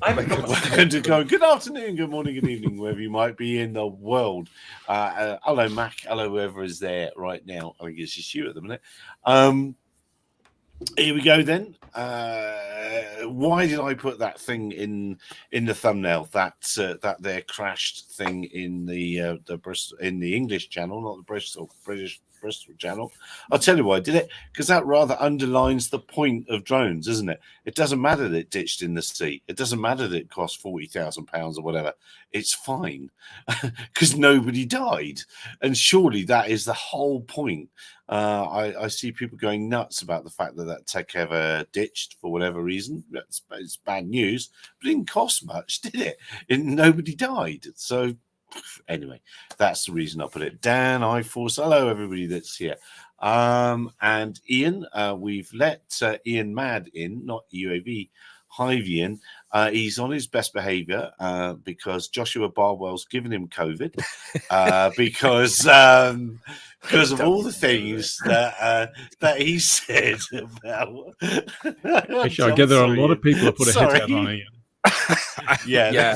Good afternoon, good morning, good evening, wherever you might be in the world. Hello, Mac. Hello, whoever is there right now. I think it's just you at the minute. Here we go then. Why did I put that thing in the thumbnail? That there crashed thing in the Bristol, in the English channel, not the British channel. I'll tell you why I did it, because that rather underlines the point of drones, isn't it? It doesn't matter that it ditched in the sea. It doesn't matter that it cost £40,000 or whatever. It's fine because nobody died, and surely that is the whole point. I see people going nuts about the fact that tech ever ditched for whatever reason. It's bad news, but it didn't cost much, did it? Nobody died. So anyway, that's the reason I put it. Dan, iForce, hello everybody that's here. And Ian, we've let Ian Mad in, not UAV Hive Ian. He's on his best behavior because Joshua Barwell's given him COVID because of all the things that he said about. Actually, I gather a lot of people have put a hit out on Ian. Yeah.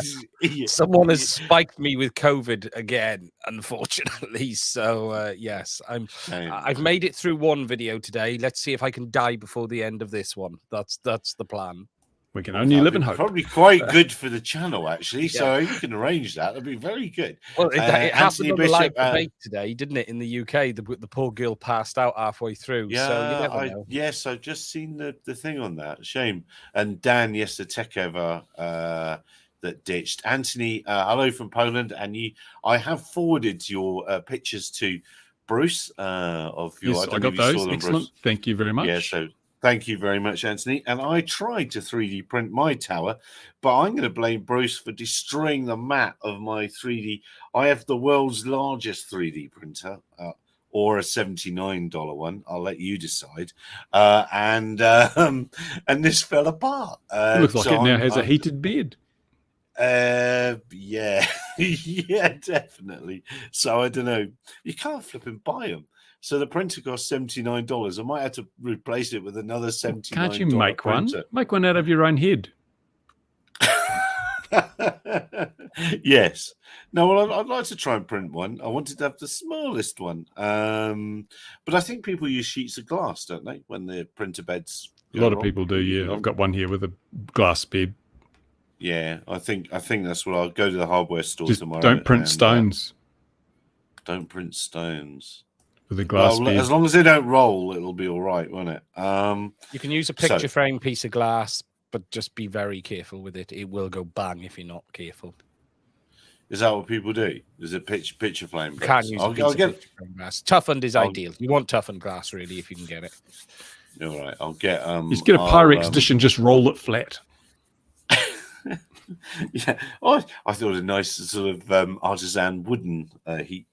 Someone has spiked me with COVID again, unfortunately. So yes, I've made it through one video today. Let's see if I can die before the end of this one. That's the plan. We can only live in hope. Probably quite good for the channel, actually. Yeah. So you can arrange that. That'd be very good. Well, it happened on the live debate today, didn't it? In the UK, the poor girl passed out halfway through. Yeah, so you never know. Yes, I've just seen the thing on that. Shame. And Dan, yes, the tech ever that ditched. Anthony, hello from Poland. And I have forwarded your pictures to Bruce of your. Yes, I got those. Excellent. Bruce. Thank you very much. Yeah, so. Thank you very much, Anthony. And I tried to 3D print my tower, but I'm going to blame Bruce for destroying the mat of my 3D. I have the world's largest 3D printer, or a $79 one. I'll let you decide. And this fell apart. It looks like it now has a heated bed. Yeah, yeah, definitely. So I don't know. You can't flip and buy them. So the printer costs $79. I might have to replace it with another $79. Can't you make printer. one? Make one out of your own head. Yes. No, well, I'd like to try and print one. I wanted to have the smallest one. But I think people use sheets of glass, don't they, when the printer beds. A lot of people do, yeah. I've got one here with a glass bed. Yeah, I think that's what I'll go to the hardware store tomorrow. Don't print stones. Don't print stones. With a glass bed. As long as they don't roll, it'll be all right, won't it? You can use a picture frame piece of glass, but just be very careful with it. It will go bang if you're not careful. Is that what people do? Is it picture frame glass? Can't use picture frame glass. Toughened is ideal. You want toughened glass, really, if you can get it. All right, I'll get. Just get a Pyrex dish and just roll it flat. Yeah, I thought it was a nice sort of artisan wooden heat,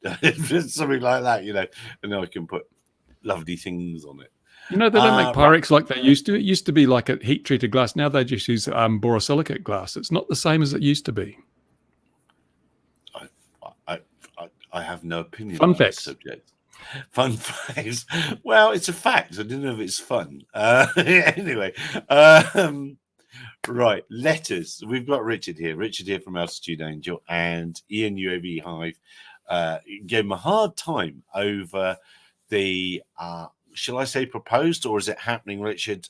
something like that, you know, and then I can put lovely things on it. You know, they don't make Pyrex like they used to. It used to be like a heat-treated glass. Now they just use borosilicate glass. It's not the same as it used to be. I have no opinion on that subject. Fun facts. Well, it's a fact. I don't know if it's fun. Anyway. Right, letters. We've got Richard here from Altitude Angel, and Ian UAV Hive gave him a hard time over the, shall I say proposed, or is it happening, Richard,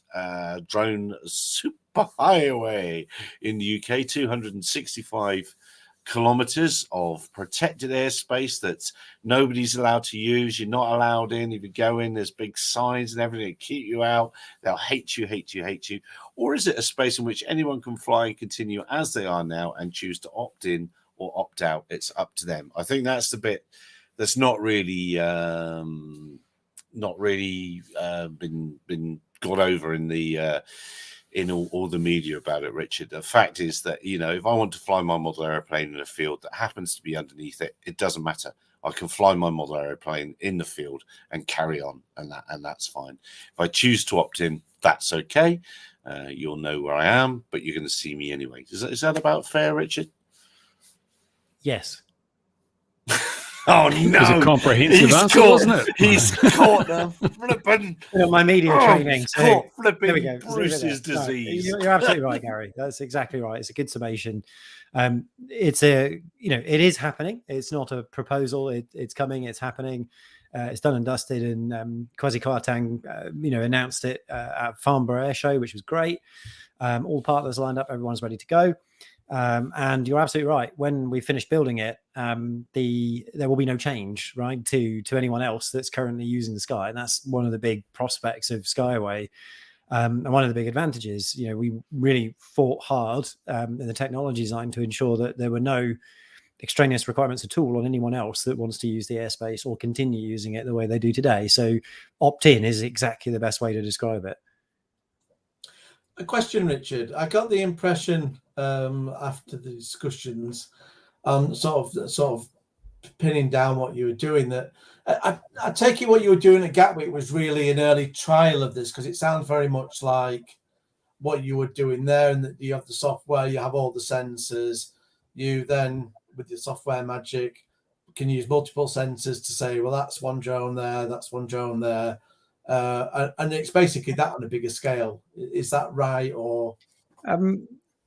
drone superhighway in the UK, 265 kilometers of protected airspace that nobody's allowed to use. You're not allowed in. If you go in, there's big signs and everything to keep you out. They'll hate you. Or is it a space in which anyone can fly and continue as they are now and choose to opt in or opt out? It's up to them. I think that's the bit that's not really been got over in the in all the media about it, Richard. The fact is that, you know, if I want to fly my model aeroplane in a field that happens to be underneath it, it doesn't matter. I can fly my model aeroplane in the field and carry on, and that's fine. If I choose to opt in, that's okay. You'll know where I am, but you're going to see me anyway. Is that about fair, Richard? Yes. Oh no! It was a comprehensive He's answer, caught, wasn't it? He's caught the flipping. My media training. He's So caught there we flipping go. Bruce's No, disease. you're absolutely right, Gary. That's exactly right. It's a good summation. It's it is happening. It's not a proposal. It's coming. It's happening. It's done and dusted. And Kwasi Kwarteng, announced it at Farnborough Air Show, which was great. All partners lined up. Everyone's ready to go. And you're absolutely right. When we finish building it, there will be no change, right, to anyone else that's currently using the sky. And that's one of the big prospects of Skyway. And one of the big advantages, we really fought hard in the technology design to ensure that there were no extraneous requirements at all on anyone else that wants to use the airspace or continue using it the way they do today. So opt-in is exactly the best way to describe it. A question, Richard. I got the impression after the discussions, sort of pinning down what you were doing, that I take it what you were doing at Gatwick was really an early trial of this, because it sounds very much like what you were doing there, and that you have the software, you have all the sensors, you then with the software magic can use multiple sensors to say, well, that's one drone there, that's one drone there. And it's basically that on a bigger scale. Is that right? Or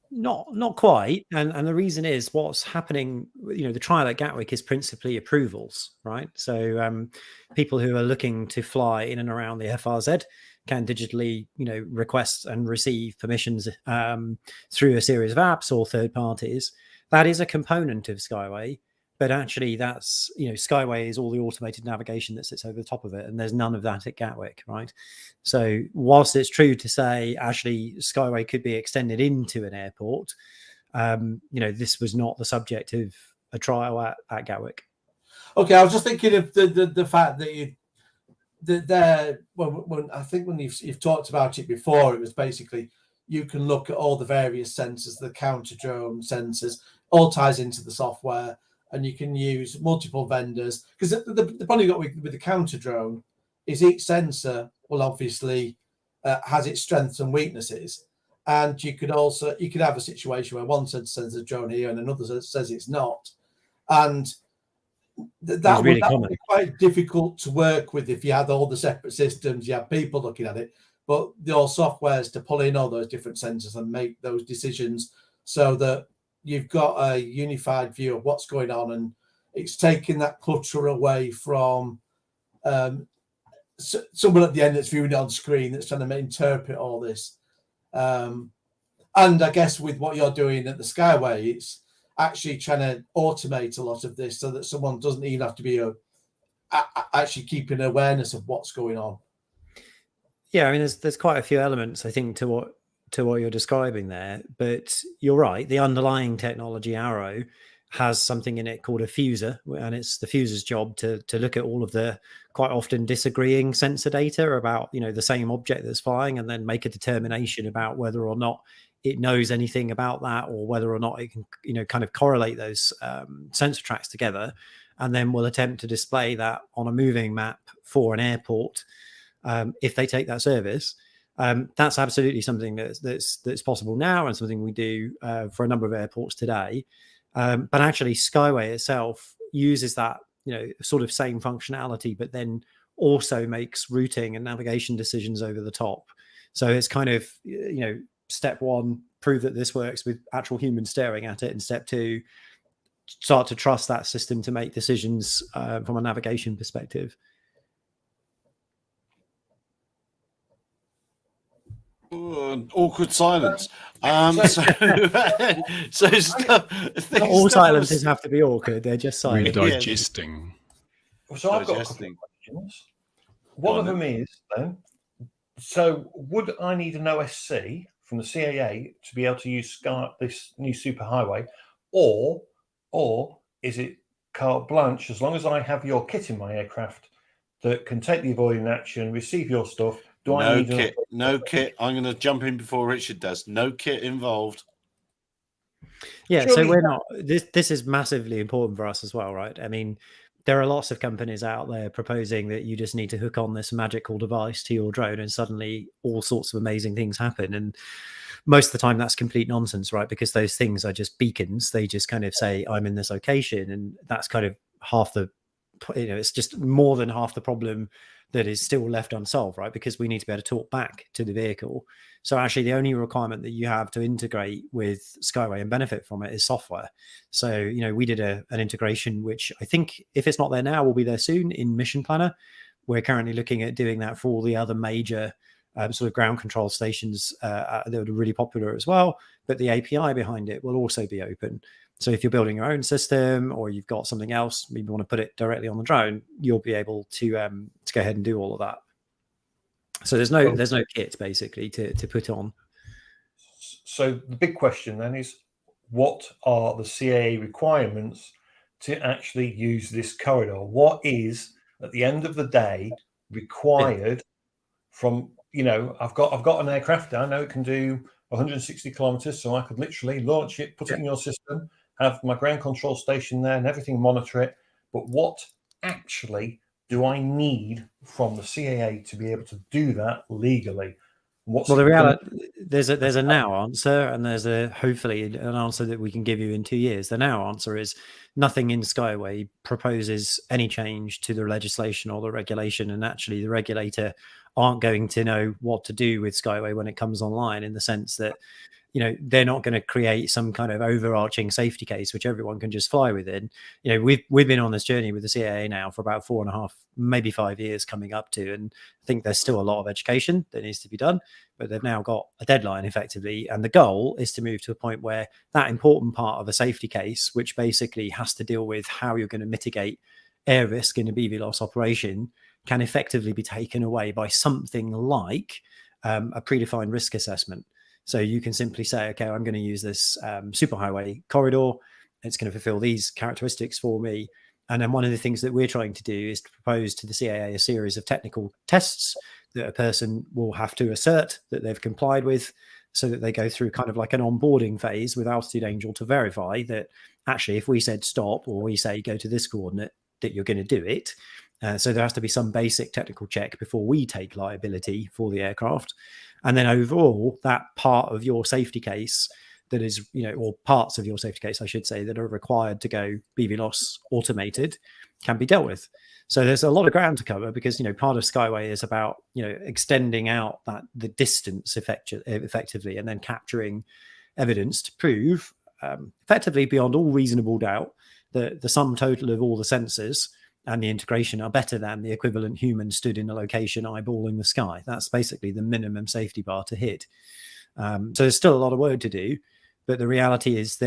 not quite. And the reason is what's happening, the trial at Gatwick is principally approvals, right? So people who are looking to fly in and around the FRZ can digitally, request and receive permissions through a series of apps or third parties. That is a component of Skyway. But actually, that's, Skyway is all the automated navigation that sits over the top of it. And there's none of that at Gatwick, right? So whilst it's true to say, actually, Skyway could be extended into an airport, this was not the subject of a trial at Gatwick. Okay, I was just thinking of the fact that when I think when you've talked about it before, it was basically you can look at all the various sensors, the counter drone sensors, all ties into the software. And you can use multiple vendors, because the problem you got with the counter drone is each sensor will obviously has its strengths and weaknesses, and you could have a situation where one sensor sends a drone here and another says it's not, and that would be quite difficult to work with if you had all the separate systems, you have people looking at it, but your software is to pull in all those different sensors and make those decisions so that you've got a unified view of what's going on, and it's taking that clutter away from someone at the end that's viewing it on screen that's trying to interpret all this. And I guess with what you're doing at the Skyway, it's actually trying to automate a lot of this so that someone doesn't even have to be actually keeping awareness of what's going on. Yeah, I mean, there's quite a few elements, I think, to what you're describing there, but you're right. The underlying technology, Arrow, has something in it called a fuser, and it's the fuser's job to look at all of the quite often disagreeing sensor data about the same object that's flying, and then make a determination about whether or not it knows anything about that, or whether or not it can kind of correlate those sensor tracks together, and then we'll attempt to display that on a moving map for an airport if they take that service. That's absolutely something that's possible now, and something we do for a number of airports today. But actually, Skyway itself uses that sort of same functionality, but then also makes routing and navigation decisions over the top. So it's kind of step one, prove that this works with actual humans staring at it, and step two, start to trust that system to make decisions from a navigation perspective. Awkward silence. So all silences have to be awkward. They're just silent. We're digesting. So I've got a couple of questions. One of them is then, so would I need an OSC from the CAA to be able to use this new superhighway, or is it carte blanche as long as I have your kit in my aircraft that can take the avoiding action, receive your stuff? No kit. I'm going to jump in before Richard does. No kit involved. Yeah, so we're not. This is massively important for us as well, right? I mean, there are lots of companies out there proposing that you just need to hook on this magical device to your drone, and suddenly all sorts of amazing things happen. And most of the time, that's complete nonsense, right? Because those things are just beacons. They just kind of say, "I'm in this location," and that's kind of half the it's just more than half the problem that is still left unsolved, right? Because we need to be able to talk back to the vehicle. So actually the only requirement that you have to integrate with Skyway and benefit from it is software. So, we did an integration, which I think if it's not there now, will be there soon in Mission Planner. We're currently looking at doing that for all the other major sort of ground control stations that are really popular as well. But the API behind it will also be open. So if you're building your own system or you've got something else, maybe you want to put it directly on the drone, you'll be able to go ahead and do all of that. So there's no kit basically to put on. So the big question then is, what are the CAA requirements to actually use this corridor? What is, at the end of the day, required from, I've got an aircraft, I know it can do 160 kilometers, so I could literally launch it, put it in your system, have my ground control station there and everything, monitor it. But what actually do I need from the CAA to be able to do that legally? The reality, there's a now answer, and there's hopefully an answer that we can give you in 2 years. The now answer is nothing in Skyway proposes any change to the legislation or the regulation, and actually the regulator aren't going to know what to do with Skyway when it comes online, in the sense that they're not going to create some kind of overarching safety case which everyone can just fly within. We've been on this journey with the CAA now for about 4.5, maybe 5 years coming up to, and I think there's still a lot of education that needs to be done, but they've now got a deadline effectively, and the goal is to move to a point where that important part of a safety case, which basically has to deal with how you're going to mitigate air risk in a BVLOS operation, can effectively be taken away by something like a predefined risk assessment. So you can simply say, okay, I'm going to use this superhighway corridor. It's going to fulfill these characteristics for me. And then one of the things that we're trying to do is to propose to the CAA a series of technical tests that a person will have to assert that they've complied with, so that they go through kind of like an onboarding phase with Altitude Angel to verify that actually if we said stop, or we say go to this coordinate, that you're going to do it. So there has to be some basic technical check before we take liability for the aircraft. And then overall, that part of your safety case that is, or parts of your safety case, I should say, that are required to go BVLOS automated can be dealt with. So there's a lot of ground to cover, because, part of Skyway is about, extending out the distance effectively, and then capturing evidence to prove effectively beyond all reasonable doubt that the sum total of all the sensors and the integration are better than the equivalent human stood in a location eyeballing the sky. That's basically the minimum safety bar to hit. So there's still a lot of work to do, but the reality is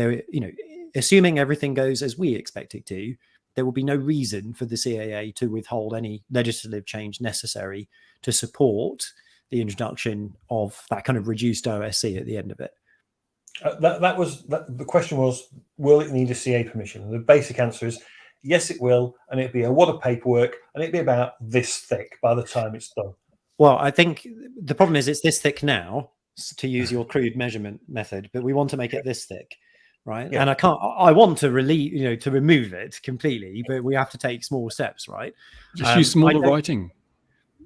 assuming everything goes as we expect it to, there will be no reason for the CAA to withhold any legislative change necessary to support the introduction of that kind of reduced OSC at the end of it. The question was, will it need a CA permission? And the basic answer is yes, it will, and it'd be a wad of paperwork, and it'd be about this thick by the time it's done. Well, I think the problem is it's this thick now, to use your crude measurement method, but we want to make it this thick, right? Yeah. And I want to to remove it completely, but we have to take small steps, right? Just use smaller writing.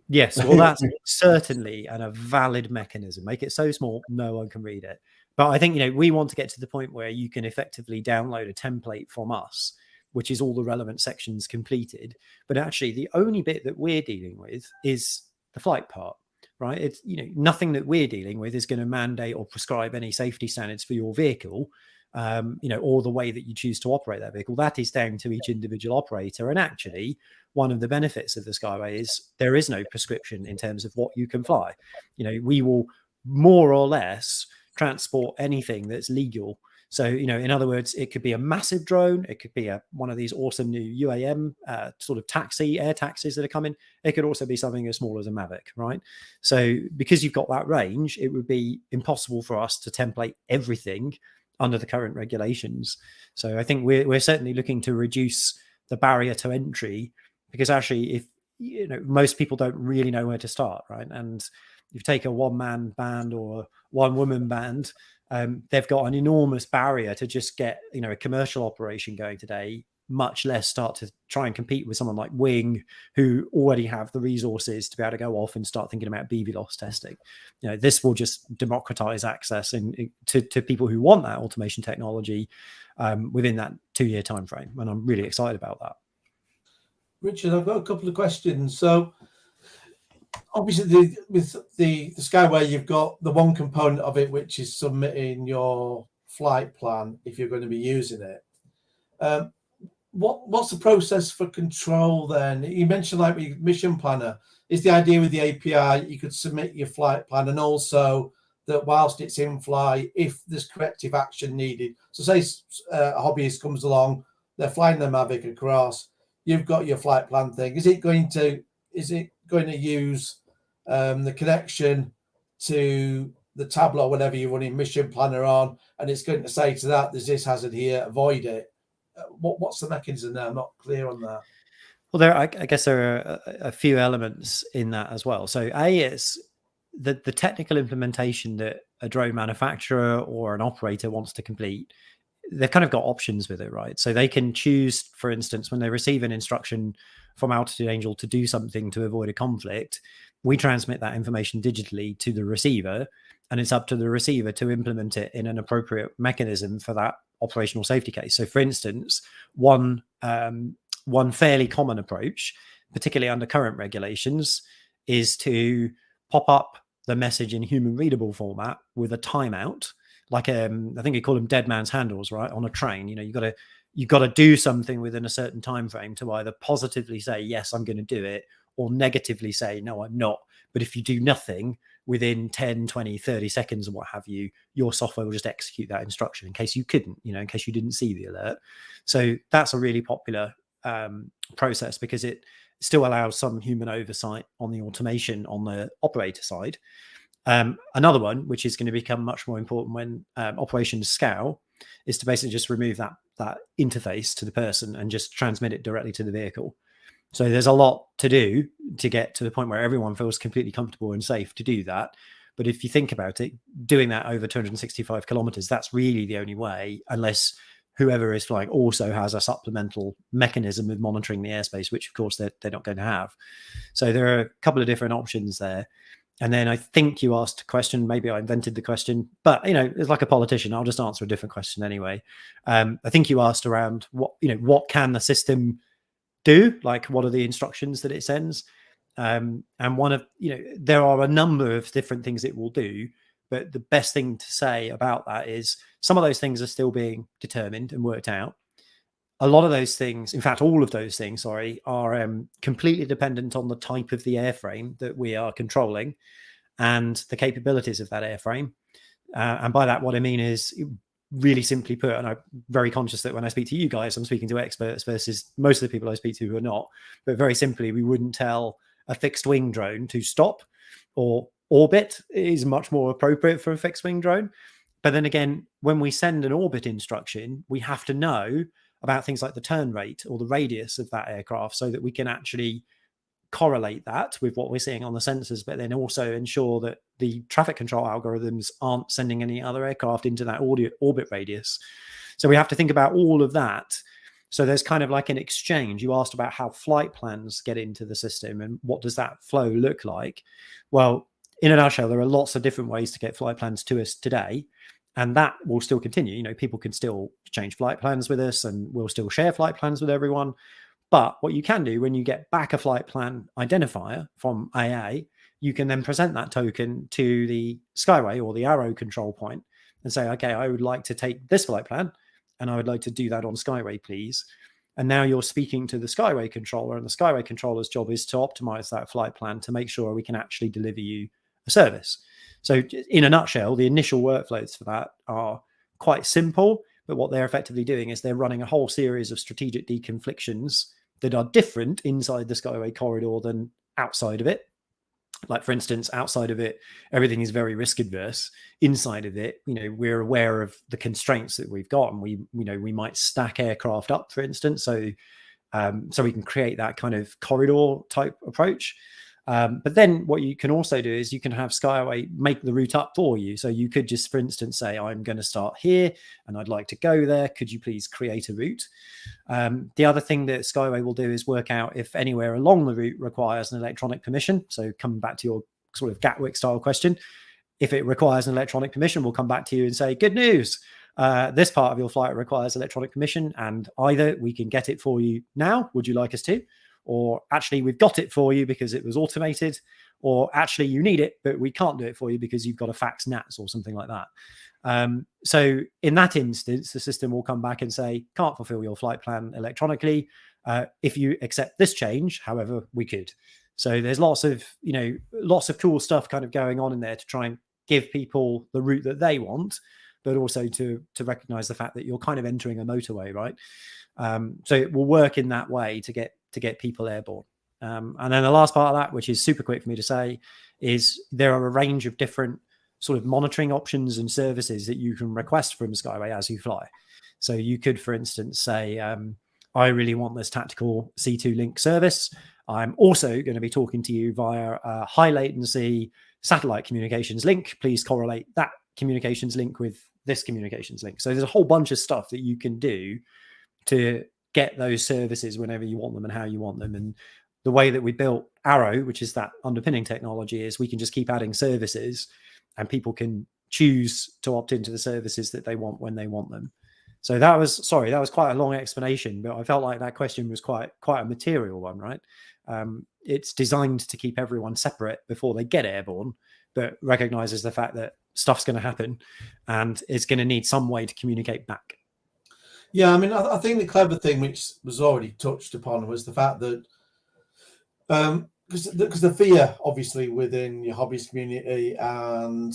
Yes, well, that's certainly a valid mechanism. Make it so small, no one can read it. But I think, we want to get to the point where you can effectively download a template from us, which is all the relevant sections completed. But actually, the only bit that we're dealing with is the flight part, right? It's, nothing that we're dealing with is going to mandate or prescribe any safety standards for your vehicle, or the way that you choose to operate that vehicle. That is down to each individual operator. And actually, one of the benefits of the Skyway is there is no prescription in terms of what you can fly. We will more or less transport anything that's legal. So, in other words, it could be a massive drone. It could be one of these awesome new UAM sort of air taxis that are coming. It could also be something as small as a Mavic, right? So because you've got that range, it would be impossible for us to template everything under the current regulations. So I think we're certainly looking to reduce the barrier to entry, because actually, if most people don't really know where to start, right? And if you take a one-man band or a one-woman band, they've got an enormous barrier to just get a commercial operation going today, much less start to try and compete with someone like Wing, who already have the resources to be able to go off and start thinking about BVLOS testing. This will just democratize access to people who want that automation technology within that 2-year time frame, and I'm really excited about that. Richard, I've got a couple of questions. So obviously with the Skyway, you've got the one component of it, which is submitting your flight plan if you're going to be using it. What's the process for control then? You mentioned like with mission planner. Is the idea with the API you could submit your flight plan, and also that whilst it's in flight, if there's corrective action needed, so say a hobbyist comes along, they're flying their Mavic across, you've got your flight plan thing. Is it going to use the connection to the tablet or whatever you're running mission planner on, and it's going to say to that, there's this hazard here, avoid it? What's the mechanism there? I'm not clear on that. Well, I guess there are a few elements in that as well. So it's the technical implementation that a drone manufacturer or an operator wants to complete. They've kind of got options with it, right? So they can choose, for instance, when they receive an instruction from Altitude Angel to do something to avoid a conflict, we transmit that information digitally to the receiver, and it's up to the receiver to implement it in an appropriate mechanism for that operational safety case. So, for instance, one fairly common approach, particularly under current regulations, is to pop up the message in human readable format with a timeout, like I think you call them dead man's handles, right? On a train, you got to do something within a certain time frame to either positively say yes, I'm going to do it, or negatively say no, I'm not. But if you do nothing within 10, 20, 30 seconds or what have you, your software will just execute that instruction in case you couldn't, in case you didn't see the alert. So that's a really popular process because it still allows some human oversight on the automation on the operator side. Another one, which is going to become much more important when operations scale, is to basically just remove that interface to the person and just transmit it directly to the vehicle. So there's a lot to do to get to the point where everyone feels completely comfortable and safe to do that. But if you think about it, doing that over 265 kilometers, that's really the only way, unless whoever is flying also has a supplemental mechanism of monitoring the airspace, which of course they're not going to have. So there are a couple of different options there. And then I think you asked a question, maybe I invented the question, but it's like a politician. I'll just answer a different question anyway. I think you asked around what can the system do? Like, what are the instructions that it sends? And one of, there are a number of different things it will do, but the best thing to say about that is some of those things are still being determined and worked out. A lot of those things, in fact, all of those things, are completely dependent on the type of the airframe that we are controlling and the capabilities of that airframe. And by that, what I mean is, really simply put, and I'm very conscious that when I speak to you guys, I'm speaking to experts versus most of the people I speak to who are not. But very simply, we wouldn't tell a fixed wing drone to stop, or orbit is much more appropriate for a fixed wing drone. But then again, when we send an orbit instruction, we have to know about things like the turn rate or the radius of that aircraft so that we can actually correlate that with what we're seeing on the sensors, but then also ensure that the traffic control algorithms aren't sending any other aircraft into that orbit radius. So we have to think about all of that. So there's kind of like an exchange. You asked about how flight plans get into the system and what does that flow look like? Well, in a nutshell, there are lots of different ways to get flight plans to us today. And that will still continue. People can still change flight plans with us, and we'll still share flight plans with everyone. But what you can do when you get back a flight plan identifier from AA, you can then present that token to the Skyway or the Arrow control point and say, okay, I would like to take this flight plan and I would like to do that on Skyway, please. And now you're speaking to the Skyway controller, and the Skyway controller's job is to optimize that flight plan to make sure we can actually deliver you a service. So in a nutshell, the initial workflows for that are quite simple, but what they're effectively doing is they're running a whole series of strategic deconflictions that are different inside the Skyway corridor than outside of it. Like, for instance, outside of it, everything is very risk adverse. Inside of it, we're aware of the constraints that we've got, and we might stack aircraft up, for instance, so we can create that kind of corridor type approach. But then what you can also do is you can have Skyway make the route up for you. So you could just, for instance, say, I'm going to start here and I'd like to go there. Could you please create a route? The other thing that Skyway will do is work out if anywhere along the route requires an electronic permission. So coming back to your sort of Gatwick style question, if it requires an electronic permission, we'll come back to you and say, good news. This part of your flight requires electronic permission, and either we can get it for you now, would you like us to? or actually we've got it for you because it was automated, or actually you need it, but we can't do it for you because you've got a fax NATS or something like that. So in that instance, the system will come back and say, can't fulfill your flight plan electronically. If you accept this change, however, we could. So there's lots of cool stuff kind of going on in there to try and give people the route that they want, but also to recognize the fact that you're kind of entering a motorway, right? So it will work in that way to get people airborne. And then the last part of that, which is super quick for me to say, is there are a range of different sort of monitoring options and services that you can request from Skyway as you fly. So you could, for instance, say, I really want this tactical C2 link service. I'm also going to be talking to you via a high latency satellite communications link. Please correlate that communications link with this communications link. So there's a whole bunch of stuff that you can do to get those services whenever you want them and how you want them. And the way that we built Arrow, which is that underpinning technology, is we can just keep adding services and people can choose to opt into the services that they want when they want them. So that was quite a long explanation, but I felt like that question was quite a material one, right? It's designed to keep everyone separate before they get airborne, but recognizes the fact that stuff's going to happen and it's going to need some way to communicate back. Yeah, I mean, I think the clever thing, which was already touched upon, was the fact that because the fear, obviously, within your hobbyist community and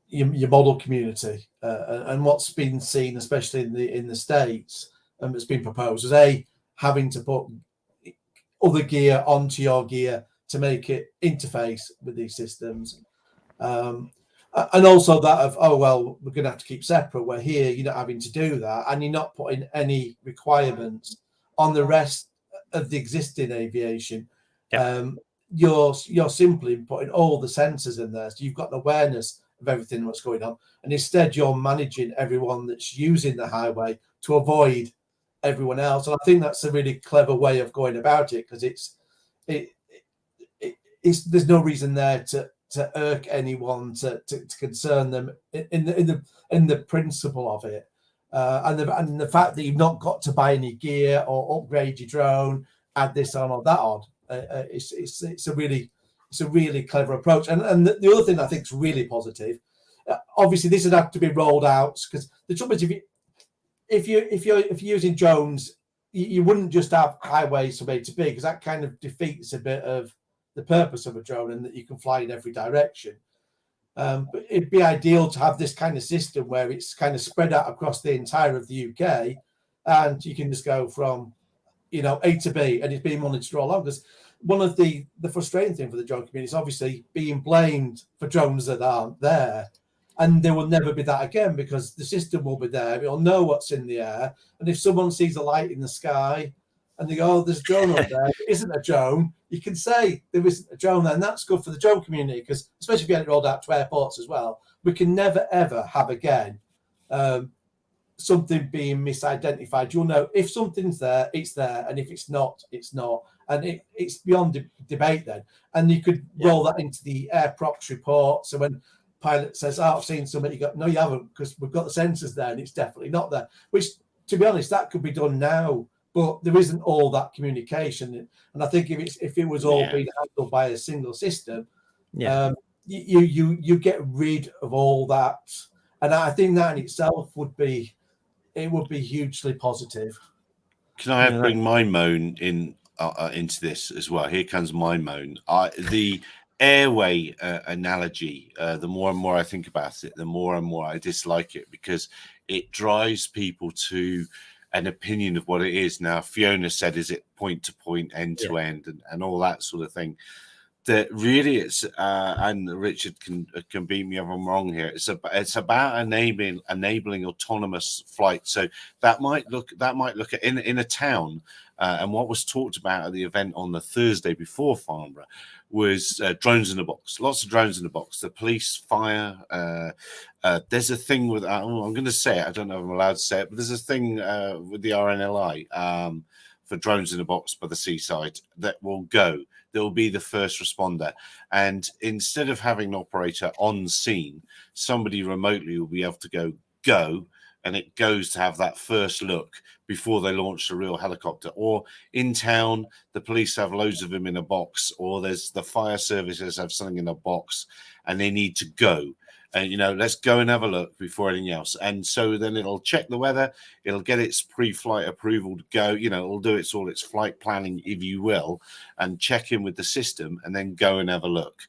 your model community, and what's been seen, especially in the States, that's been proposed, is having to put other gear onto your gear to make it interface with these systems. And also that of, oh, well, we're going to have to keep separate. We're here, you're not having to do that. And you're not putting any requirements on the rest of the existing aviation. Yep. You're simply putting all the sensors in there. So you've got an awareness of everything that's going on. And instead, you're managing everyone that's using the highway to avoid everyone else. And I think that's a really clever way of going about it, because there's no reason there to irk anyone, to concern them in the principle of it, and the fact that you've not got to buy any gear or upgrade your drone, add this on or that on. It's a really clever approach. And the other thing I think is really positive. Obviously, this would have to be rolled out, because the trouble is, if you're using drones, you wouldn't just have highways from A to B, because that kind of defeats a bit of the purpose of a drone, and that you can fly in every direction. But it'd be ideal to have this kind of system where it's kind of spread out across the entire of the UK, and you can just go from, A to B, and it's being monitored all along. Because one of the frustrating thing for the drone community is obviously being blamed for drones that aren't there, and there will never be that again, because the system will be there. It'll know what's in the air, and if someone sees a light in the sky and they go, oh, there's a drone up there, it isn't a drone, you can say there isn't a drone there, and that's good for the drone community, because especially if you get it rolled out to airports as well, we can never ever have again something being misidentified. You'll know if something's there, it's there, and if it's not, it's not, and it's beyond debate then. And you could roll that into the air props report, so when pilot says, oh, I've seen something, you go, no, you haven't, because we've got the sensors there and it's definitely not there. Which, to be honest, that could be done now, but there isn't all that communication. And I think if it was all being handled by a single system, you get rid of all that. And I think that in itself would be hugely positive. Can I bring my moan into this as well? Here comes my moan. The airway analogy, the more and more I think about it, the more and more I dislike it, because it drives people to an opinion of what it is. Now, Fiona said, is it point to point, end to end, and all that sort of thing. That really, it's and Richard can beat me if I'm wrong here. It's about enabling autonomous flight. So that might look at in a town, and what was talked about at the event on the Thursday before Farnborough was drones in a box. Lots of drones in a box. The police, fire. There's a thing with I'm going to say it. I don't know if I'm allowed to say it, but there's a thing with the RNLI for drones in a box by the seaside that will go. There will be the first responder, and instead of having an operator on scene, somebody remotely will be able to go, and it goes to have that first look before they launch the real helicopter. Or in town, the police have loads of them in a box, or there's the fire services have something in a box and they need to go. And, let's go and have a look before anything else. And so then it'll check the weather, it'll get its pre-flight approval to go, it'll do its flight planning, if you will, and check in with the system and then go and have a look.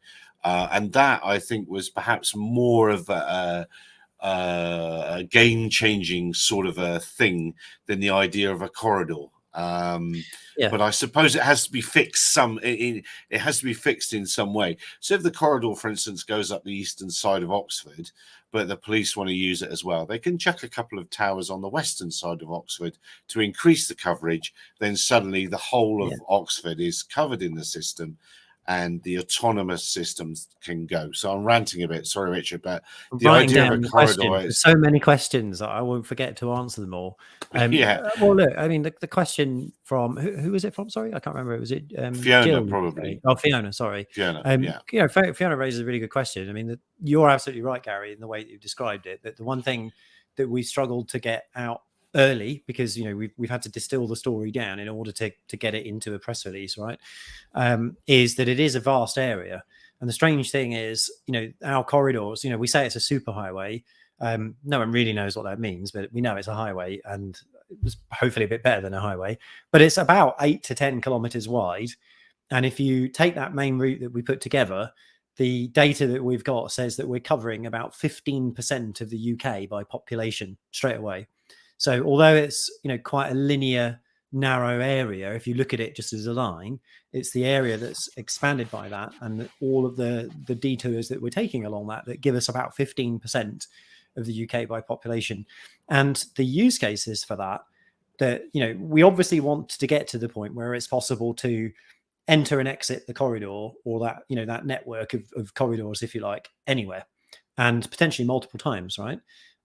And that, I think, was perhaps more of a game-changing sort of a thing than the idea of a corridor. But I suppose it has to be fixed it has to be fixed in some way. So if the corridor, for instance, goes up the eastern side of Oxford, but the police want to use it as well, they can chuck a couple of towers on the western side of Oxford to increase the coverage. Then suddenly the whole of Oxford is covered in the system, and the autonomous systems can go. So I'm ranting a bit, sorry, Richard, but the idea of a corridor is so many questions that I won't forget to answer them all. Well, look, I mean, the question from who was it from? Sorry, I can't remember. Was it Fiona? Jill, Probably. Oh, Fiona. Sorry, Fiona. Fiona raises a really good question. I mean, you're absolutely right, Gary, in the way that you've described it. That the one thing that we struggled to get out early, because we've had to distill the story down in order to get it into a press release, right, is that it is a vast area. And the strange thing is, our corridors, we say it's a superhighway. No one really knows what that means, but we know it's a highway, and it's hopefully a bit better than a highway. But it's about 8 to 10 kilometers wide, and if you take that main route that we put together, the data that we've got says that we're covering about 15% of the UK by population straight away. So although it's quite a linear, narrow area, if you look at it just as a line, it's the area that's expanded by that, and all of the detours that we're taking along that give us about 15% of the UK by population. And the use cases for that we obviously want to get to the point where it's possible to enter and exit the corridor, or that that network of corridors, if you like, anywhere, and potentially multiple times, right?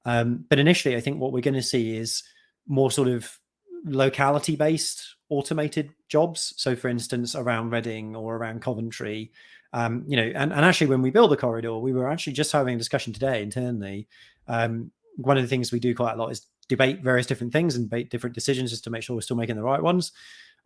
But initially, I think what we're going to see is more sort of locality-based automated jobs. So, for instance, around Reading or around Coventry, and actually, when we build the corridor, we were actually just having a discussion today internally. One of the things we do quite a lot is debate various different things and debate different decisions just to make sure we're still making the right ones.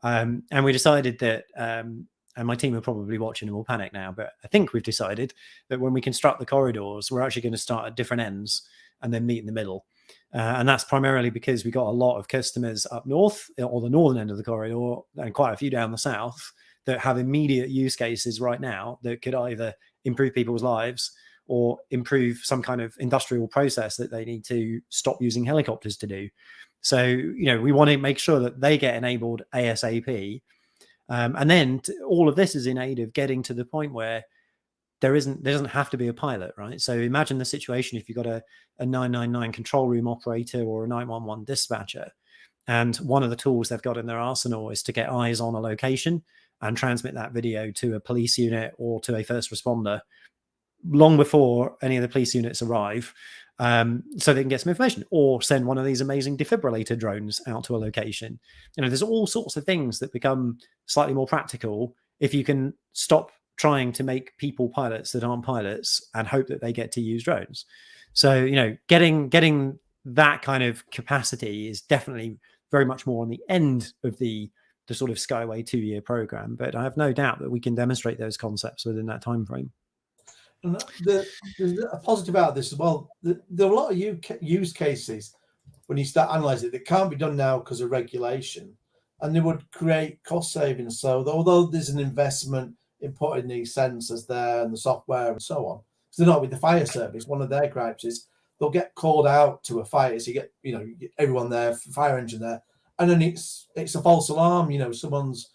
And we decided that, and my team are probably watching and will panic now, but I think we've decided that when we construct the corridors, we're actually going to start at different ends and then meet in the middle. And that's primarily because we got a lot of customers up north, or the northern end of the corridor, and quite a few down the south, that have immediate use cases right now that could either improve people's lives or improve some kind of industrial process that they need to stop using helicopters to do. So, we want to make sure that they get enabled ASAP. And then all of this is in aid of getting to the point where there doesn't have to be a pilot, right? So imagine the situation if you've got a 999 control room operator or a 911 dispatcher, and one of the tools they've got in their arsenal is to get eyes on a location and transmit that video to a police unit or to a first responder long before any of the police units arrive, so they can get some information, or send one of these amazing defibrillator drones out to a location. There's all sorts of things that become slightly more practical if you can stop trying to make people pilots that aren't pilots and hope that they get to use drones. So, getting that kind of capacity is definitely very much more on the end of the sort of Skyway 2-year program. But I have no doubt that we can demonstrate those concepts within that time frame. And there's a positive out of this as well. There are a lot of use cases when you start analysing it that can't be done now because of regulation, and they would create cost savings. So although there's an investment in putting these sensors there and the software and so on, because they're not with the fire service, one of their gripes is they'll get called out to a fire. So you get everyone there, fire engine there, and then it's a false alarm. Someone's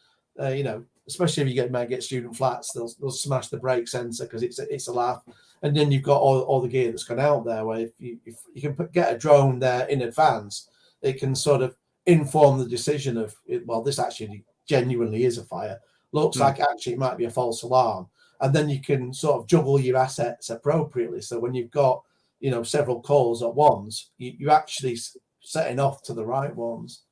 especially if you might get student flats, they'll smash the brake sensor because it's a laugh, and then you've got all the gear that's gone out there. Where if you can get a drone there in advance, it can sort of inform the decision of, well, this actually genuinely is a fire. Looks like actually it might be a false alarm, and then you can sort of juggle your assets appropriately. So when you've got several calls at once, you're actually setting off to the right ones.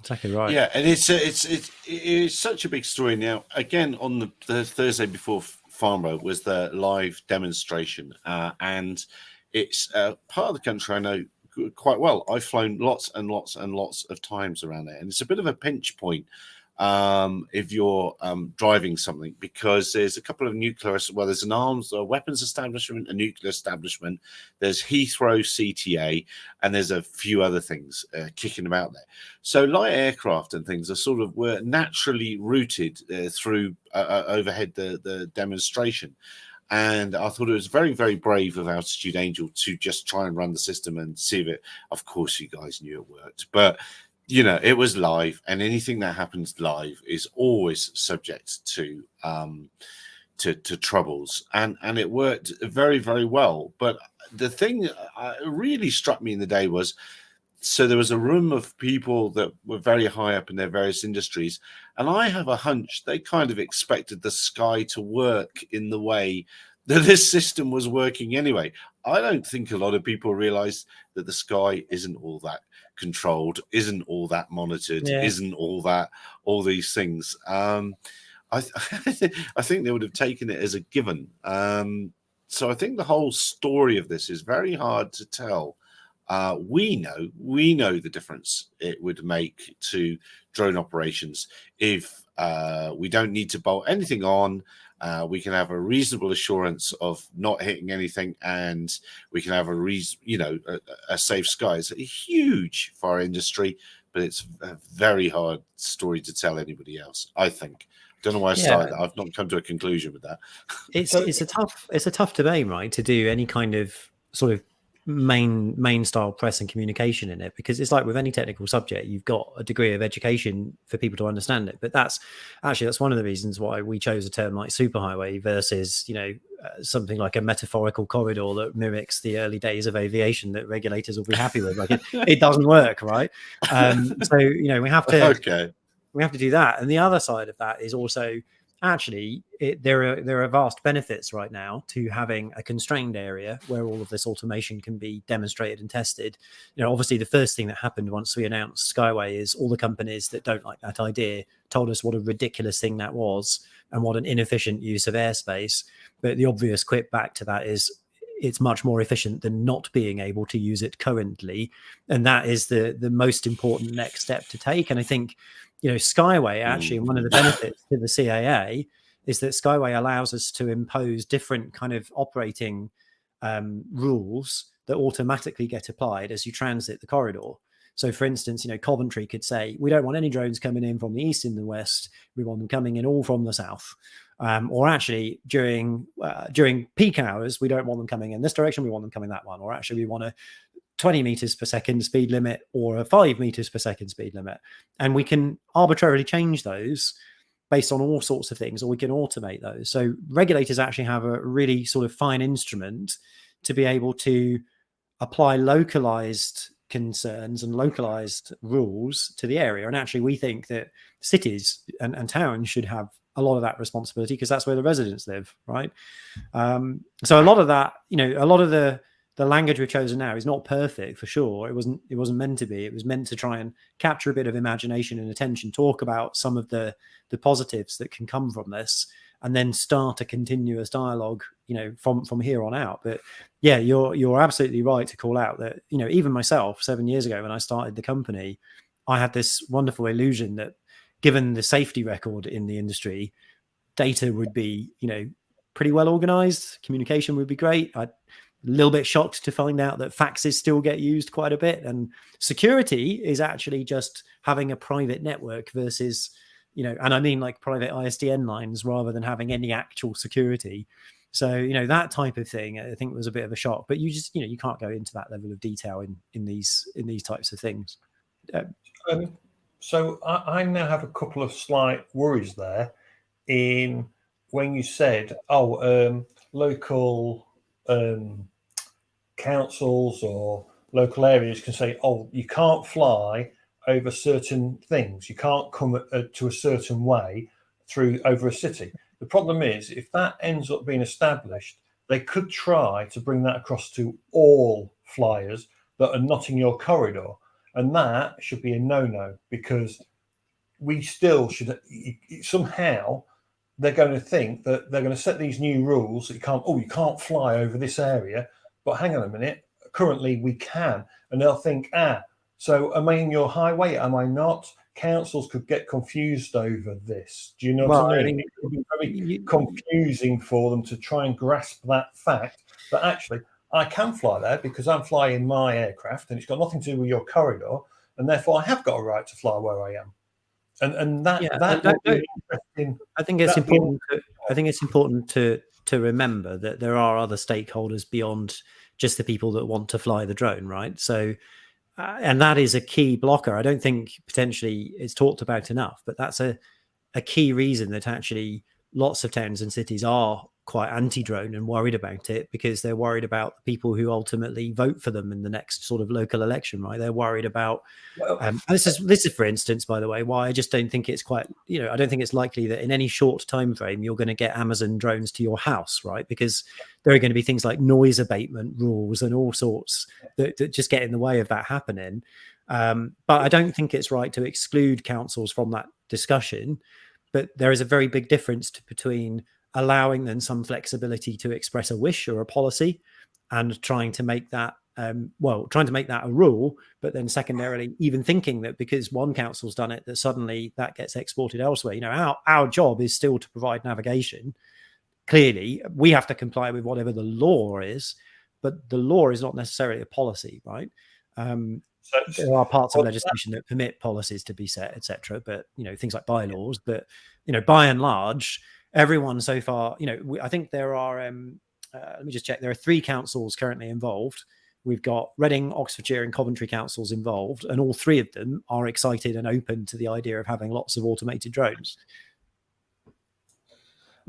Exactly right. Yeah, and it's such a big story now. Again, on the Thursday before Farnborough was the live demonstration, and it's part of the country I know quite well. I've flown lots and lots and lots of times around there, and it's a bit of a pinch point if you're driving something, because there's a couple of nuclear, well, there's an arms or weapons establishment, a nuclear establishment, there's Heathrow CTA, and there's a few other things kicking about there. So light aircraft and things were naturally routed through overhead the demonstration. And I thought it was very, very brave of Altitude Angel to just try and run the system and see if it. Of course, you guys knew it worked, but it was live, and anything that happens live is always subject to troubles, and it worked very, very well. But the thing that really struck me in the day was, so there was a room of people that were very high up in their various industries, and I have a hunch they kind of expected the sky to work in the way that this system was working anyway. I don't think a lot of people realize that the sky isn't all that controlled, isn't all that monitored, isn't all these things. I think they would have taken it as a given. So I think the whole story of this is very hard to tell. We know the difference it would make to drone operations if we don't need to bolt anything on. We can have a reasonable assurance of not hitting anything, and we can have a safe sky. It's a huge for our industry, but it's a very hard story to tell anybody else, I think. Don't know why I started that. I've not come to a conclusion with that. It's a tough debate, right, to do any kind of sort of main style press and communication in it, because it's like with any technical subject, you've got a degree of education for people to understand it. But that's one of the reasons why we chose a term like superhighway versus something like a metaphorical corridor that mimics the early days of aviation that regulators will be happy with. Like it doesn't work, right? So we have to we have to do that. And the other side of that is also, actually, there are vast benefits right now to having a constrained area where all of this automation can be demonstrated and tested. Obviously, the first thing that happened once we announced Skyway is all the companies that don't like that idea told us what a ridiculous thing that was and what an inefficient use of airspace. But the obvious quip back to that is it's much more efficient than not being able to use it currently. And that is the most important next step to take. And I think Skyway, actually, one of the benefits to the CAA is that Skyway allows us to impose different kind of operating rules that automatically get applied as you transit the corridor. So, for instance, Coventry could say, we don't want any drones coming in from the east and the west. We want them coming in all from the south. Or actually, during peak hours, we don't want them coming in this direction. We want them coming that one. Or actually, we want a 20 meters per second speed limit or a 5 meters per second speed limit. And we can arbitrarily change those based on all sorts of things, or we can automate those. So regulators actually have a really sort of fine instrument to be able to apply localized concerns and localized rules to the area. And actually, we think that cities and towns should have a lot of that responsibility because that's where the residents live, right? So a lot of that, a lot of the language we've chosen now is not perfect, for sure. It wasn't meant to be. It was meant to try and capture a bit of imagination and attention, talk about some of the positives that can come from this, and then start a continuous dialogue, from here on out. But yeah, you're absolutely right to call out that, even myself 7 years ago when I started the company, I had this wonderful illusion that given the safety record in the industry, data would be, pretty well organized, communication would be great. A little bit shocked to find out that faxes still get used quite a bit, and security is actually just having a private network versus, and I mean like private ISDN lines rather than having any actual security. So, that type of thing, I think was a bit of a shock, but you just, you can't go into that level of detail in these types of things. So I now have a couple of slight worries there in when you said, local councils or local areas can say, you can't fly over certain things. You can't come to a certain way over a city. The problem is, if that ends up being established, they could try to bring that across to all flyers that are not in your corridor. And that should be a no-no, because we still should somehow they're going to think that they're going to set these new rules that you can't fly over this area, but hang on a minute, currently we can. And they'll think, so am I in your highway? Am I not? Councils could get confused over this. Do you know what I mean? It could be very confusing for them to try and grasp that fact that actually I can fly there because I'm flying my aircraft and it's got nothing to do with your corridor, and therefore I have got a right to fly where I am. And that I think it's important. I think it's important to remember that there are other stakeholders beyond just the people that want to fly the drone, right? So, and that is a key blocker. I don't think potentially it's talked about enough, but that's a key reason that actually lots of towns and cities are quite anti-drone and worried about it, because they're worried about the people who ultimately vote for them in the next sort of local election, right? They're worried about this is for instance, by the way, why I just don't think it's quite, I don't think it's likely that in any short time frame you're going to get Amazon drones to your house, right? Because there are going to be things like noise abatement rules and all sorts that just get in the way of that happening. But I don't think it's right to exclude councils from that discussion. But there is a very big difference between allowing them some flexibility to express a wish or a policy and trying to make that a rule, but then secondarily even thinking that because one council's done it, that suddenly that gets exported elsewhere. Our job is still to provide navigation. Clearly, we have to comply with whatever the law is, but the law is not necessarily a policy, right? There are parts of legislation that permit policies to be set, etc. But things like bylaws. But by and large, everyone so far, I think there are. Let me just check. There are 3 councils currently involved. We've got Reading, Oxfordshire, and Coventry councils involved, and all 3 of them are excited and open to the idea of having lots of automated drones.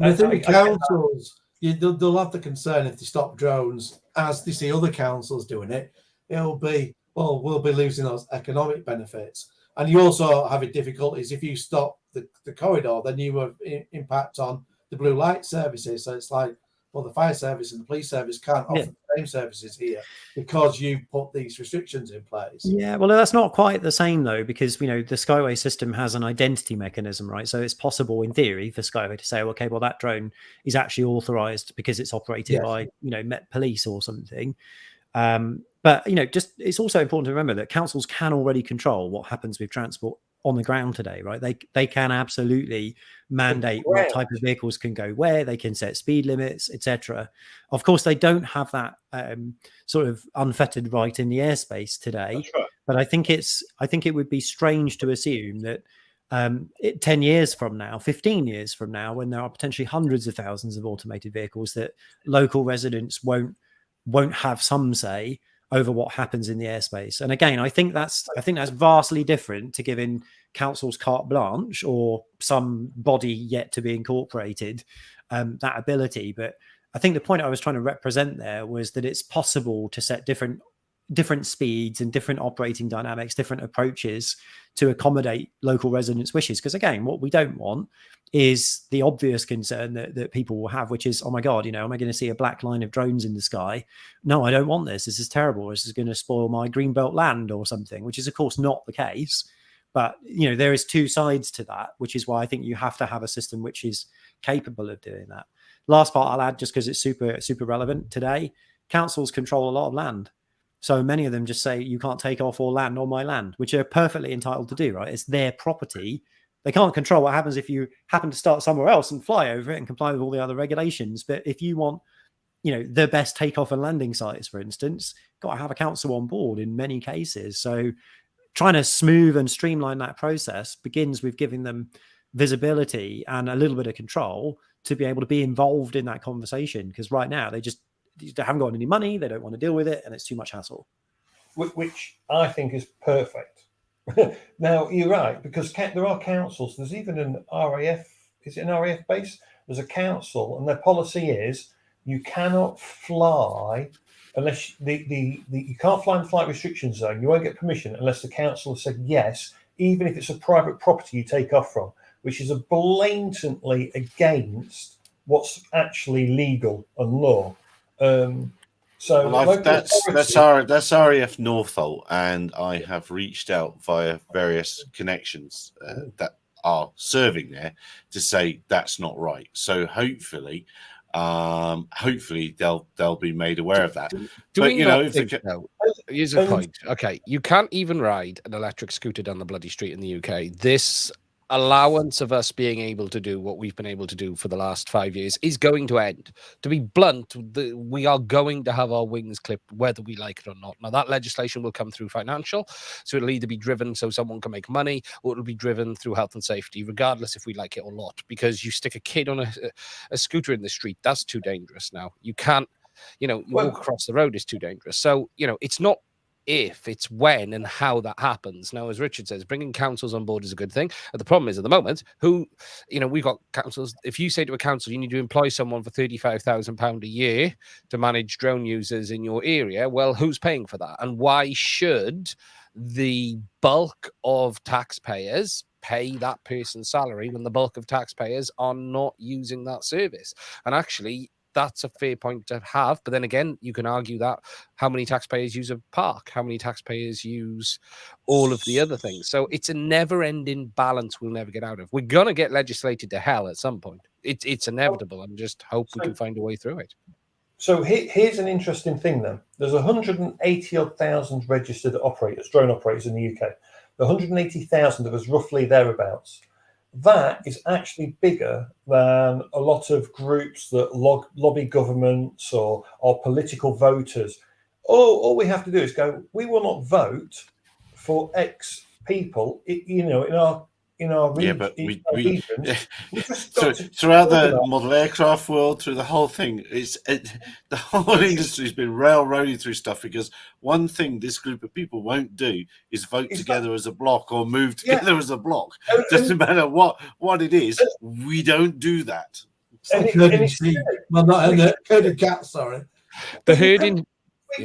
I think the councils, they'll have the concern if they stop drones, as they see other councils doing it. It'll be, well, we'll be losing those economic benefits. And you also have difficulties if you stop the corridor, then you have impact on the blue light services. So it's like, well, the fire service and the police service can't offer the same services here because you put these restrictions in place. Yeah, well, that's not quite the same though, because the Skyway system has an identity mechanism, right? So it's possible in theory for Skyway to say, okay, well, that drone is actually authorized because it's operated by Met Police or something. But it's also important to remember that councils can already control what happens with transport on the ground today, right? They can absolutely mandate what type of vehicles can go where. They can set speed limits, etc. Of course, they don't have that sort of unfettered right in the airspace today. Right. But I think it would be strange to assume that 10 years from now, 15 years from now, when there are potentially hundreds of thousands of automated vehicles, that local residents won't have some say over what happens in the airspace. And again, I think that's vastly different to giving councils carte blanche or some body yet to be incorporated that ability. But I think the point I was trying to represent there was that it's possible to set different speeds and different operating dynamics, different approaches to accommodate local residents' wishes. Because again, what we don't want is the obvious concern that people will have, which is, oh my God, am I going to see a black line of drones in the sky? No, I don't want this. This is terrible. This is going to spoil my greenbelt land or something, which is of course not the case. But, there is 2 sides to that, which is why I think you have to have a system which is capable of doing that. Last part I'll add, just because it's super, super relevant today, councils control a lot of land. So many of them just say, you can't take off or land on my land, which they're perfectly entitled to do, right? It's their property. They can't control what happens if you happen to start somewhere else and fly over it and comply with all the other regulations. But if you want, the best takeoff and landing sites, for instance, got to have a council on board in many cases. So trying to smooth and streamline that process begins with giving them visibility and a little bit of control to be able to be involved in that conversation. Because right now they haven't got any money, they don't want to deal with it, and it's too much hassle. Which I think is perfect. Now, you're right, because there are councils, there's even an RAF, is it an RAF base? There's a council, and their policy is you cannot fly unless you can't fly in the flight restriction zone. You won't get permission unless the council has said yes, even if it's a private property you take off from, which is blatantly against what's actually legal and law. That's RAF Northolt, and I have reached out via various connections that are serving there to say that's not right. So hopefully Hopefully they'll be made aware of that. Do But we you know, not if think, though, here's a point. Okay, you can't even ride an electric scooter down the bloody street in the UK. This allowance of us being able to do what we've been able to do for the last 5 years is going to end. To be blunt, we are going to have our wings clipped whether we like it or not. Now, that legislation will come through financial, so it'll either be driven so someone can make money, or it'll be driven through health and safety, regardless if we like it or not. Because you stick a kid on a scooter in the street, that's too dangerous now. You can't, you walk across the road is too dangerous. So, it's not if, it's when and how that happens. Now, as Richard says, bringing councils on board is a good thing. But the problem is, at the moment, we've got councils. If you say to a council, you need to employ someone for £35,000 a year to manage drone users in your area, well, who's paying for that? And why should the bulk of taxpayers pay that person's salary when the bulk of taxpayers are not using that service? And actually, that's a fair point to have. But then again, you can argue that how many taxpayers use a park? How many taxpayers use all of the other things? So it's a never-ending balance we'll never get out of. We're going to get legislated to hell at some point. It's inevitable. And just hope we can find a way through it. So here's an interesting thing then. There's 180,000 registered operators, drone operators in the UK. The 180,000 of us, roughly thereabouts. That is actually bigger than a lot of groups that lobby governments or political voters. All we have to do is go, we will not vote for X people, in our region. But throughout the model aircraft world, through the whole thing, the whole industry has been railroading through stuff, because one thing this group of people won't do is vote together as a block or move together as a block. Doesn't matter what it is, we don't do that. Well, not in the herding cats, sorry. The herding.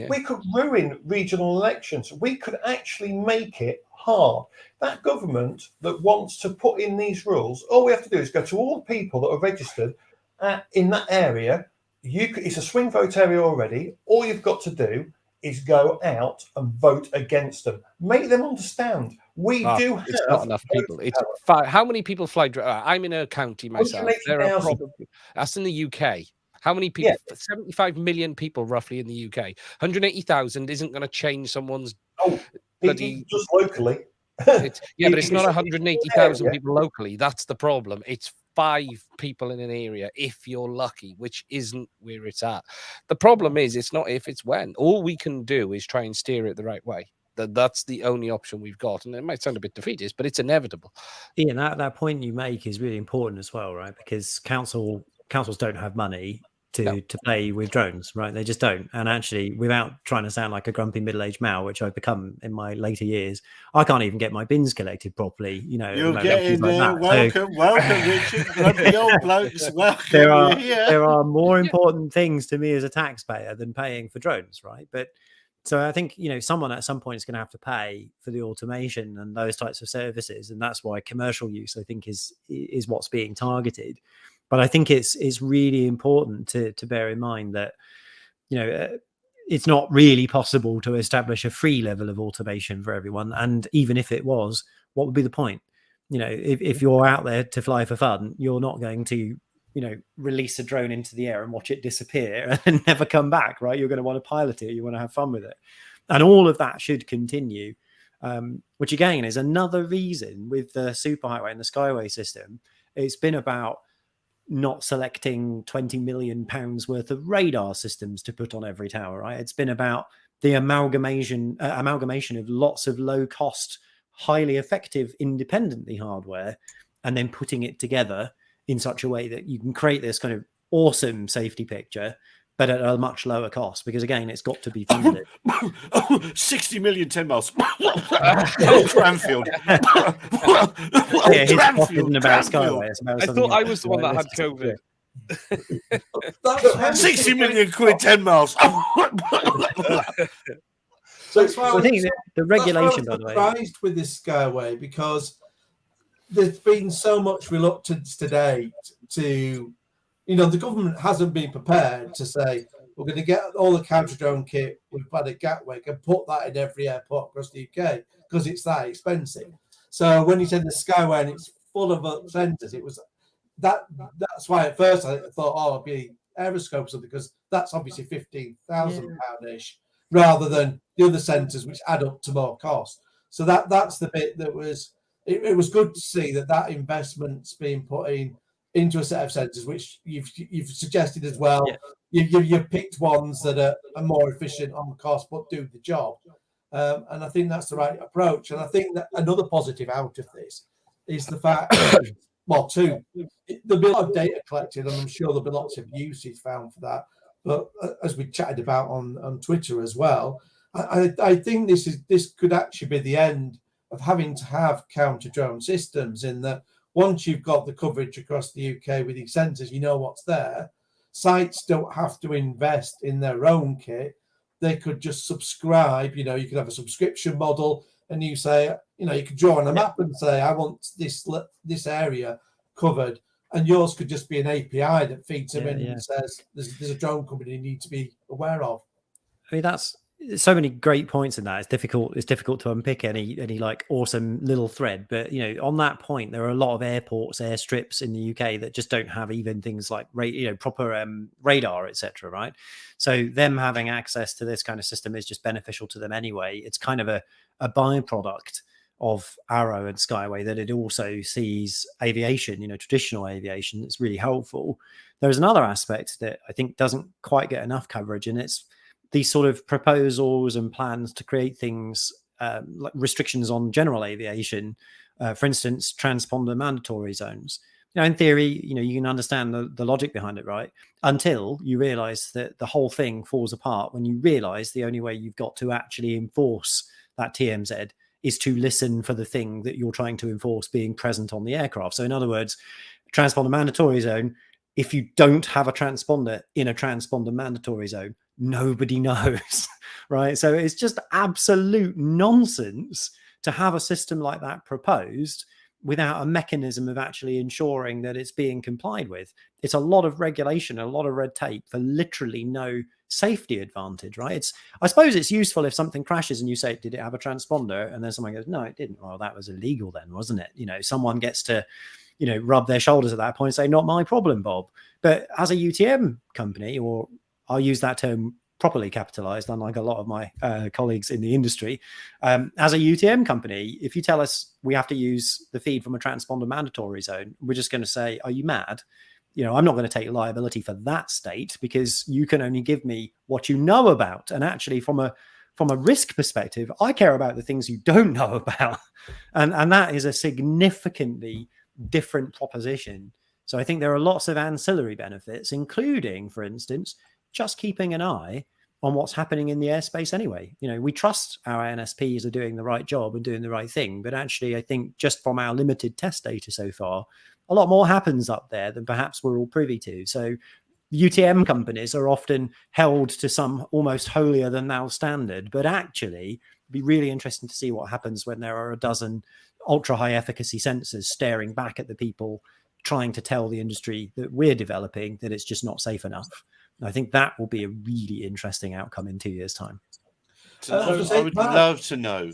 We could ruin regional elections. We could actually make it hard. That government that wants to put in these rules, all we have to do is go to all the people that are registered in that area. It's a swing vote area already. All you've got to do is go out and vote against them. Make them understand. It's not enough people. It's how many people fly? I'm in a county myself. There are probably, that's in the UK. How many people? Yeah. 75 million people roughly in the UK. 180,000 isn't going to change someone's bloody... just locally. But it's not 180,000 people locally. That's the problem. It's 5 people in an area, if you're lucky, which isn't where it's at. The problem is, it's not if, it's when. All we can do is try and steer it the right way. That's the only option we've got. And it might sound a bit defeatist, but it's inevitable. Ian, that point you make is really important as well, right? Because councils don't have money to play with drones, right? They just don't. And actually, without trying to sound like a grumpy middle-aged male, which I've become in my later years, I can't even get my bins collected properly. You're getting there. Welcome, Richard. Grumpy old blokes. Welcome. There are more important things to me as a taxpayer than paying for drones, right? But so I think, someone at some point is going to have to pay for the automation and those types of services. And that's why commercial use, I think, is what's being targeted. But I think it's really important to bear in mind that, it's not really possible to establish a free level of automation for everyone. And even if it was, what would be the point? If you're out there to fly for fun, you're not going to, release a drone into the air and watch it disappear and never come back, right? You're going to want to pilot it. You want to have fun with it. And all of that should continue, which again is another reason with the superhighway and the Skyway system. It's been about not selecting £20 million worth of radar systems to put on every tower, right? It's been about the amalgamation of lots of low cost, highly effective, independently hardware, and then putting it together in such a way that you can create this kind of awesome safety picture, but at a much lower cost, because again, it's got to be funded. 60 million 10 miles. Cranfield. His talk isn't about Skyway. It's about I thought I was the one that had COVID. 60 million quid 10 miles. So I think the regulation, by the way, surprised with this Skyway, because there's been so much reluctance today to. The government hasn't been prepared to say, we're going to get all the counter-drone kit we've had at Gatwick and put that in every airport across the UK, because it's that expensive. So when you said the Skyway and it's full of sensors, it was that's why at first I thought, it'd be aeroscope or something, because that's obviously £15,000-ish, rather than the other centres which add up to more cost. So that's the bit that was. It was good to see that investment's being put into a set of centres, which you've suggested as well. Yeah. You've picked ones that are more efficient on cost but do the job, and I think that's the right approach. And I think that another positive out of this is the fact, well, two, there'll be a lot of data collected, and I'm sure there'll be lots of usage found for that. But as we chatted about on Twitter as well, I think this could actually be the end of having to have counter-drone systems, in that once you've got the coverage across the UK with these centres, you know what's there. Sites don't have to invest in their own kit. They could just subscribe. You could have a subscription model, and you say, you could draw on a map and say, I want this area covered, and yours could just be an API that feeds them in and says, there's a drone company you need to be aware of. I mean, that's so many great points in that. It's difficult to unpick any like awesome little thread, but on that point, there are a lot of airports, airstrips in the UK that just don't have even things like proper radar, etc. Right? So them having access to this kind of system is just beneficial to them anyway. It's kind of a byproduct of Arrow and Skyway that it also sees aviation, traditional aviation. That's really helpful. There's another aspect that I think doesn't quite get enough coverage, and it's these sort of proposals and plans to create things like restrictions on general aviation, for instance, transponder mandatory zones. In theory, you can understand the logic behind it, right? Until you realize that the whole thing falls apart when you realize the only way you've got to actually enforce that TMZ is to listen for the thing that you're trying to enforce being present on the aircraft. So in other words, transponder mandatory zone, if you don't have a transponder in a transponder mandatory zone, nobody knows, right? So it's just absolute nonsense to have a system like that proposed without a mechanism of actually ensuring that it's being complied with. It's a lot of regulation, a lot of red tape for literally no safety advantage, right? I suppose it's useful if something crashes and you say, did it have a transponder? And then someone goes, no, it didn't. Well, that was illegal then, wasn't it? Someone gets to rub their shoulders at that point and say, not my problem, Bob. But as a UTM company, or I'll use that term properly capitalized, unlike a lot of my colleagues in the industry, as a UTM company, if you tell us we have to use the feed from a transponder mandatory zone, we're just going to say, are you mad? I'm not going to take liability for that state, because you can only give me what you know about. And actually, from a risk perspective, I care about the things you don't know about. And that is a significantly different proposition. So I think there are lots of ancillary benefits, including, for instance, just keeping an eye on what's happening in the airspace anyway. We trust our NSPs are doing the right job and doing the right thing. But actually, I think just from our limited test data so far, a lot more happens up there than perhaps we're all privy to. So UTM companies are often held to some almost holier than thou standard, but actually it'd be really interesting to see what happens when there are a dozen ultra high efficacy sensors staring back at the people trying to tell the industry that we're developing that it's just not safe enough. And I think that will be a really interesting outcome in 2 years' time. I would love to know.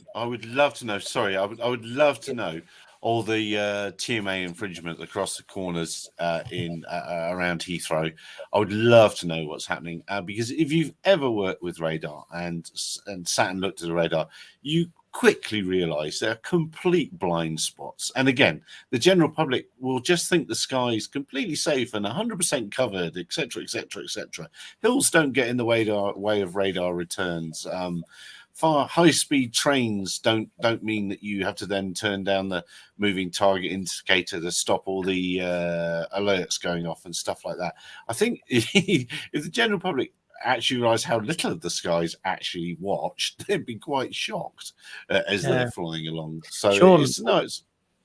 Sorry, I would love to know all the TMA infringement across the corners in around Heathrow. I would love to know what's happening, because if you've ever worked with radar and sat and looked at the radar, you quickly realize there are complete blind spots. And again, the general public will just think the sky is completely safe and 100% covered, etc., etc., etc. Hills don't get in the way of radar returns. High-speed trains don't mean that you have to then turn down the moving target indicator to stop all the alerts going off and stuff like that. I think if the general public actually realize how little of the sky's actually watched, they'd be quite shocked as they're flying along. So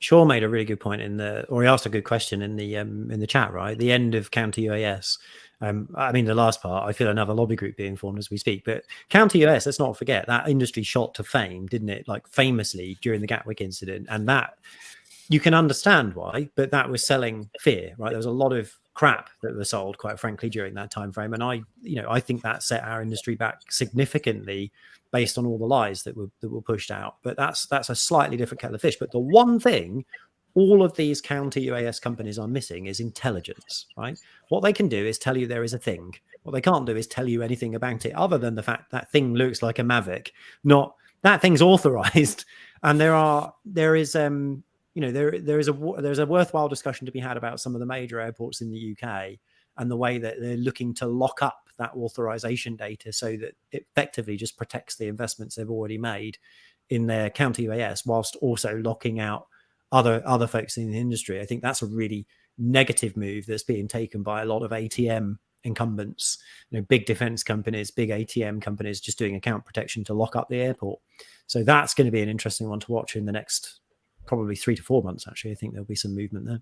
Shaw made a really good point or he asked a good question in the chat, right? The end of Counter-UAS. I mean, the last part, I feel another lobby group being formed as we speak. But Counter-UAS, let's not forget, that industry shot to fame, didn't it? Like famously during the Gatwick incident. And that, you can understand why, but that was selling fear, right? There was a lot of crap that was sold, quite frankly, during that time frame. And I think that set our industry back significantly based on all the lies that were pushed out. But that's a slightly different kettle of fish. But the one thing all of these counter-UAS companies are missing is intelligence, right? What they can do is tell you there is a thing. What they can't do is tell you anything about it other than the fact that thing looks like a Mavic, not that thing's authorized. And there is a worthwhile discussion to be had about some of the major airports in the UK and the way that they're looking to lock up that authorization data so that it effectively just protects the investments they've already made in their counter-UAS, whilst also locking out other folks in the industry. I think that's a really negative move that's being taken by a lot of ATM incumbents, big defense companies, big ATM companies just doing account protection to lock up the airport. So that's going to be an interesting one to watch in the next probably 3 to 4 months. Actually, I think there'll be some movement there.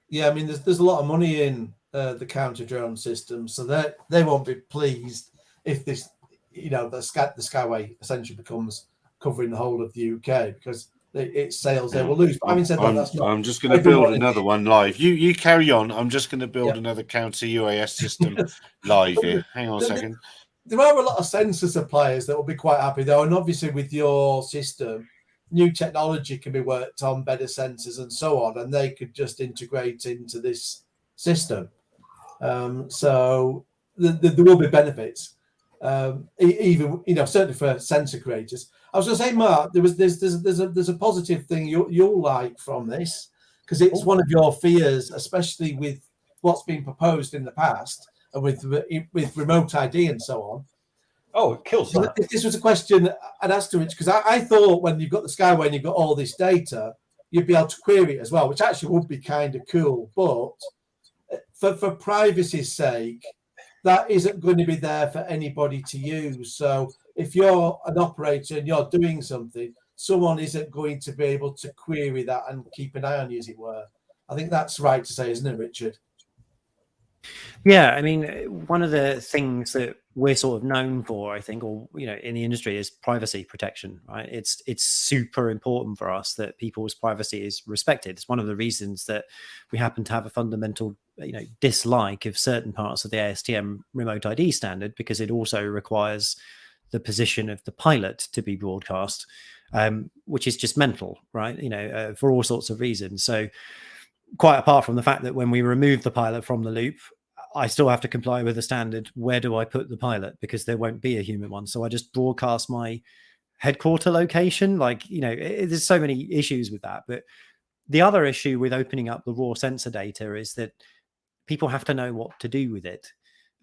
Yeah, I mean, there's a lot of money in the counter drone system, so they won't be pleased if this, the Skyway essentially becomes covering the whole of the UK, because its sales they will lose. But having said that, that's not. I'm just going to build another one live. You carry on. I'm just going to build another counter-UAS system live here. Hang on a second. There are a lot of sensor suppliers that will be quite happy though, and obviously with your system, new technology can be worked on, better sensors and so on, and they could just integrate into this system. So there will be benefits, even certainly for sensor creators. I was going to say, Mark, there's a positive thing you'll like from this, because it's one of your fears, especially with what's been proposed in the past and with remote ID and so on. Oh, it kills that. This was a question I'd asked to Rich, because I thought when you've got the Skyway and you've got all this data, you'd be able to query it as well, which actually would be kind of cool. But for privacy's sake, that isn't going to be there for anybody to use. So if you're an operator and you're doing something, someone isn't going to be able to query that and keep an eye on you, as it were. I think that's right to say, isn't it, Richard? Yeah, I mean, one of the things that we're sort of known for, I think, or in the industry, is privacy protection, right? It's super important for us that people's privacy is respected. It's one of the reasons that we happen to have a fundamental, dislike of certain parts of the ASTM remote ID standard, because it also requires the position of the pilot to be broadcast, which is just mental, right? For all sorts of reasons. So quite apart from the fact that when we remove the pilot from the loop, I still have to comply with the standard. Where do I put the pilot? Because there won't be a human one. So I just broadcast my headquarter location. There's so many issues with that. But the other issue with opening up the raw sensor data is that people have to know what to do with it.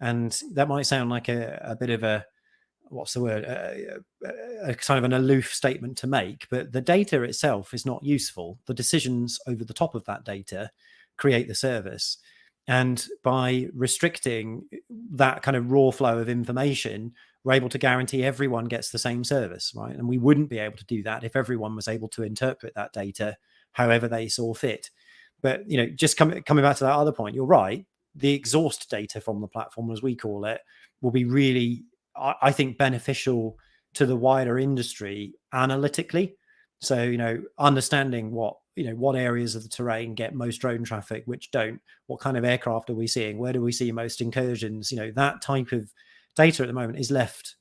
And that might sound like a bit of a, what's the word, a kind of an aloof statement to make, but the data itself is not useful. The decisions over the top of that data create the service. And by restricting that kind of raw flow of information, we're able to guarantee everyone gets the same service, right? And we wouldn't be able to do that if everyone was able to interpret that data however they saw fit. But, just coming back to that other point, you're right. The exhaust data from the platform, as we call it, will be really, I think, beneficial to the wider industry analytically. So, understanding what areas of the terrain get most drone traffic, which don't, what kind of aircraft are we seeing, where do we see most incursions, that type of data at the moment is left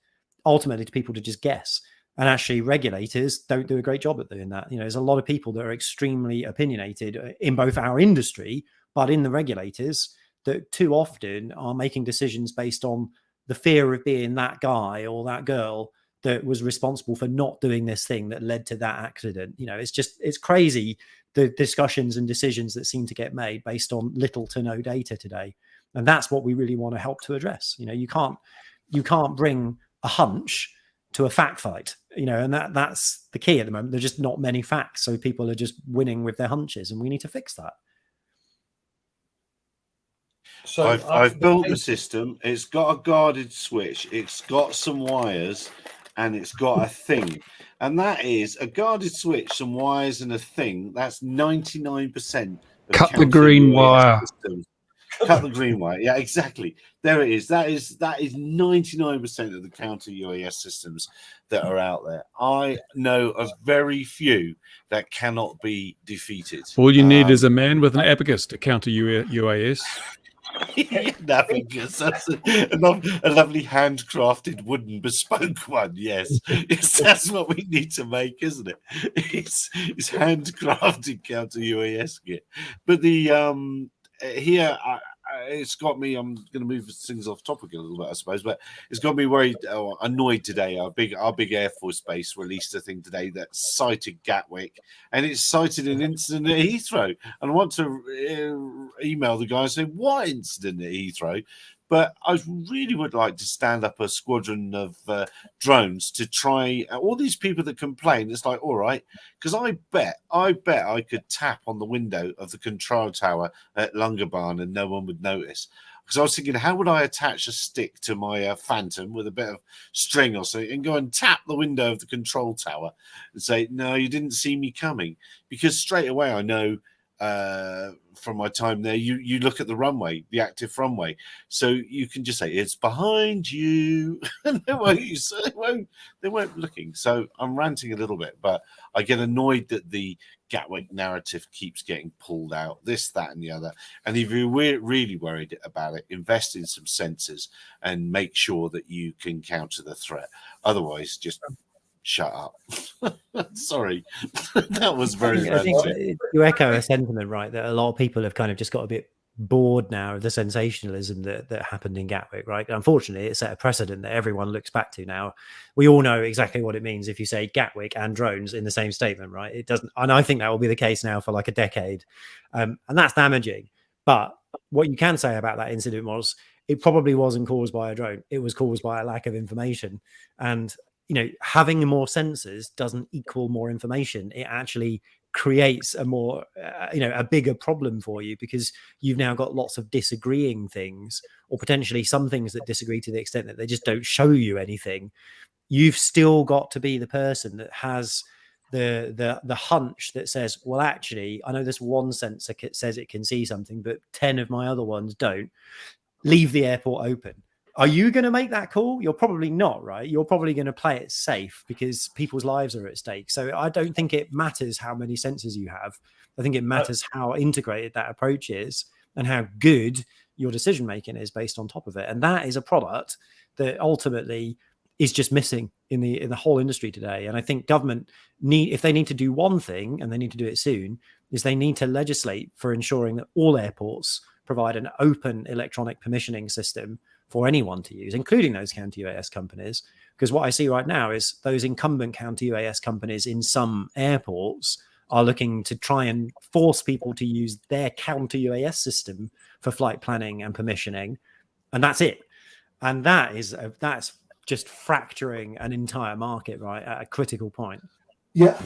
ultimately to people to just guess. And actually regulators don't do a great job at doing that. There's a lot of people that are extremely opinionated in both our industry, but in the regulators, that too often are making decisions based on the fear of being that guy or that girl that was responsible for not doing this thing that led to that accident. It's crazy, the discussions and decisions that seem to get made based on little to no data today. And that's what we really want to help to address. You can't bring a hunch to a fact fight, and that's the key at the moment. There's just not many facts. So people are just winning with their hunches, and we need to fix that. So I've built the system. It's got a guarded switch. It's got some wires, and it's got a thing. And that is a guarded switch, some wires, and a thing. That's 99%. Cut the green wire. Cut the green wire. Yeah, exactly. There it is. That is 99% of the counter-UAS systems that are out there. I know of very few that cannot be defeated. All you need is a man with an abacus to counter UAS. Navigus. That's a lovely handcrafted wooden bespoke one. Yes, that's what we need to make, isn't it? It's handcrafted counter-UAS kit. But the here it's got me. I'm going to move things off topic a little bit, I suppose, but it's got me worried, annoyed today. Our big Air Force base released a thing today that cited Gatwick, and it cited an incident at Heathrow. And I want to email the guy and say, what incident at Heathrow? But I really would like to stand up a squadron of drones to try all these people that complain. It's like, all right, because I bet I could tap on the window of the control tower at Lungabarn and no one would notice. Because I was thinking, how would I attach a stick to my Phantom with a bit of string or something and go and tap the window of the control tower and say, no, you didn't see me coming? Because straight away I know from my time there, you look at the runway, the active runway, so you can just say it's behind you, and they weren't looking. So I'm ranting a little bit, but I get annoyed that the Gatwick narrative keeps getting pulled out, this, that, and the other. And if you're really worried about it, invest in some sensors and make sure that you can counter the threat. Otherwise, just shut up. Sorry, that was very. I think you echo a sentiment, right? That a lot of people have kind of just got a bit bored now of the sensationalism that happened in Gatwick, right? Unfortunately, it set a precedent that everyone looks back to now. We all know exactly what it means if you say Gatwick and drones in the same statement, right? It doesn't, and I think that will be the case now for like a decade, and that's damaging. But what you can say about that incident was it probably wasn't caused by a drone. It was caused by a lack of information. And having more sensors doesn't equal more information. It actually creates a more, a bigger problem for you, because you've now got lots of disagreeing things, or potentially some things that disagree to the extent that they just don't show you anything. You've still got to be the person that has the hunch that says, well, actually, I know this one sensor says it can see something, but 10 of my other ones don't. Leave the airport open. Are you going to make that call? You're probably not, right? You're probably going to play it safe because people's lives are at stake. So I don't think it matters how many sensors you have. I think it matters how integrated that approach is and how good your decision making is based on top of it. And that is a product that ultimately is just missing in the whole industry today. And I think government if they need to do one thing, and they need to do it soon, is they need to legislate for ensuring that all airports provide an open electronic permissioning system for anyone to use, including those counter-UAS companies. Because what I see right now is those incumbent counter-UAS companies in some airports are looking to try and force people to use their counter-UAS system for flight planning and permissioning, and that's it. And that's just fracturing an entire market, right, at a critical point. Yeah,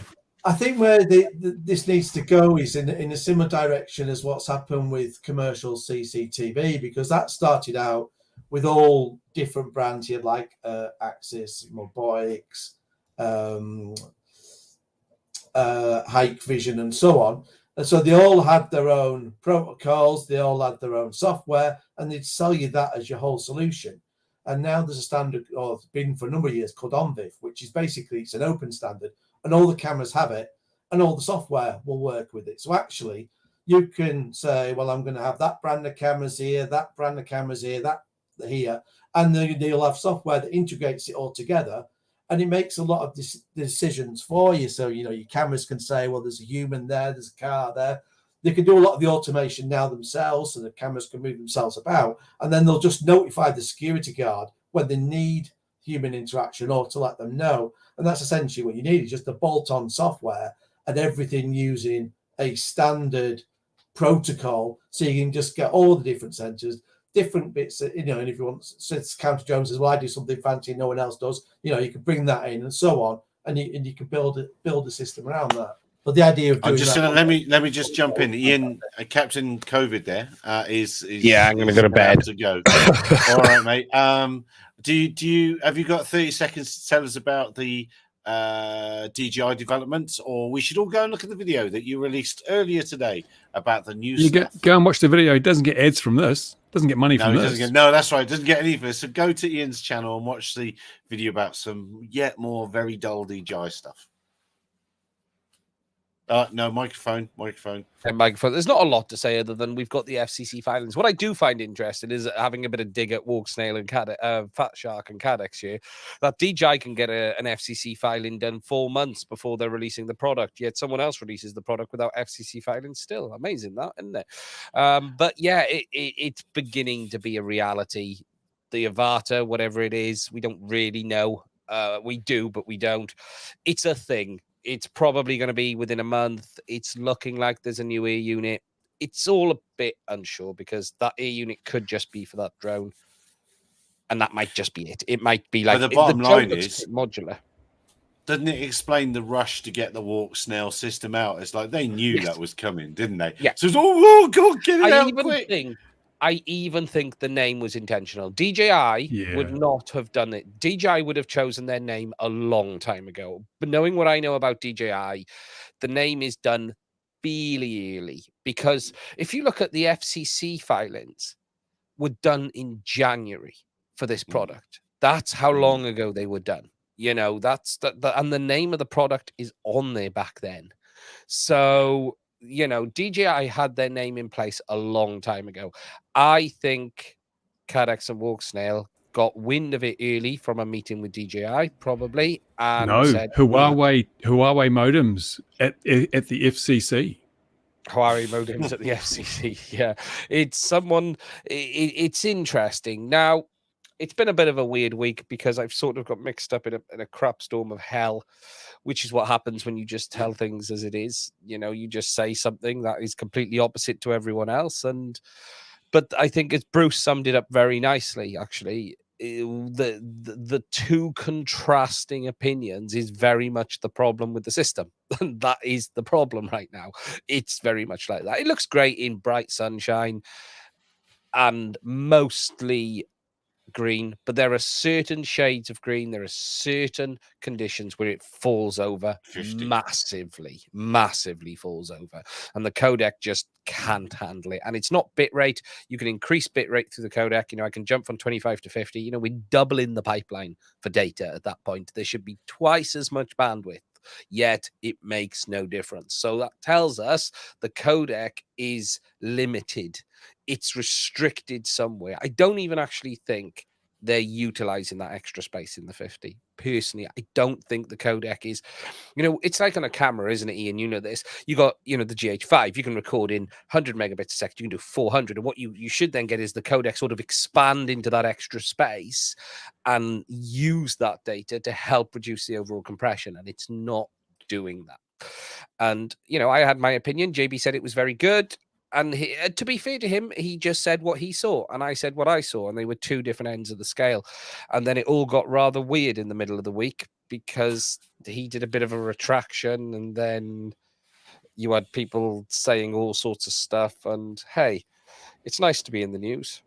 I think where this needs to go is in a similar direction as what's happened with commercial CCTV, because that started out with all different brands. You had like Axis, Moboix, Hike Vision, and so on. And so they all had their own protocols, they all had their own software, and they'd sell you that as your whole solution. And now there's a standard, or it's been for a number of years, called ONVIF, which is basically, it's an open standard, and all the cameras have it, and all the software will work with it. So actually, you can say, well, I'm going to have that brand of cameras here, that brand of cameras here, that here, and then you'll have software that integrates it all together, and it makes a lot of decisions for you. So, your cameras can say, well, there's a human there, there's a car there. They can do a lot of the automation now themselves, so the cameras can move themselves about, and then they'll just notify the security guard when they need human interaction or to let them know. And that's essentially what you need, is just a bolt-on software and everything using a standard protocol, so you can just get all the different sensors, different bits, and if you want, since Counter Jones says, well, I do something fancy no one else does, you can bring that in and so on, and you can build a system around that. But the idea of doing let me just jump in. Ian, Captain COVID there is I'm going to go to bed. To go. All right, mate. Have you got 30 seconds to tell us about the DJI developments, or we should all go and look at the video that you released earlier today about the new stuff? Go and watch the video. It doesn't get ads from this. Doesn't get money from this. That's right. It doesn't get any of this. So go to Ian's channel and watch the video about some yet more very dull DJI stuff. No, microphone. And microphone. There's not a lot to say other than we've got the FCC filings. What I do find interesting is having a bit of dig at Walk Snail and Fat Shark and Cadex here, that DJI can get an FCC filing done 4 months before they're releasing the product, yet someone else releases the product without FCC filing still. Amazing that, isn't it? But yeah, it's beginning to be a reality. The Avata, whatever it is, we don't really know. We do, but we don't. It's a thing. It's probably going to be within a month. It's looking like there's a new ear unit. It's all a bit unsure because that ear unit could just be for that drone. And that might just be it. It might be like the bottom line is modular. Doesn't it explain the rush to get the Walk Snail system out? It's like they knew that was coming, didn't they? Yeah. So it's oh God, get it out quick. I even think the name was intentional. DJI would not have done it. DJI would have chosen their name a long time ago. But knowing what I know about DJI, the name is done really early. Because if you look at the FCC filings, were done in January for this product. That's how long ago they were done. You know, that's and the name of the product is on there back then. So you know, DJI had their name in place a long time ago. I think Cadex and Walk Snail got wind of it early from a meeting with DJI, probably. And said, Huawei modems at the FCC. Huawei modems at the FCC. Yeah, it's someone. It's interesting. Now, it's been a bit of a weird week because I've sort of got mixed up in a crap storm of hell, which is what happens when you just tell things as it is. You know, you just say something that is completely opposite to everyone else. But I think as Bruce summed it up very nicely, actually, the two contrasting opinions is very much the problem with the system. And that is the problem right now. It's very much like that. It looks great in bright sunshine and mostly green, but there are certain shades of green, there are certain conditions where it falls over 50. massively falls over, and the codec just can't handle it. And it's not bitrate. You can increase bitrate through the codec. You know, I can jump from 25 to 50. You know, we're doubling the pipeline for data at that point. There should be twice as much bandwidth, yet it makes no difference. So that tells us the codec is limited. It's restricted somewhere. I don't even actually think they're utilizing that extra space in the 50. Personally, I don't think the codec is, you know, it's like on a camera, isn't it, Ian? You know this. You got, you know, the GH5, you can record in 100 megabits a second, you can do 400. And what you should then get is the codec sort of expand into that extra space and use that data to help reduce the overall compression. And it's not doing that. And, you know, I had my opinion. JB said it was very good. And to be fair to him, he just said what he saw, and I said what I saw, and they were two different ends of the scale. And then it all got rather weird in the middle of the week because he did a bit of a retraction, and then you had people saying all sorts of stuff. And hey, it's nice to be in the news.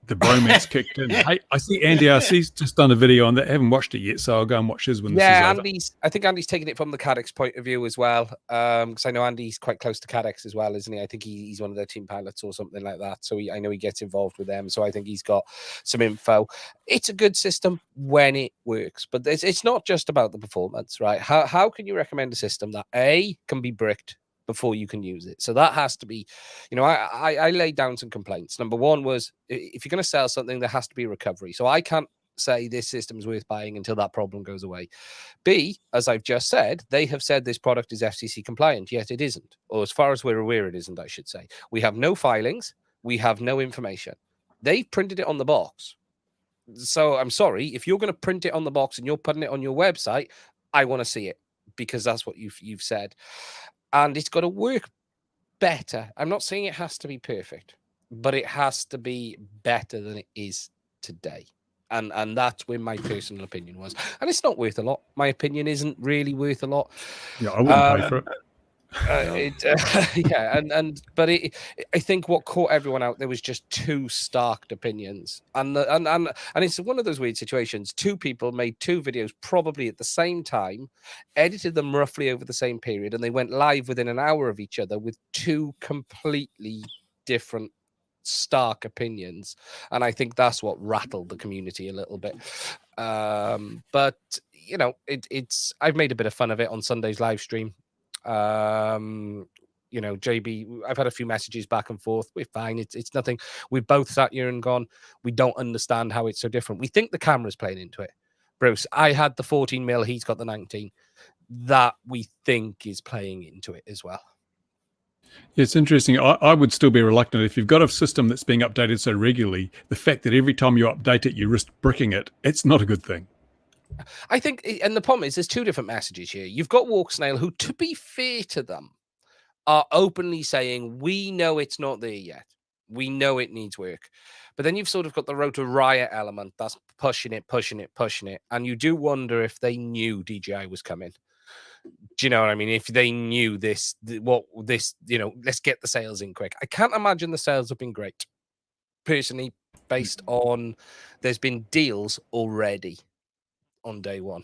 The bromance kicked in. Hey, I see Andy RC's just done a video on that. I haven't watched it yet, so I'll go and watch his when this is over. I think Andy's taking it from the Cadex point of view as well, because I know Andy's quite close to Cadex as well, isn't he? I think he's one of their team pilots or something like that. So I know he gets involved with them. So I think he's got some info. It's a good system when it works, but it's not just about the performance, right? How can you recommend a system that A, can be bricked before you can use it? So that has to be, you know, I laid down some complaints. Number one was, if you're going to sell something, there has to be recovery. So I can't say this system is worth buying until that problem goes away. B, as I've just said, they have said this product is FCC compliant, yet it isn't. Or as far as we're aware, it isn't, I should say. We have no filings. We have no information. They've printed it on the box. So I'm sorry, if you're going to print it on the box and you're putting it on your website, I want to see it because that's what you've said. And it's got to work better. I'm not saying it has to be perfect, but it has to be better than it is today. And that's where my personal opinion was. And it's not worth a lot. My opinion isn't really worth a lot. Yeah, I wouldn't pay for it. But I think what caught everyone out there was just two stark opinions, and it's one of those weird situations. Two people made two videos probably at the same time, edited them roughly over the same period, and they went live within an hour of each other with two completely different stark opinions. And I think that's what rattled the community a little bit. But you know, it's I've made a bit of fun of it on Sunday's live stream. You know, JB, I've had a few messages back and forth. We're fine. It's nothing. We've both sat here and gone, we don't understand how it's so different. We think the camera's playing into it. Bruce, I had the 14mm, he's got the 19. That we think is playing into it as well. It's interesting. I would still be reluctant if you've got a system that's being updated so regularly. The fact that every time you update it, you risk bricking it, it's not a good thing. I think, and the problem is there's two different messages here. You've got Walksnail, who, to be fair to them, are openly saying, we know it's not there yet. We know it needs work. But then you've sort of got the Rotor Riot element that's pushing it. And you do wonder if they knew DJI was coming. Do you know what I mean? If they knew this, let's get the sales in quick. I can't imagine the sales have been great. Personally, based on, there's been deals already on day one.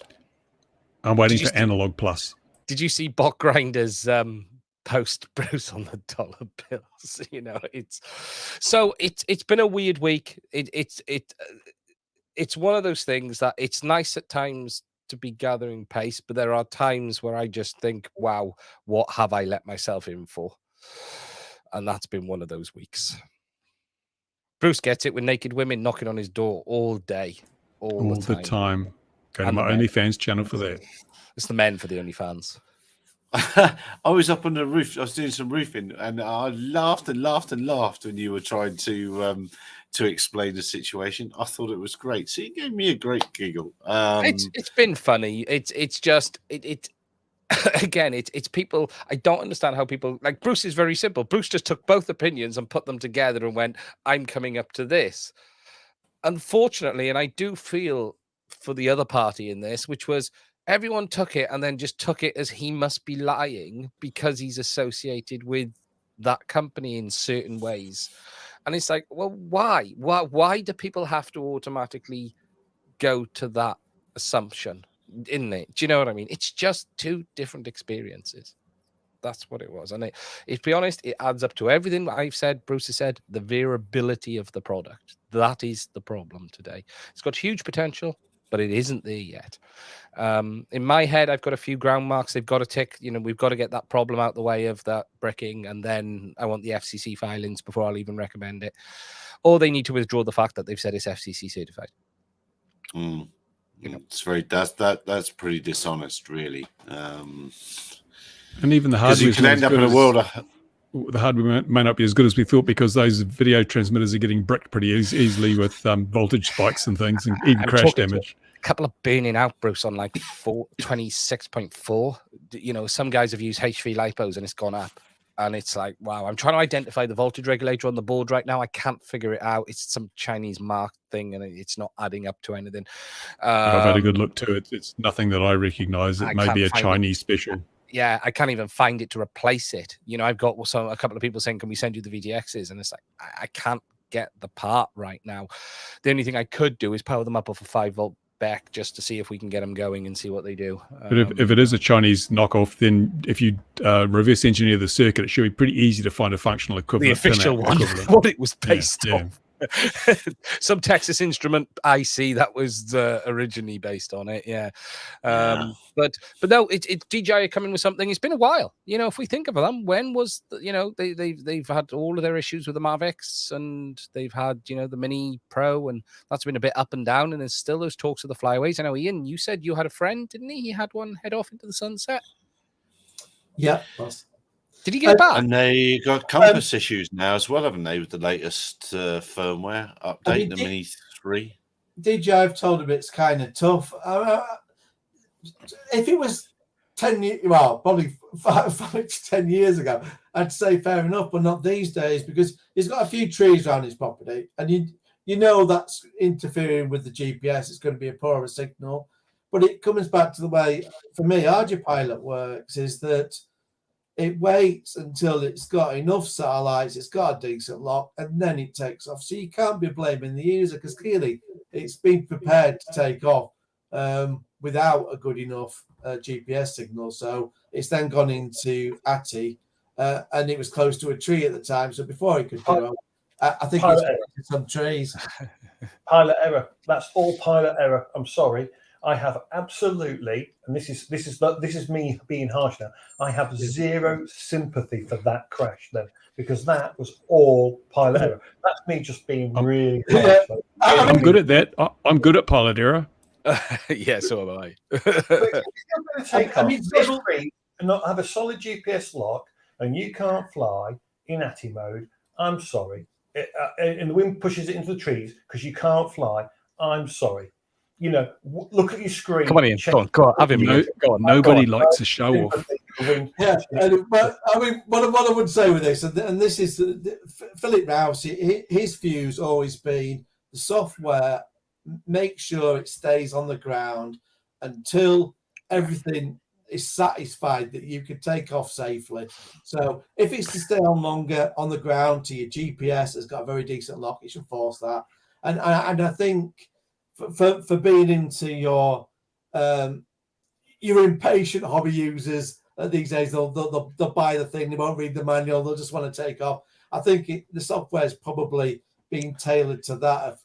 I'm waiting for Analog Plus. Did you see Bot Grinder's post, Bruce, on the dollar bills? You know, it's been a weird week. It's one of those things that it's nice at times to be gathering pace, but there are times where I just think, wow, what have I let myself in for? And that's been one of those weeks. Bruce gets it with naked women knocking on his door all day, all the time. Go to my OnlyFans channel for that. It's the men for the OnlyFans. I was up on the roof. I was doing some roofing, and I laughed when you were trying to explain the situation. I thought it was great. So you gave me a great giggle. It's been funny. It's just again, it's people. I don't understand how people, like, Bruce is very simple. Bruce just took both opinions and put them together and went, I'm coming up to this. Unfortunately, and I do feel for the other party in this, which was everyone took it and then just took it as he must be lying because he's associated with that company in certain ways. And it's like, well, why? Why do people have to automatically go to that assumption, isn't it? Do you know what I mean? It's just two different experiences. That's what it was. And to be honest, it adds up to everything that I've said, Bruce has said, the variability of the product. That is the problem today. It's got huge potential, but it isn't there yet. In my head, I've got a few ground marks they've got to tick. You know, we've got to get that problem out the way of that bricking, and then I want the FCC filings before I'll even recommend it. Or they need to withdraw the fact that they've said it's FCC certified. You know, it's that's pretty dishonest, really. And even the hardware, you can end up in a world. The hardware may not be as good as we thought because those video transmitters are getting bricked pretty easily with voltage spikes and things, and even crash damage. A couple of burning out, Bruce, on like 26.4. You know, some guys have used HV lipos and it's gone up. And it's like, wow, I'm trying to identify the voltage regulator on the board right now. I can't figure it out. It's some Chinese mark thing and it's not adding up to anything. I've had a good look to it. It's nothing that I recognize. It may be a Chinese special. Yeah, I can't even find it to replace it. You know, I've got a couple of people saying, can we send you the VGXs? And it's like, I can't get the part right now. The only thing I could do is power them up off a 5-volt back just to see if we can get them going and see what they do. But if it is a Chinese knockoff, then if you reverse engineer the circuit, it should be pretty easy to find a functional equivalent. The official one, what it was based on. Some Texas Instrument IC that was originally based on it, but no, it's DJI coming with something. It's been a while, you know. If we think of them, when was they've had all of their issues with the Mavics, and they've had the Mini Pro, and that's been a bit up and down. And there's still those talks of the flyaways. I know, Ian, you said you had a friend, didn't he? He had one head off into the sunset. Yeah. Did he get it back? And they got compass issues now as well, haven't they, with the latest firmware update, the Mini 3? DJI, I've told him it's kind of tough. If it was 10 years, well, probably 5 to 10 years ago, I'd say fair enough, but not these days, because he's got a few trees around his property, and you know that's interfering with the GPS. It's going to be a poorer signal. But it comes back to the way, for me, ArduPilot works, is that it waits until it's got enough satellites, it's got a decent lock, and then it takes off. So you can't be blaming the user, because clearly it's been prepared to take off without a good enough GPS signal. So it's then gone into ATI, and it was close to a tree at the time. So before it could go, I think it's some trees. Pilot error. That's all pilot error. I'm sorry. I have absolutely, and this is me being harsh now. I have zero sympathy for that crash then, because that was all pilot error. That's me just being really harsh. I'm good at that. I'm good at pilot error. Yeah, so am I. If you're going to take off this tree and not have a solid GPS lock, and you can't fly in ATI mode, I'm sorry. And the wind pushes it into the trees because you can't fly. I'm sorry. You know, look at your screen. Come on, Ian. Go on. Have him. Go on. Nobody likes a show off. Yeah, but I mean, what I would say with this, and this is Philip Rouse, his view's always been the software. Make sure it stays on the ground until everything is satisfied that you can take off safely. So if it's to stay on longer on the ground to your GPS has got a very decent lock, it should force that. And I think for being into your impatient hobby users these days, they'll buy the thing, they won't read the manual, they'll just want to take off. I think the software is probably being tailored to that. Of,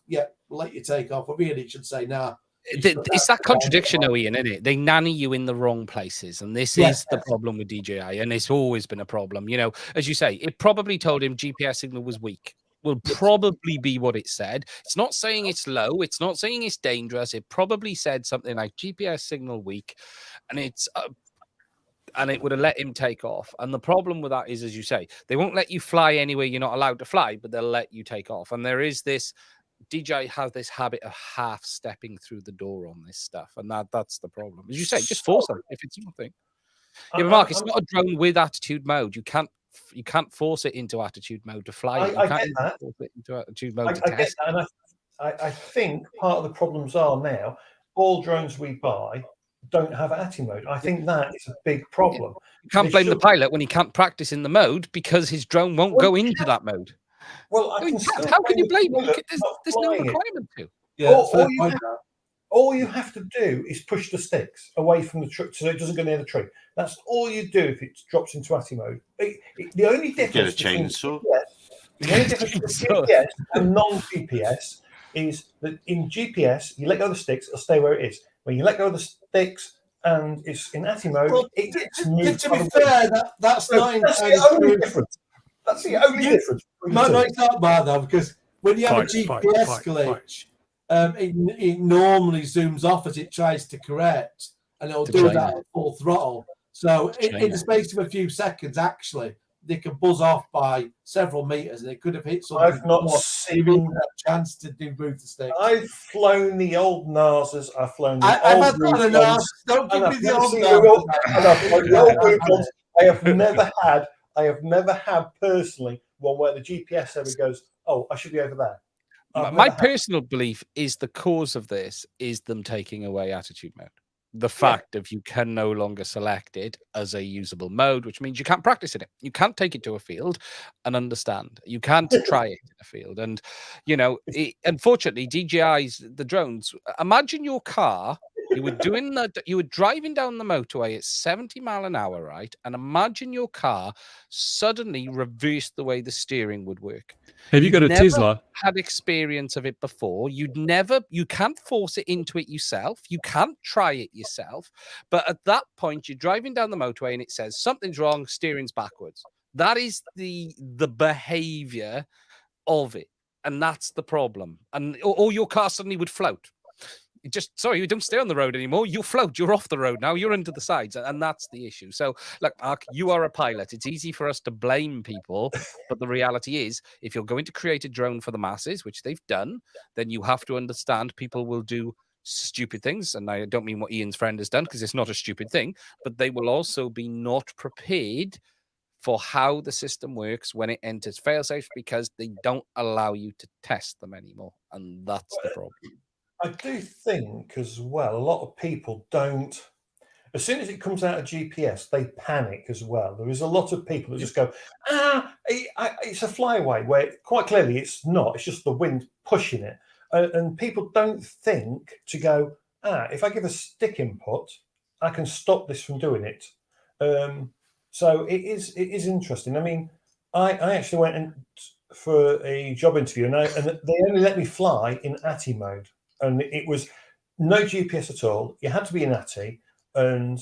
we'll let you take off, but really it should say nah. It's that contradiction, Ian, isn't it? They nanny you in the wrong places, and this is the problem with DJI, and it's always been a problem. You know, as you say, it probably told him GPS signal was weak. Will probably be what it said. It's not saying it's low. It's not saying it's dangerous. It probably said something like GPS signal weak, and it's and it would have let him take off. And the problem with that is, as you say, they won't let you fly anywhere you're not allowed to fly, but they'll let you take off. And there is this. DJI has this habit of half stepping through the door on this stuff, and that's the problem. As you say, just force them if it's your thing. Yeah, but Mark, it's not a drone with attitude mode. You can't force it into attitude mode to fly. You can't force it into attitude mode to test. Get that, and I think part of the problems are now all drones we buy don't have ATI mode. I think that is a big problem. You can't blame the pilot when he can't practice in the mode because his drone won't go into that mode. Well, how can you blame him? There's no requirement to. Yeah, all you have to do is push the sticks away from the tree so it doesn't go near the tree. That's all you do if it drops into ATI mode. The only difference between GPS and non-GPS is that in GPS, you let go of the sticks, it'll stay where it is. When you let go of the sticks and it's in ATI mode, it gets moved. To be fair, that's the only difference. That's the only difference. No, it's not bad though, because when you have a GPS glitch, it normally zooms off as it tries to correct, and it'll do that at full throttle. So in the space of a few seconds, actually, they can buzz off by several meters, and it could have hit something. I've not seen a chance to move the stick. I've flown the old NASAs. I've flown the I've had that on a NAS. Don't give me the old NAS. I have never had personally one where the GPS ever goes, oh, I should be over there. My personal belief is the cause of this is them taking away attitude mode. The fact of you can no longer select it as a usable mode, which means you can't practice in it. You can't take it to a field and understand. You can't try it in a field. And, you know, unfortunately, DJI's, the drones, imagine your car. You were driving down the motorway at 70 miles an hour, right? And imagine your car suddenly reversed the way the steering would work. Have you got a Tesla? Had experience of it before. You can't force it into it yourself. You can't try it yourself. But at that point, you're driving down the motorway and it says something's wrong, steering's backwards. That is the behavior of it. And that's the problem. And or your car suddenly would float. You don't stay on the road anymore. You float. You're off the road now. You're into the sides, and that's the issue. So, look, Mark, you are a pilot. It's easy for us to blame people, but the reality is, if you're going to create a drone for the masses, which they've done, then you have to understand people will do stupid things. And I don't mean what Ian's friend has done, because it's not a stupid thing, but they will also be not prepared for how the system works when it enters failsafe, because they don't allow you to test them anymore, and that's the problem. I do think as well, a lot of people don't, as soon as it comes out of GPS, they panic as well. There is a lot of people that just go, it's a flyaway, where quite clearly it's not. It's just the wind pushing it. And people don't think to go, if I give a stick input, I can stop this from doing it. So it is interesting. I mean, I actually went in for a job interview, and they only let me fly in ATI mode. And it was no GPS at all. You had to be an ATI, and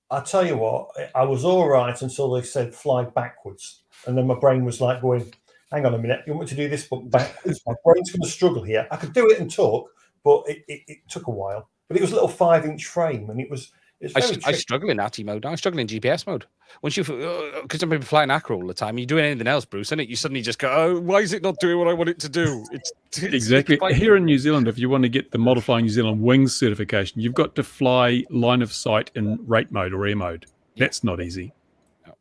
I tell you what, I was all right until they said fly backwards, and then my brain was like going, "Hang on a minute, you want me to do this but backwards? My brain's going to struggle here." I could do it and talk, but it took a while. But it was a little 5-inch frame, and it was. I struggle in ATI mode. I struggle in GPS mode. Once you, because I'm flying acro all the time, you're doing anything else, Bruce, and you suddenly just go, "Oh, why is it not doing what I want it to do?" Exactly. Here in New Zealand, if you want to get the Modify New Zealand Wings certification, you've got to fly line of sight in rate mode or air mode. That's not easy. No.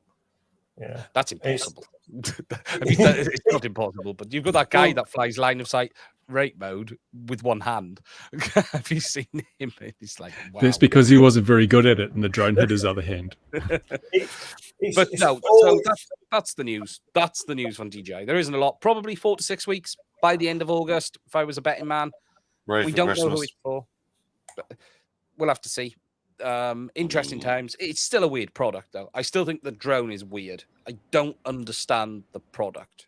Yeah, that's impossible. I mean, it's not impossible, but you've got that guy that flies line of sight rate mode with one hand. Have you seen him? It's like, wow. That's because he wasn't very good at it, and the drone hit his other hand. So that's the news. That's the news on DJI. There isn't a lot. Probably 4 to 6 weeks by the end of August. If I was a betting man, we don't know who it's for. But we'll have to see. Interesting times. It's still a weird product, though. I still think the drone is weird. I don't understand the product.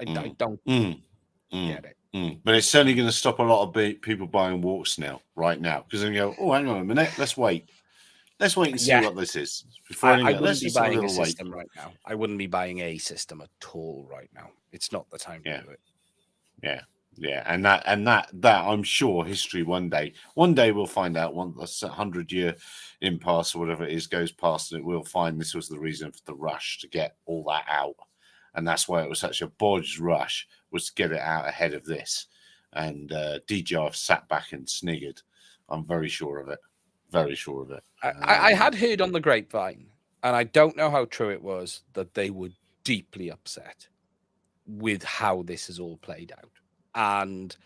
I don't get it. But it's certainly going to stop a lot of people buying walks now, right now, because they go, "Oh, hang on a minute, let's wait and see what this is." Before I wouldn't be buying a system right now. I wouldn't be buying a system at all right now. It's not the time to do it. Yeah, and that I'm sure history one day we'll find out. Once 100-year impasse or whatever it is goes past, and we'll find this was the reason for the rush to get all that out. And that's why it was such a bodged rush, was to get it out ahead of this. And DJI have sat back and sniggered. I'm very sure of it. Very sure of it. I had heard on the grapevine, and I don't know how true it was, that they were deeply upset with how this has all played out. And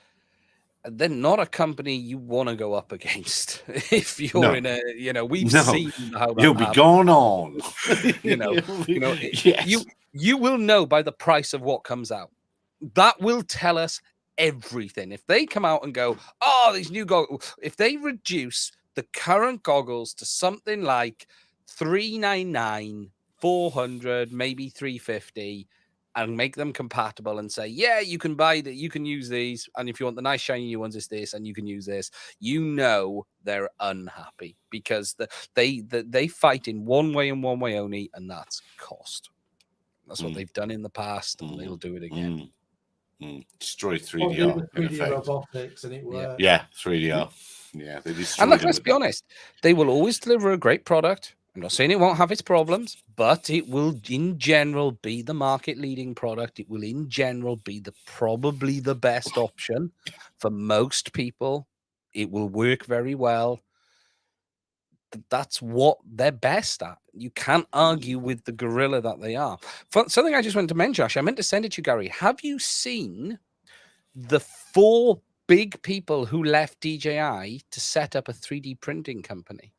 they're not a company you want to go up against if you're in a, we've seen how that you'll be going on. Yes. You will know by the price of what comes out. That will tell us everything. If they come out and go, "Oh, these new goggles," if they reduce the current goggles to something like $399, $400, maybe $350, and make them compatible and say, "Yeah, you can buy that, you can use these, and if you want the nice shiny new ones, it's this, and you can use this," they're unhappy, because they fight in one way and one way only, and that's cost. That's what they've done in the past, and they'll do it again. Destroy 3DR. 3D robotics, and it works. Yeah, 3DR. Yeah, they destroyed. And look, let's be honest, they will always deliver a great product. I'm not saying it won't have its problems, but it will, in general, be the market-leading product. It will, in general, be probably the best option for most people. It will work very well. That's what they're best at. You can't argue with the gorilla that they are. Something I just wanted to mention, Josh, I meant to send it to you, Gary. Have you seen the 4 big people who left DJI to set up a 3D printing company?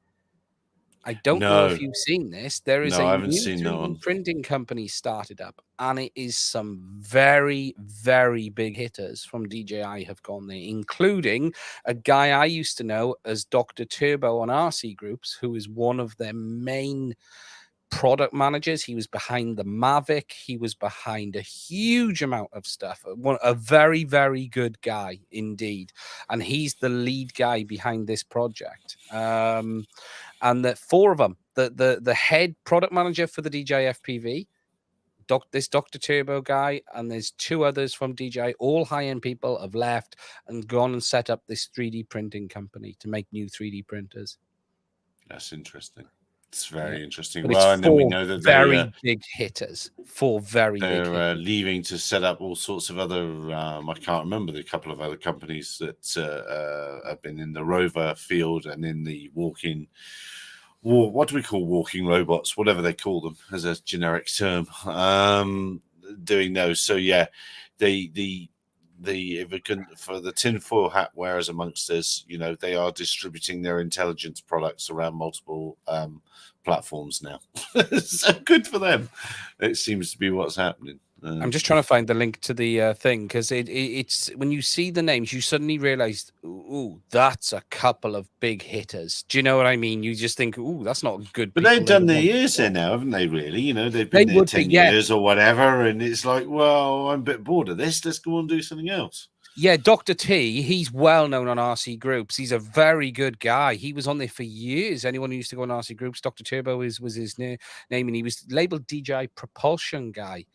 I don't know if you've seen this. There is a new 3D printing company started up, and it is some very, very big hitters from DJI have gone there, including a guy I used to know as Dr. Turbo on RC Groups, who is one of their main product managers. He was behind the Mavic. He was behind a huge amount of stuff. A very, very good guy indeed. And he's the lead guy behind this project. And the 4 of them, the head product manager for the DJI FPV, this Dr. Turbo guy, and there's 2 others from DJI, all high-end people, have left and gone and set up this 3D printing company to make new 3D printers. That's interesting. It's very interesting. But and then we know that very big hitters. 4 very big hitters. They're leaving to set up all sorts of other. I can't remember the couple of other companies that have been in the rover field and in the walking. What do we call walking robots? Whatever they call them as a generic term. Doing those. So yeah, if we can, for the tinfoil hat wearers amongst us, they are distributing their intelligence products around multiple platforms now. So good for them. It seems to be what's happening. I'm just trying to find the link to the thing, because it's when you see the names, you suddenly realize, ooh, that's a couple of big hitters. Do you know what I mean? You just think, ooh, that's not good. But they've done their years there now, haven't they? Really, they've been there 10 years or whatever, and it's like, well, I'm a bit bored of this. Let's go and do something else. Yeah, Dr. T, he's well known on RC groups. He's a very good guy. He was on there for years. Anyone who used to go on RC groups, Dr. Turbo was his name, and he was labeled DJI propulsion guy.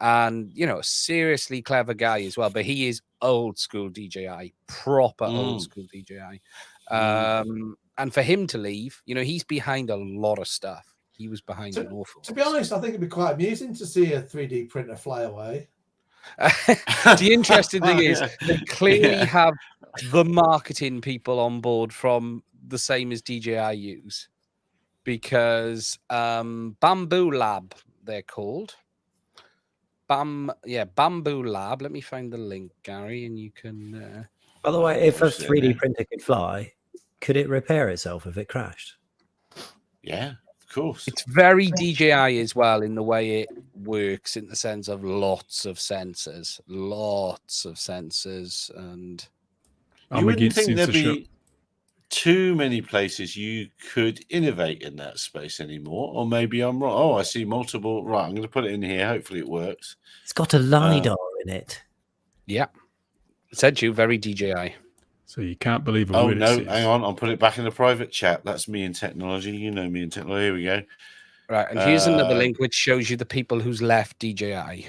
And, you know, a seriously clever guy as well. But he is old school DJI, proper old school DJI. And for him to leave, you know, he's behind a lot of stuff. He was behind an awful. To be honest, I think it'd be quite amusing to see a 3D printer fly away. The interesting thing is they clearly have the marketing people on board from the same as DJI use, because Bamboo Lab, they're called. Bamboo Lab. Let me find the link, Gary, and you can. By the way, if a 3D printer could fly, could it repair itself if it crashed? Yeah. Of course. It's very DJI as well in the way it works, in the sense of lots of sensors, and you wouldn't think there'd be too many places you could innovate in that space anymore, or maybe I'm wrong. Oh, I see multiple. Right, I'm going to put it in here. Hopefully it works. It's got a LiDAR in it. Yeah, said you very DJI. So you can't believe a Oh word no, it says. hang on, I'll put it back in the private chat. That's me in technology. You know me in technology. Here we go. Right, and here's another link which shows you the people who's left DJI.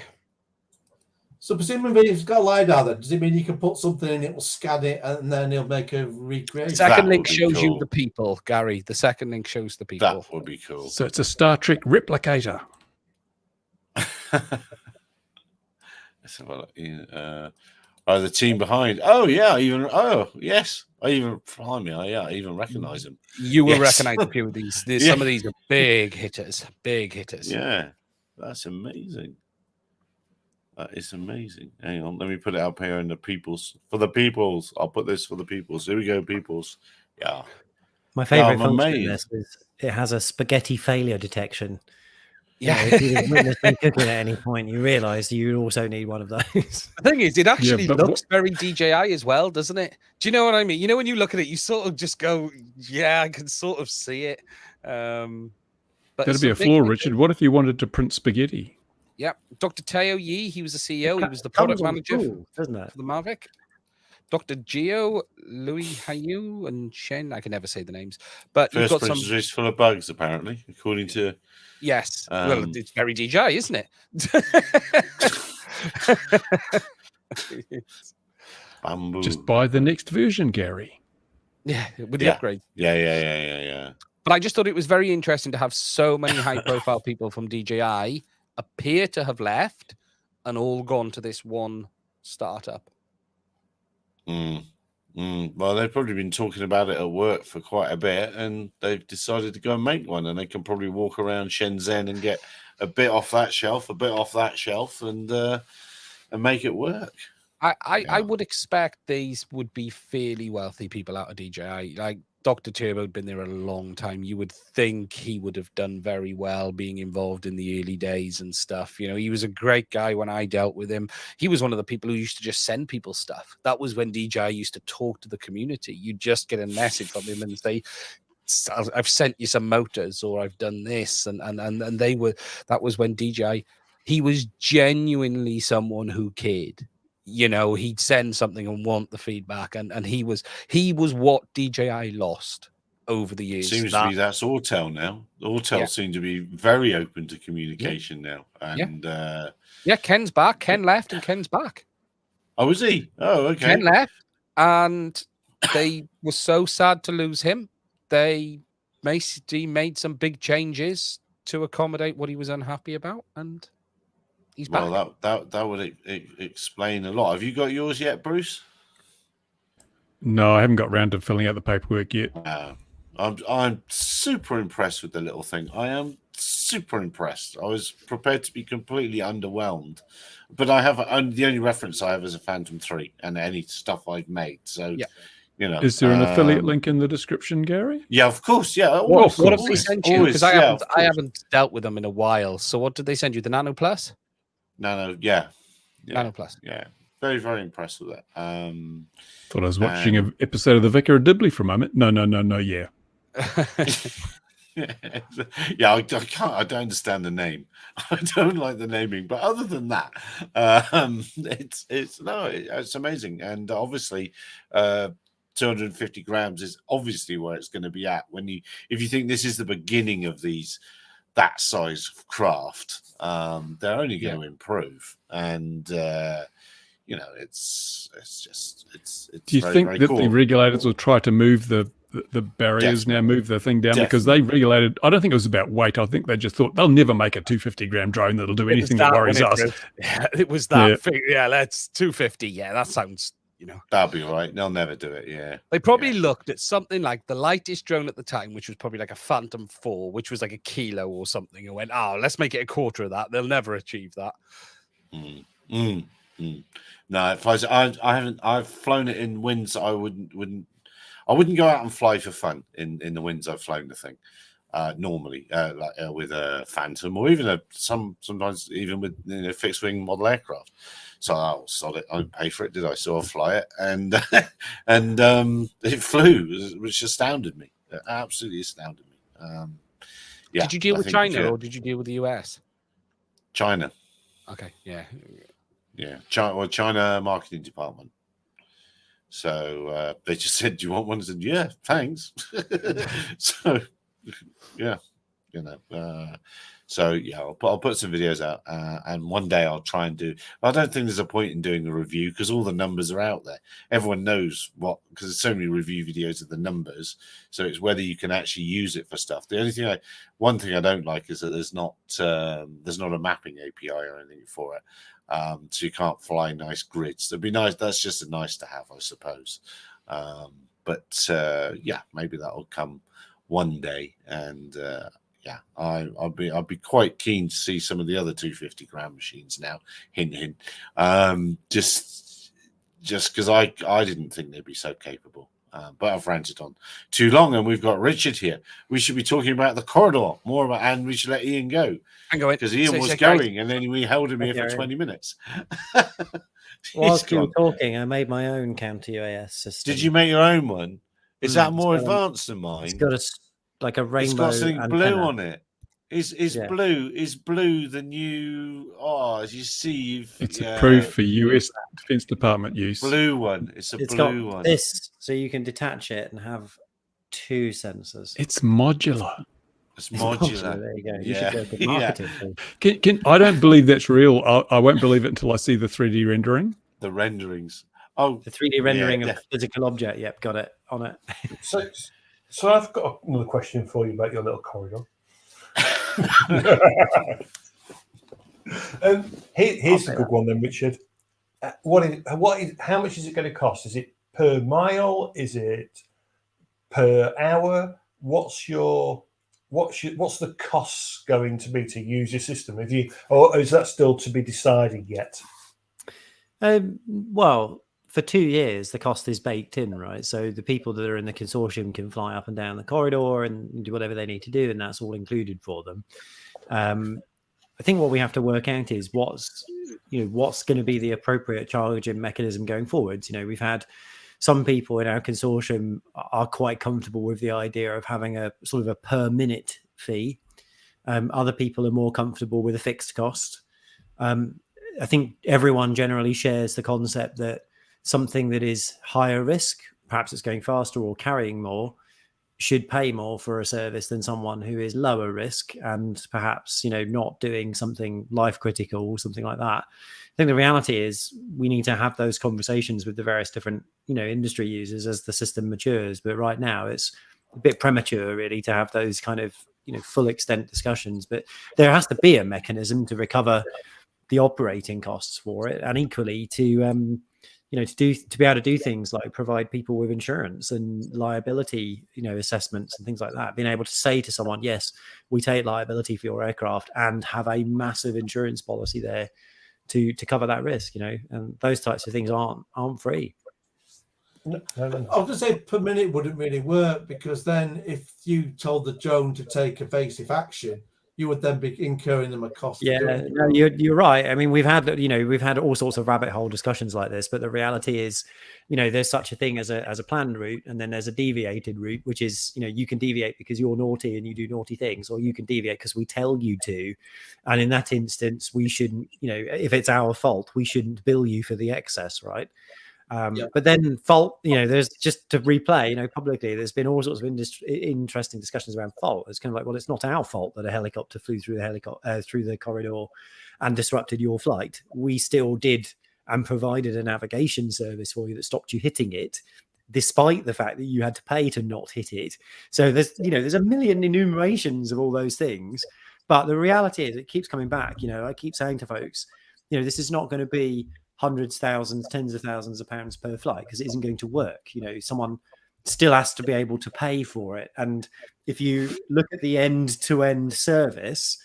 So presumably, if it's got LiDAR, then does it mean you can put something in, it will scan it, and then he'll make a recreation? The second link shows you the people, Gary. The second link shows the people. That would be cool. So it's a Star Trek replicator. Let's have a look. The team behind. Oh yeah, yes. I even recognize them. You will recognize a few of these. Some of these are big hitters. Big hitters. Yeah, that's amazing. That is amazing. Hang on, let me put it up here in the peoples. For the peoples. I'll put this for the peoples. Here we go, peoples. Yeah. My favorite function in this is it has a spaghetti failure detection. Yeah. If you witness me cooking at any point, you realise you also need one of those. The thing is, it actually looks very DJI as well, doesn't it? Do you know what I mean? You know, when you look at it, you sort of just go, yeah, I can sort of see it. But that'd be a flaw, Richard. What if you wanted to print spaghetti? Yeah. Dr. Teo Yi, he was the CEO. He was the product manager for the Mavic. Dr. Gio, Louis Hayu, and Shen. I can never say the names. But First you've got Prince is full of bugs, apparently, according to... Yes. Well, it's very DJI, isn't it? Bamboo. Just buy the next version, Gary. Yeah, with the upgrade. Yeah. But I just thought it was very interesting to have so many high-profile people from DJI appear to have left and all gone to this one startup. Well, they've probably been talking about it at work for quite a bit, and they've decided to go and make one, and they can probably walk around Shenzhen and get a bit off that shelf, and make it work. I would expect these would be fairly wealthy people out of DJI. Like Dr. Turbo had been there a long time. You would think he would have done very well being involved in the early days and stuff. You know, he was a great guy when I dealt with him. He was one of the people who used to just send people stuff. That was when DJI used to talk to the community. You'd just get a message from him and say, I've sent you some motors, or I've done this. And that was when DJI, he was genuinely someone who cared. You know, he'd send something and want the feedback, and he was what DJI lost over the years. Seems to be that's Autel now. Autel seem to be very open to communication now. And Ken's back. Ken left and Ken's back. Oh, is he? Oh, okay. Ken left, and they were so sad to lose him. They made some big changes to accommodate what he was unhappy about, and he's back. Well, that would explain a lot. Have you got yours yet, Bruce? No, I haven't got round to filling out the paperwork yet. I'm super impressed with the little thing. I am super impressed. I was prepared to be completely underwhelmed, but I have the only reference I have is a Phantom 3 and any stuff I've made. So, you know, is there an affiliate link in the description, Gary? Yeah, of course. Yeah. What have they sent you? Because I haven't dealt with them in a while. So what did they send you? The Nano Plus? Nano Plus. Yeah, very, very impressed with that. Thought I was watching an episode of The Vicar of Dibley for a moment. No, yeah. Yeah, I can't. I don't understand the name. I don't like the naming, but other than that, it's amazing, and obviously, 250 grams is obviously where it's going to be at if you think this is the beginning of that size of craft. They're only going to improve, and it's Do you very, think very that cool. the regulators will try to move the barriers now, move the thing down? Because they regulated, I don't think it was about weight. I think they just thought they'll never make a 250-gram drone that'll do anything that worries us. Yeah, it was that. Yeah, let's 250. Yeah, that sounds, that'll be all right. They'll never do it. Yeah. They probably looked at something like the lightest drone at the time, which was probably like a Phantom 4, which was like a kilo or something, and went, oh, let's make it a quarter of that. They'll never achieve that. No, it flies. I haven't. I've flown it in winds. I wouldn't go out and fly for fun in the winds I've flown the thing. Normally, with a Phantom, or even sometimes even with fixed wing model aircraft. So I'll sod it. I didn't pay for it, did I? So I'll fly it, and it flew, which astounded me. It absolutely astounded me. Yeah. Did you deal with China or did you deal with the US? China. Okay. Yeah. Yeah. China marketing department. So they just said, "Do you want one?" I said, "Yeah, thanks." So yeah, so yeah, I'll put some videos out, and one day I'll try and do. I don't think there's a point in doing a review because all the numbers are out there. Everyone knows because there's so many review videos of the numbers. So it's whether you can actually use it for stuff. The only one thing I don't like is that there's not a mapping API or anything for it. So you can't fly nice grids. That'd be nice. That's just a nice to have, I suppose. But yeah, maybe that'll come one day, and yeah, I'd be quite keen to see some of the other 250-gram machines now. Hint, hint. Just because I didn't think they'd be so capable. But I've ranted on too long, and we've got Richard here. We should be talking about the corridor more about, and we should let Ian go. Because Ian was going, and then we held him here for 20 minutes. Whilst you were talking, I made my own Counter-UAS system. Did you make your own one? Is that more advanced than mine? It's got like a rainbow. It's got something antenna. blue on it. Is blue the new? Oh, as you see, it's approved for US Defense Department use. Blue one. It's blue one. This, so you can detach it and have 2 sensors. It's modular. It's modular. There you go. You Yeah. should go to marketing. Can I don't believe that's real. I won't believe it until I see the 3D rendering. The renderings. Oh, the 3D rendering of the physical object. Yep, got it on it. So I've got another question for you about your little corridor. Here's a good one then, Richard. How much is it going to cost? Is it per mile? Is it per hour? What's the costs going to be to use your system? Or is that still to be decided yet? Well, for 2 years, the cost is baked in, right? So the people that are in the consortium can fly up and down the corridor and do whatever they need to do, and that's all included for them. I think what we have to work out is what's going to be the appropriate charging mechanism going forwards. We've had some people in our consortium are quite comfortable with the idea of having a sort of a per minute fee. Other people are more comfortable with a fixed cost. I think everyone generally shares the concept that something that is higher risk, perhaps it's going faster or carrying more, should pay more for a service than someone who is lower risk and perhaps, not doing something life critical or something like that. I think the reality is we need to have those conversations with the various different, industry users as the system matures. But right now it's a bit premature really to have those kind of, full extent discussions, but there has to be a mechanism to recover the operating costs for it. And equally to be able to do things like provide people with insurance and liability, assessments and things like that. Being able to say to someone, yes, we take liability for your aircraft, and have a massive insurance policy there to cover that risk, and those types of things aren't free. No. I was going to say per minute wouldn't really work, because then if you told the drone to take evasive action, you would then be incurring them a cost. Yeah, no, you're right. I mean, we've had all sorts of rabbit hole discussions like this, but the reality is, there's such a thing as a planned route, and then there's a deviated route, which is, you can deviate because you're naughty and you do naughty things, or you can deviate because we tell you to. And in that instance, we shouldn't, if it's our fault, we shouldn't bill you for the excess, right? But then fault, there's just to replay, publicly, there's been all sorts of interesting discussions around fault. It's kind of like, well, it's not our fault that a helicopter flew through the corridor and disrupted your flight. We still did and provided a navigation service for you that stopped you hitting it, despite the fact that you had to pay to not hit it. So there's a million enumerations of all those things. But the reality is, it keeps coming back. I keep saying to folks, this is not going to be hundreds, thousands, tens of thousands of pounds per flight, because it isn't going to work. Someone still has to be able to pay for it. And if you look at the end-to-end service,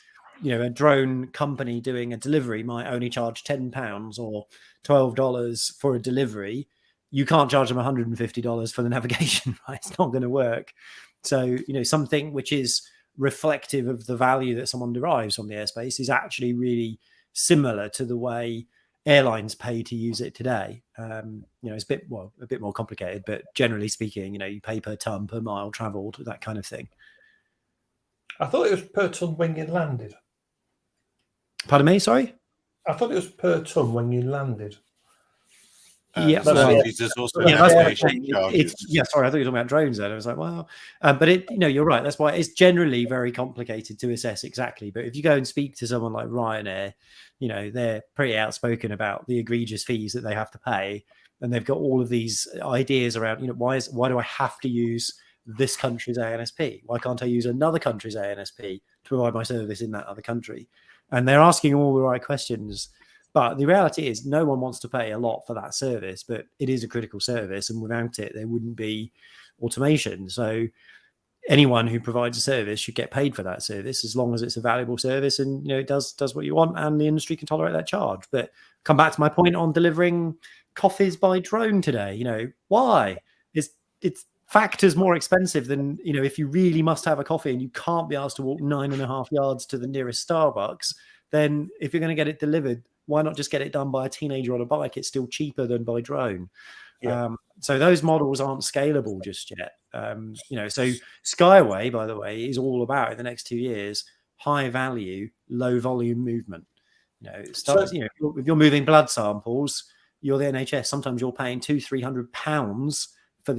a drone company doing a delivery might only charge £10 or $12 for a delivery. You can't charge them $150 for the navigation, right? It's not going to work. So, something which is reflective of the value that someone derives from the airspace is actually really similar to the way airlines pay to use it today. It's a bit more complicated, but generally speaking, you pay per ton, per mile traveled, that kind of thing. I thought it was per ton when you landed. Pardon me, sorry? I thought it was per ton when you landed. Yeah, there's also sorry, I thought charges. you were talking about drones then. I was like, well, but you're right. That's why it's generally very complicated to assess exactly. But if you go and speak to someone like Ryanair, they're pretty outspoken about the egregious fees that they have to pay, and they've got all of these ideas around, why do I have to use this country's ANSP? Why can't I use another country's ANSP to provide my service in that other country? And they're asking all the right questions. But the reality is, no one wants to pay a lot for that service, but it is a critical service, and without it, there wouldn't be automation. So anyone who provides a service should get paid for that service, as long as it's a valuable service and it does what you want, and the industry can tolerate that charge. But come back to my point on delivering coffees by drone today. Why? It's factors more expensive than if you really must have a coffee and you can't be asked to walk 9.5 yards to the nearest Starbucks. Then if you're going to get it delivered, why not just get it done by a teenager on a bike? It's still cheaper than by drone. Yeah. So those models aren't scalable just yet. So Skyway, by the way, is all about, in the next 2 years, high value, low volume movement. If you're moving blood samples, you're the NHS. Sometimes you're paying £200-300 for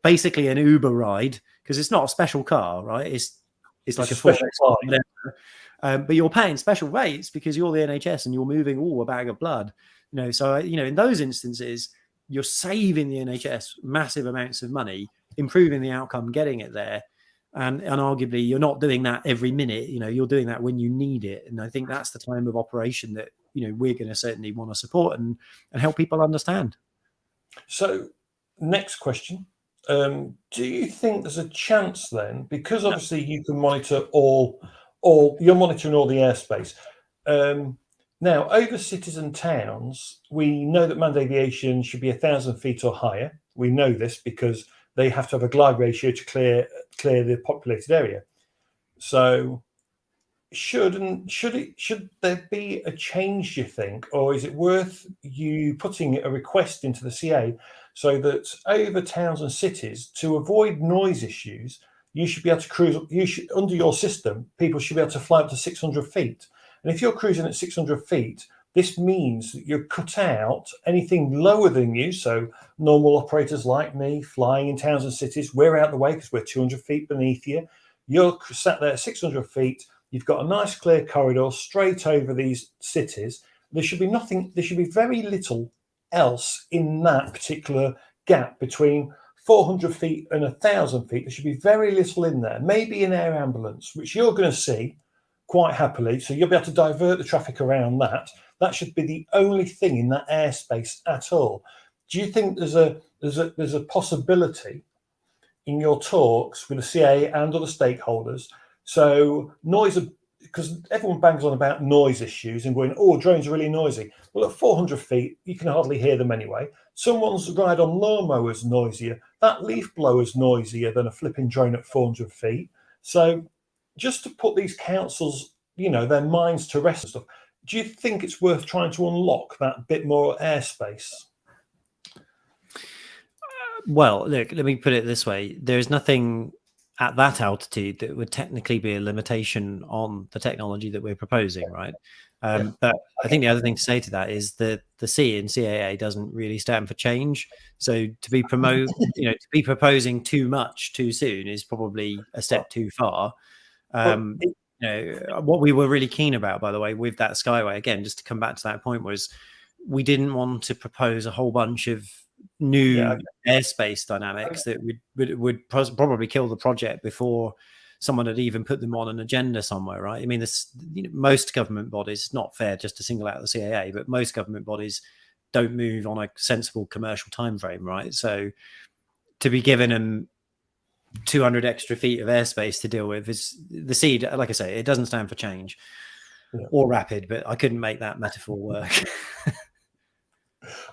basically an Uber ride, because it's not a special car, right? It's like a special car. But you're paying special rates because you're the NHS and you're moving a bag of blood. So in those instances, you're saving the NHS massive amounts of money, improving the outcome, getting it there, and arguably you're not doing that every minute. You're doing that when you need it, and I think that's the time of operation that we're going to certainly want to support and help people understand. So, next question. Do you think there's a chance then, because obviously you can monitor you're monitoring all the airspace. Now, over cities and towns, we know that manned aviation should be 1,000 feet or higher. We know this because they have to have a glide ratio to clear the populated area. So, should there be a change, do you think, or is it worth you putting a request into the CA so that over towns and cities, to avoid noise issues, you should be able to cruise, under your system, people should be able to fly up to 600 feet. And if you're cruising at 600 feet, this means that you're cut out anything lower than you. So normal operators like me flying in towns and cities, we're out the way because we're 200 feet beneath you. You're sat there at 600 feet. You've got a nice clear corridor straight over these cities. There should be very little else in that particular gap between 400 feet and 1,000 feet. There should be very little in there, maybe an air ambulance, which you're going to see quite happily. So you'll be able to divert the traffic around that. That should be the only thing in that airspace at all. Do you think there's a possibility in your talks with the CA and other stakeholders? So noise, because everyone bangs on about noise issues and going, oh, drones are really noisy. Well, at 400 feet, you can hardly hear them anyway. Someone's ride on lawnmower's noisier. That leaf blower's noisier than a flipping drone at 400 feet. So just to put these councils, their minds to rest and stuff, do you think it's worth trying to unlock that bit more airspace? Well, look, let me put it this way. There's nothing at that altitude that would technically be a limitation on the technology that we're proposing, right? But I think the other thing to say to that is that the C in CAA doesn't really stand for change. So to be proposing too much too soon is probably a step too far. What we were really keen about, by the way, with that Skyway, again, just to come back to that point, was we didn't want to propose a whole bunch of new airspace dynamics that would probably kill the project before someone had even put them on an agenda somewhere, right? I mean, most government bodies, it's not fair just to single out the CAA, but most government bodies don't move on a sensible commercial time frame, right? So to be given them 200 extra feet of airspace to deal with is the seed. Like I say, it doesn't stand for change or rapid, but I couldn't make that metaphor work.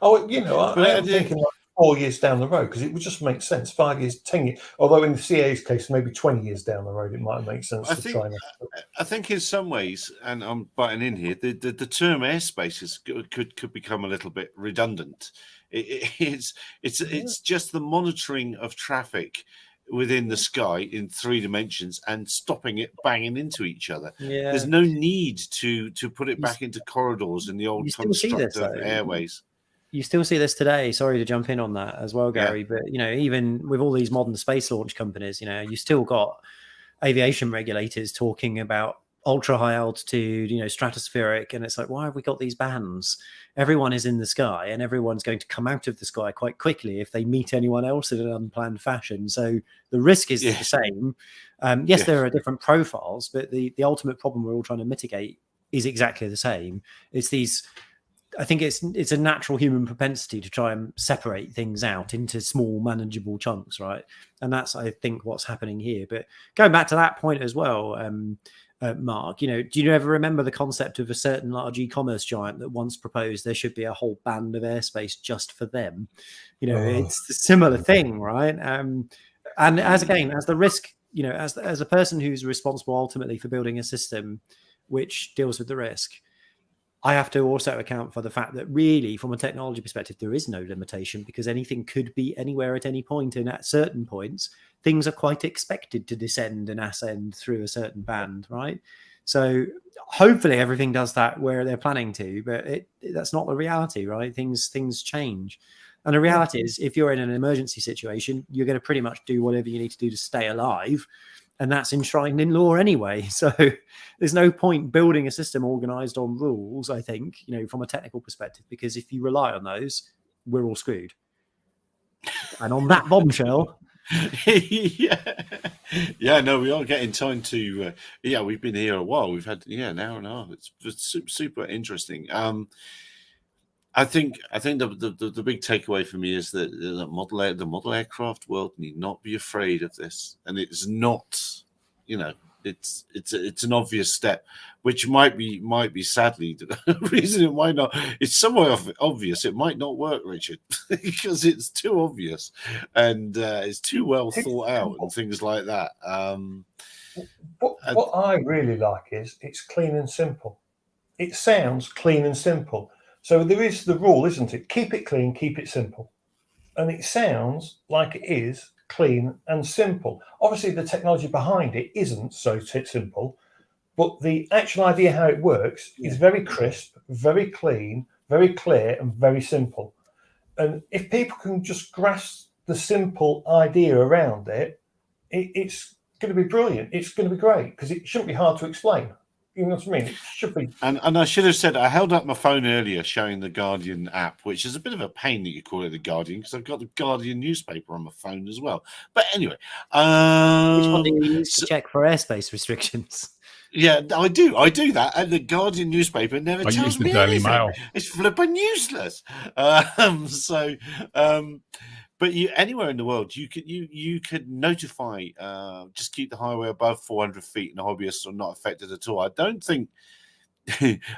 I'm thinking like 4 years down the road, because it would just make sense. 5 years, 10 years. Although in the CA's case, maybe 20 years down the road, it might make sense to try. I think in some ways, and I'm butting in here, the term airspace could become a little bit redundant. It's just the monitoring of traffic within the sky in 3 dimensions and stopping it banging into each other. There's no need to put it back into corridors in the old construct of airways. You still see this today. Sorry to jump in on that as well, Gary. But even with all these modern space launch companies, you still got aviation regulators talking about ultra high altitude, stratospheric, and it's like, why have we got these bands? Everyone is in the sky, and everyone's going to come out of the sky quite quickly if they meet anyone else in an unplanned fashion. So the risk is the same. Yes, there are different profiles, but the ultimate problem we're all trying to mitigate is exactly the same. It's these. I think it's a natural human propensity to try and separate things out into small, manageable chunks, right? And that's, I think, what's happening here. But going back to that point as well, Mark, do you ever remember the concept of a certain large e-commerce giant that once proposed there should be a whole band of airspace just for them? It's a similar thing, right? And as the risk, as a person who's responsible ultimately for building a system which deals with the risk, I have to also account for the fact that really, from a technology perspective, there is no limitation, because anything could be anywhere at any point. And at certain points, things are quite expected to descend and ascend through a certain band, right? So hopefully everything does that where they're planning to, but that's not the reality, right? Things change. And the reality is, if you're in an emergency situation, you're going to pretty much do whatever you need to do to stay alive. And that's enshrined in law anyway. So there's no point building a system organized on rules, I think, from a technical perspective, because if you rely on those, we're all screwed. And on that bombshell. No, we are getting time to, we've been here a while. We've had, an hour and a half. It's super interesting. I think the big takeaway for me is that the model aircraft world need not be afraid of this, and it's not, it's an obvious step, which might be sadly the reason it might not. It's somewhat obvious. It might not work, Richard, because it's too obvious and it's too well thought out and things like that. What I really like is it's clean and simple. It sounds clean and simple. So there is the rule, isn't it? Keep it clean, keep it simple. And it sounds like it is clean and simple. Obviously, the technology behind it isn't so simple, but the actual idea how it works is very crisp, very clean, very clear, and very simple. And if people can just grasp the simple idea around it, it's going to be brilliant. It's going to be great, because it shouldn't be hard to explain. You know what I mean? It should be. And I should have said, I held up my phone earlier showing the Guardian app, which is a bit of a pain that you call it the Guardian, because I've got the Guardian newspaper on my phone as well. But anyway. Which one do you use to check for airspace restrictions? Yeah, I do that. And the Guardian newspaper never tells me Daily anything. Mail. It's flipping useless. But anywhere in the world, you could notify. Just keep the highway above 400 feet, and hobbyists are not affected at all. I don't think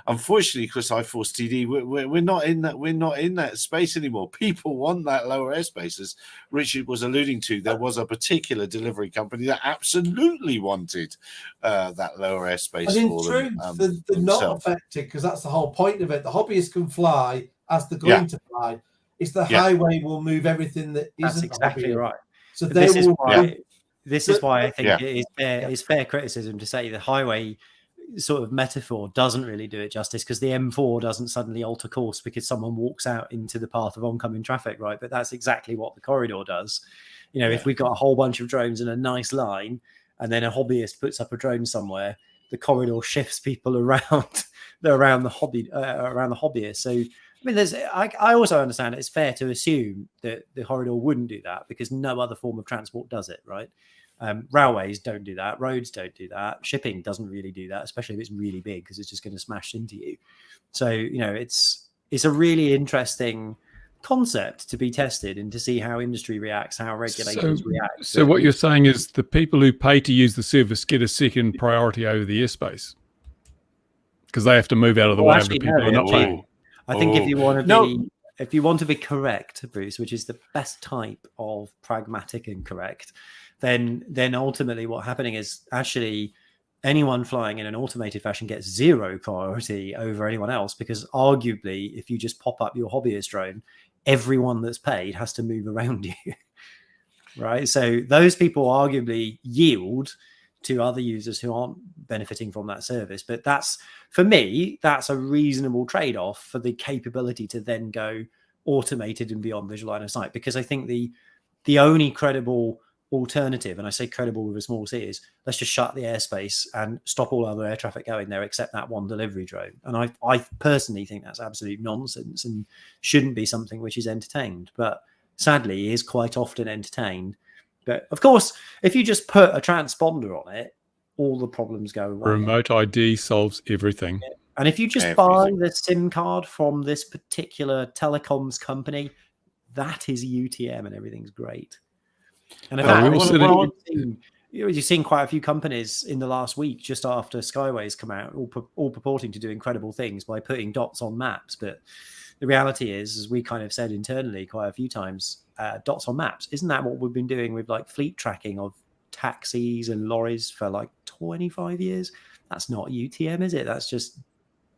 unfortunately, because I force TD, we're not in that. We're not in that space anymore. People want that lower airspace, as Richard was alluding to. There was a particular delivery company that absolutely wanted that lower airspace. And in for truth, them, they're not affected, because that's the whole point of it. The hobbyists can fly as they're going to fly. It's the highway will move everything that isn't. That's exactly right. So this is why I think it's fair criticism to say the highway sort of metaphor doesn't really do it justice, because the M4 doesn't suddenly alter course because someone walks out into the path of oncoming traffic, right? But that's exactly what the corridor does. You know, if we've got a whole bunch of drones in a nice line, and then a hobbyist puts up a drone somewhere, the corridor shifts people around around the hobbyist. So I mean, I also understand it's fair to assume that the corridor wouldn't do that, because no other form of transport does it, right? Railways don't do that. Roads don't do that. Shipping doesn't really do that, especially if it's really big, because it's just going to smash into you. So, you know, it's a really interesting concept to be tested and to see how industry reacts, how regulators react. So what you're saying is the people who pay to use the service get a second priority over the airspace, because they have to move out of the way of the people who are not paying. I think if you want to if you want to be correct, Bruce, which is the best type of pragmatic and correct, then ultimately what's happening is actually anyone flying in an automated fashion gets zero priority over anyone else, because arguably if you just pop up your hobbyist drone, everyone that's paid has to move around you, right? So those people arguably yield to other users who aren't benefiting from that service. But that's, for me, that's a reasonable trade-off for the capability to then go automated and beyond visual line of sight, because I think the only credible alternative, and I say credible with a small c, is let's just shut the airspace and stop all other air traffic going there except that one delivery drone. And I personally think that's absolute nonsense and shouldn't be something which is entertained, but sadly is quite often entertained. But of course, if you just put a transponder on it, all the problems go away. Remote ID solves everything. And if you just buy the SIM card from this particular telecoms company, that is UTM and everything's great. And in fact, you've seen quite a few companies in the last week, just after Skyway's come out, all purporting to do incredible things by putting dots on maps. But the reality is, as we kind of said internally quite a few times, dots on maps, isn't that what we've been doing with like fleet tracking of taxis and lorries for like 25 years? That's not UTM, is it? That's just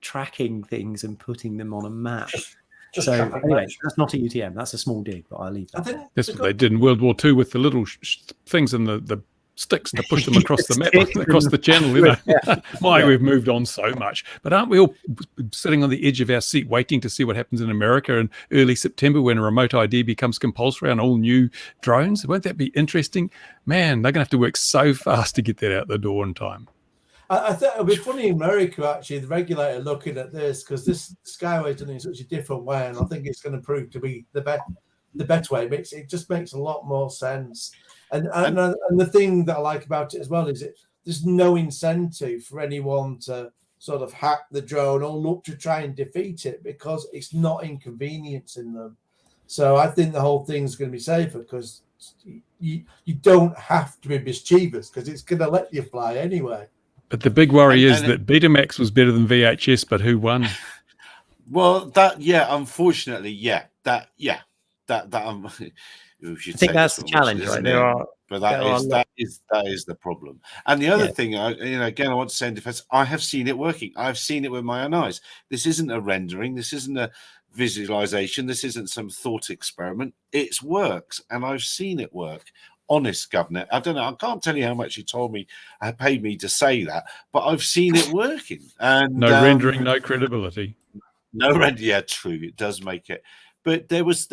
tracking things and putting them on a map. So anyway, that's not a UTM. That's a small dig, but I'll leave that. That's what they did in World War II with the little things in the sticks to push them across the map, across the channel. You know, we've moved on so much. But aren't we all sitting on the edge of our seat waiting to see what happens in America in early September when a remote ID becomes compulsory on all new drones? Won't that be interesting? Man, they're going to have to work so fast to get that out the door in time. I think it'll be funny in America, actually, the regulator looking at this, because this Skyway is done in such a different way, and I think it's going to prove to be the better way. It just makes a lot more sense. And the thing that I like about it as well is there's no incentive for anyone to sort of hack the drone or look to try and defeat it, because it's not inconveniencing them. So I think the whole thing's going to be safer, because you don't have to be mischievous, because it's going to let you fly anyway. But the big worry is that Betamax was better than VHS, but who won? Well, unfortunately, I think that's the challenge, right? But that is the problem. And the other thing, again, I want to say in defense, I have seen it working. I've seen it with my own eyes. This isn't a rendering. This isn't a visualization. This isn't some thought experiment. It works, and I've seen it work. Honest, Governor. I don't know. I can't tell you how much he paid me to say that, but I've seen it working. And no rendering, no credibility. No rendering. Yeah, true. It does make it. But there was,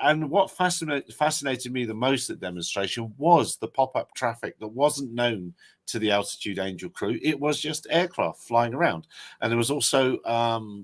and what fascinated me the most at demonstration was the pop-up traffic that wasn't known to the Altitude Angel crew. It was just aircraft flying around, and there was also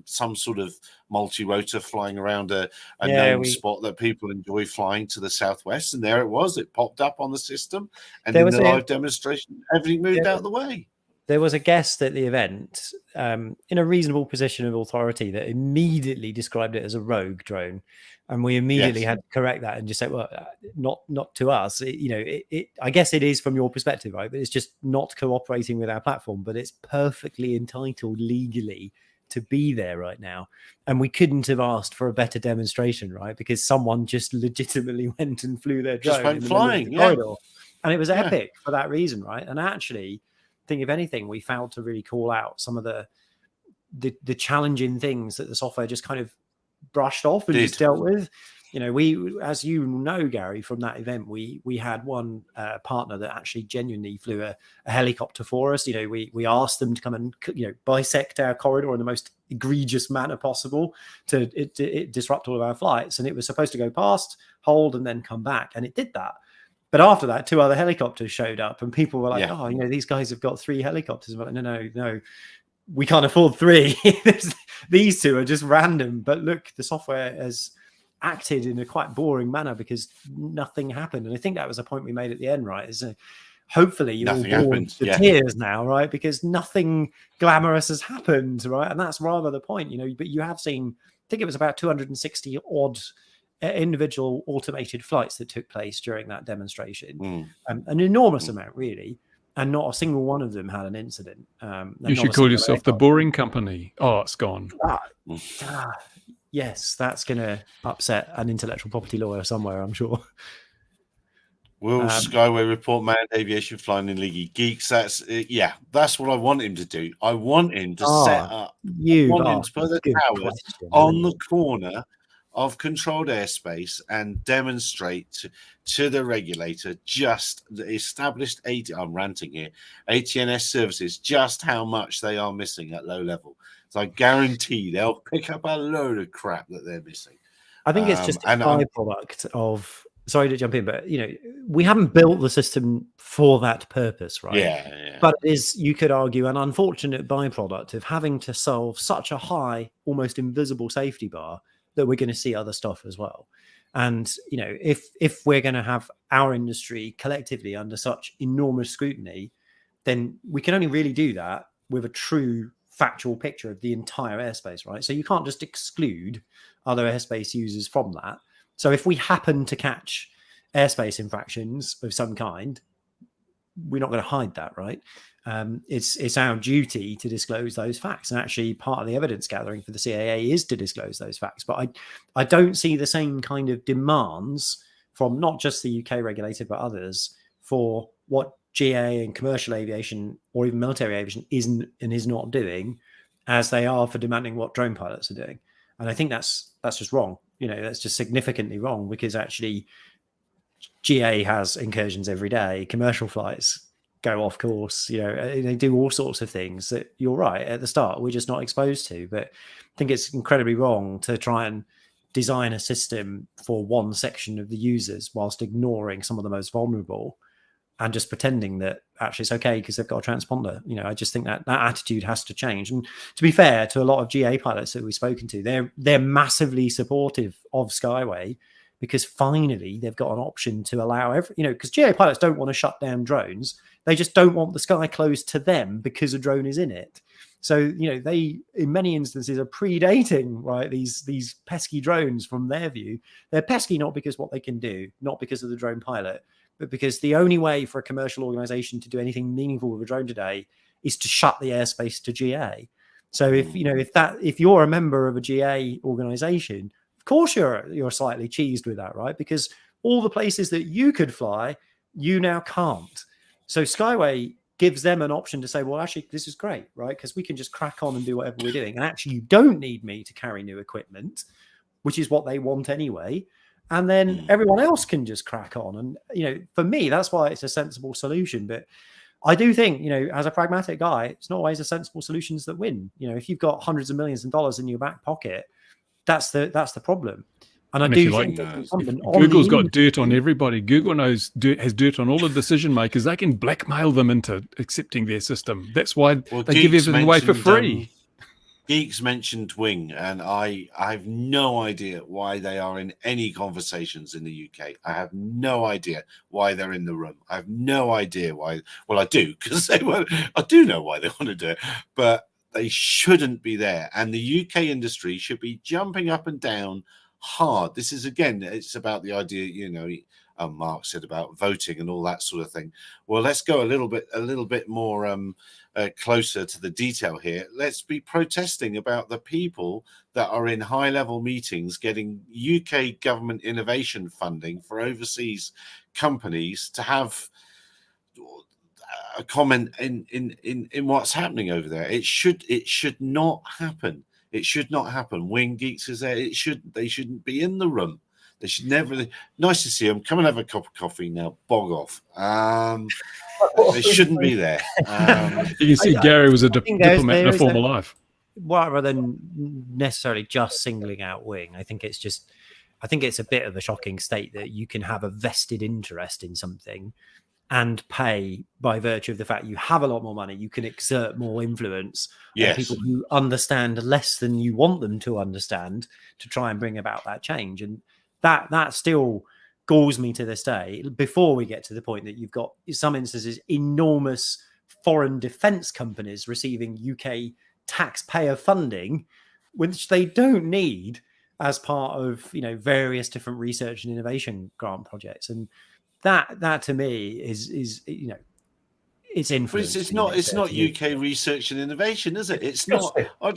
some sort of multi-rotor flying around a known spot that people enjoy flying to the southwest. And there it was. It popped up on the system, and in the live demonstration, everything moved out of the way. there was a guest at the event in a reasonable position of authority that immediately described it as a rogue drone, and we immediately had to correct that and just say, well, not to us. I guess it is from your perspective, right? But it's just not cooperating with our platform. But it's perfectly entitled legally to be there right now, and we couldn't have asked for a better demonstration, right? Because someone just legitimately went and flew their drone, just went flying, corridor, and it was epic for that reason, right? And actually, I think if anything, we failed to really call out some of the challenging things that the software just kind of brushed off and just dealt with. We, as you know, Gary, from that event, we had one partner that actually genuinely flew a helicopter for us. We asked them to come and bisect our corridor in the most egregious manner possible to disrupt all of our flights, and it was supposed to go past, hold, and then come back, and it did that. But after that, 2 other helicopters showed up, and people were like, "Oh, these guys have got 3 helicopters." I'm like, no, we can't afford 3. These 2 are just random. But look, the software has acted in a quite boring manner because nothing happened. And I think that was a point we made at the end, right? Is hopefully you're all bored to tears now, right? Because nothing glamorous has happened, right? And that's rather the point, But you have seen, I think it was about 260 odd individual automated flights that took place during that demonstration, an enormous amount, really, and not a single one of them had an incident. You should call yourself the boring company. Oh, it's gone. Yes, that's going to upset an intellectual property lawyer somewhere, I'm sure. Will Skyway report manned aviation flying in League of Geeks? That's what I want him to do. I want him to set up. I want him to put the towers on the corner of controlled airspace and demonstrate to the regulator just the established I'm ranting here, ATNS services, just how much they are missing at low level. So I guarantee they'll pick up a load of crap that they're missing. I think it's just a byproduct of, sorry to jump in, but we haven't built the system for that purpose, right? Yeah. But it is, you could argue, an unfortunate byproduct of having to solve such a high, almost invisible safety bar that we're going to see other stuff as well. And if we're going to have our industry collectively under such enormous scrutiny, then we can only really do that with a true factual picture of the entire airspace, right? So you can't just exclude other airspace users from that. So if we happen to catch airspace infractions of some kind, we're not going to hide that, right? It's our duty to disclose those facts, and actually part of the evidence gathering for the CAA is to disclose those facts. But I don't see the same kind of demands from not just the UK regulator but others for what GA and commercial aviation or even military aviation isn't and is not doing as they are for demanding what drone pilots are doing. And I think that's just wrong. That's just significantly wrong, because actually GA has incursions every day. Commercial flights go off course, they do all sorts of things that, you're right, at the start we're just not exposed to. But I think it's incredibly wrong to try and design a system for one section of the users whilst ignoring some of the most vulnerable and just pretending that actually it's okay because they've got a transponder. I just think that attitude has to change. And to be fair to a lot of GA pilots that we've spoken to, they're massively supportive of Skyway, because finally they've got an option to allow because GA pilots don't want to shut down drones. They just don't want the sky closed to them because a drone is in it. So, they, in many instances, are predating, right, these pesky drones from their view. They're pesky not because what they can do, not because of the drone pilot, but because the only way for a commercial organization to do anything meaningful with a drone today is to shut the airspace to GA. So if you're a member of a GA organization, of course you're slightly cheesed with that, right? Because all the places that you could fly, you now can't. So Skyway gives them an option to say, well, actually, this is great, right? Because we can just crack on and do whatever we're doing. And actually, you don't need me to carry new equipment, which is what they want anyway. And then everyone else can just crack on. And, for me, that's why it's a sensible solution. But I do think, as a pragmatic guy, it's not always the sensible solutions that win. If you've got hundreds of millions of dollars in your back pocket, that's the problem. And I do think Google's got dirt on everybody. Google has dirt on all the decision makers. They can blackmail them into accepting their system. That's why they give everything away for free. Geeks mentioned Wing, and I have no idea why they are in any conversations in the UK. I have no idea why they're in the room. I have no idea why. Well, I do, because I do know why they want to do it, but they shouldn't be there. And the UK industry should be jumping up and down hard. This is, again, it's about the idea, you know, Mark said about voting and all that sort of thing. Well, let's go a little bit more closer to the detail here. Let's be protesting about the people that are in high-level meetings getting UK government innovation funding for overseas companies to have a comment in what's happening over there. It should not happen. It should not happen. Wing Geeks is there. They shouldn't be in the room. They should never. Nice to see them. Come and have a cup of coffee now. Bog off. They shouldn't be there. You can see Gary was a diplomat in a former life. Well, rather than necessarily just singling out Wing, I think it's a bit of a shocking state that you can have a vested interest in something and pay by virtue of the fact you have a lot more money. You can exert more influence on people who understand less than you want them to understand to try and bring about that change. And that still galls me to this day, before we get to the point that you've got, in some instances, enormous foreign defense companies receiving UK taxpayer funding, which they don't need as part of, you know, various different research and innovation grant projects. And that to me is you know, it's influence. It's not UK research and innovation, is it? It's not. I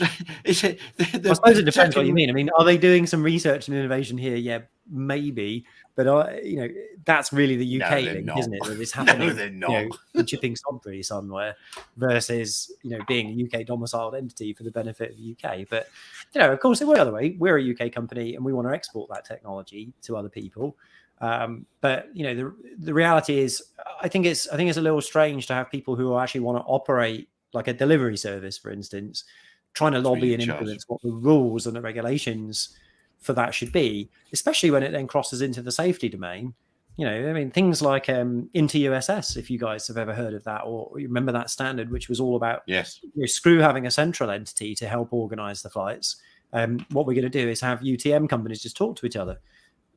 suppose it depends what you mean. I mean, are they doing some research and innovation here? Yeah, maybe. But you know, that's really the UK link, isn't it? That it's happening, they're not. You know, in chipping Sodbury somewhere, versus, you know, being a UK domiciled entity for the benefit of the UK. But, you know, of course, it works the other way. We're a UK company and we want to export that technology to other people. But, you know, the reality is, I think it's a little strange to have people who actually want to operate like a delivery service, for instance, trying to lobby and influence what the rules and the regulations for that should be, especially when it then crosses into the safety domain. You know, I mean, things like Counter-UAS, if you guys have ever heard of that, or you remember that standard, which was all about Screw having a central entity to help organize the flights. What we're going to do is have UTM companies just talk to each other.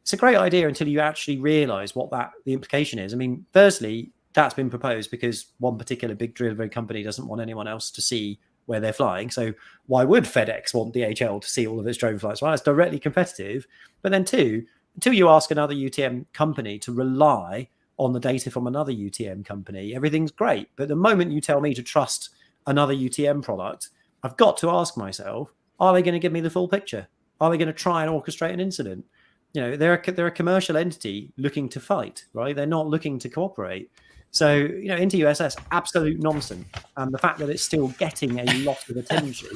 It's a great idea until you actually realize what the implication is. I mean, firstly, that's been proposed because one particular big delivery company doesn't want anyone else to see where they're flying. So why would FedEx want DHL to see all of its drone flights? Well, it's directly competitive. But then two, until you ask another UTM company to rely on the data from another UTM company, everything's great. But the moment you tell me to trust another UTM product, I've got to ask myself, are they going to give me the full picture? Are they going to try and orchestrate an incident? You know, they're a commercial entity looking to fight, right? They're not looking to cooperate. So, you know, Counter-UAS, absolute nonsense. And the fact that it's still getting a lot of attention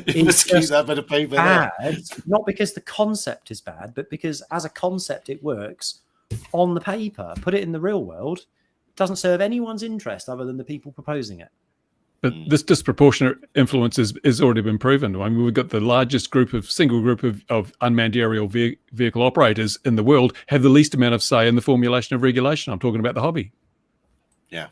is just bad. Not because the concept is bad, but because as a concept, it works on the paper. Put it in the real world, it doesn't serve anyone's interest other than the people proposing it. But this disproportionate influence has already been proven. I mean, we've got the largest single group of unmanned aerial vehicle operators in the world have the least amount of say in the formulation of regulation. I'm talking about the hobby. Yeah,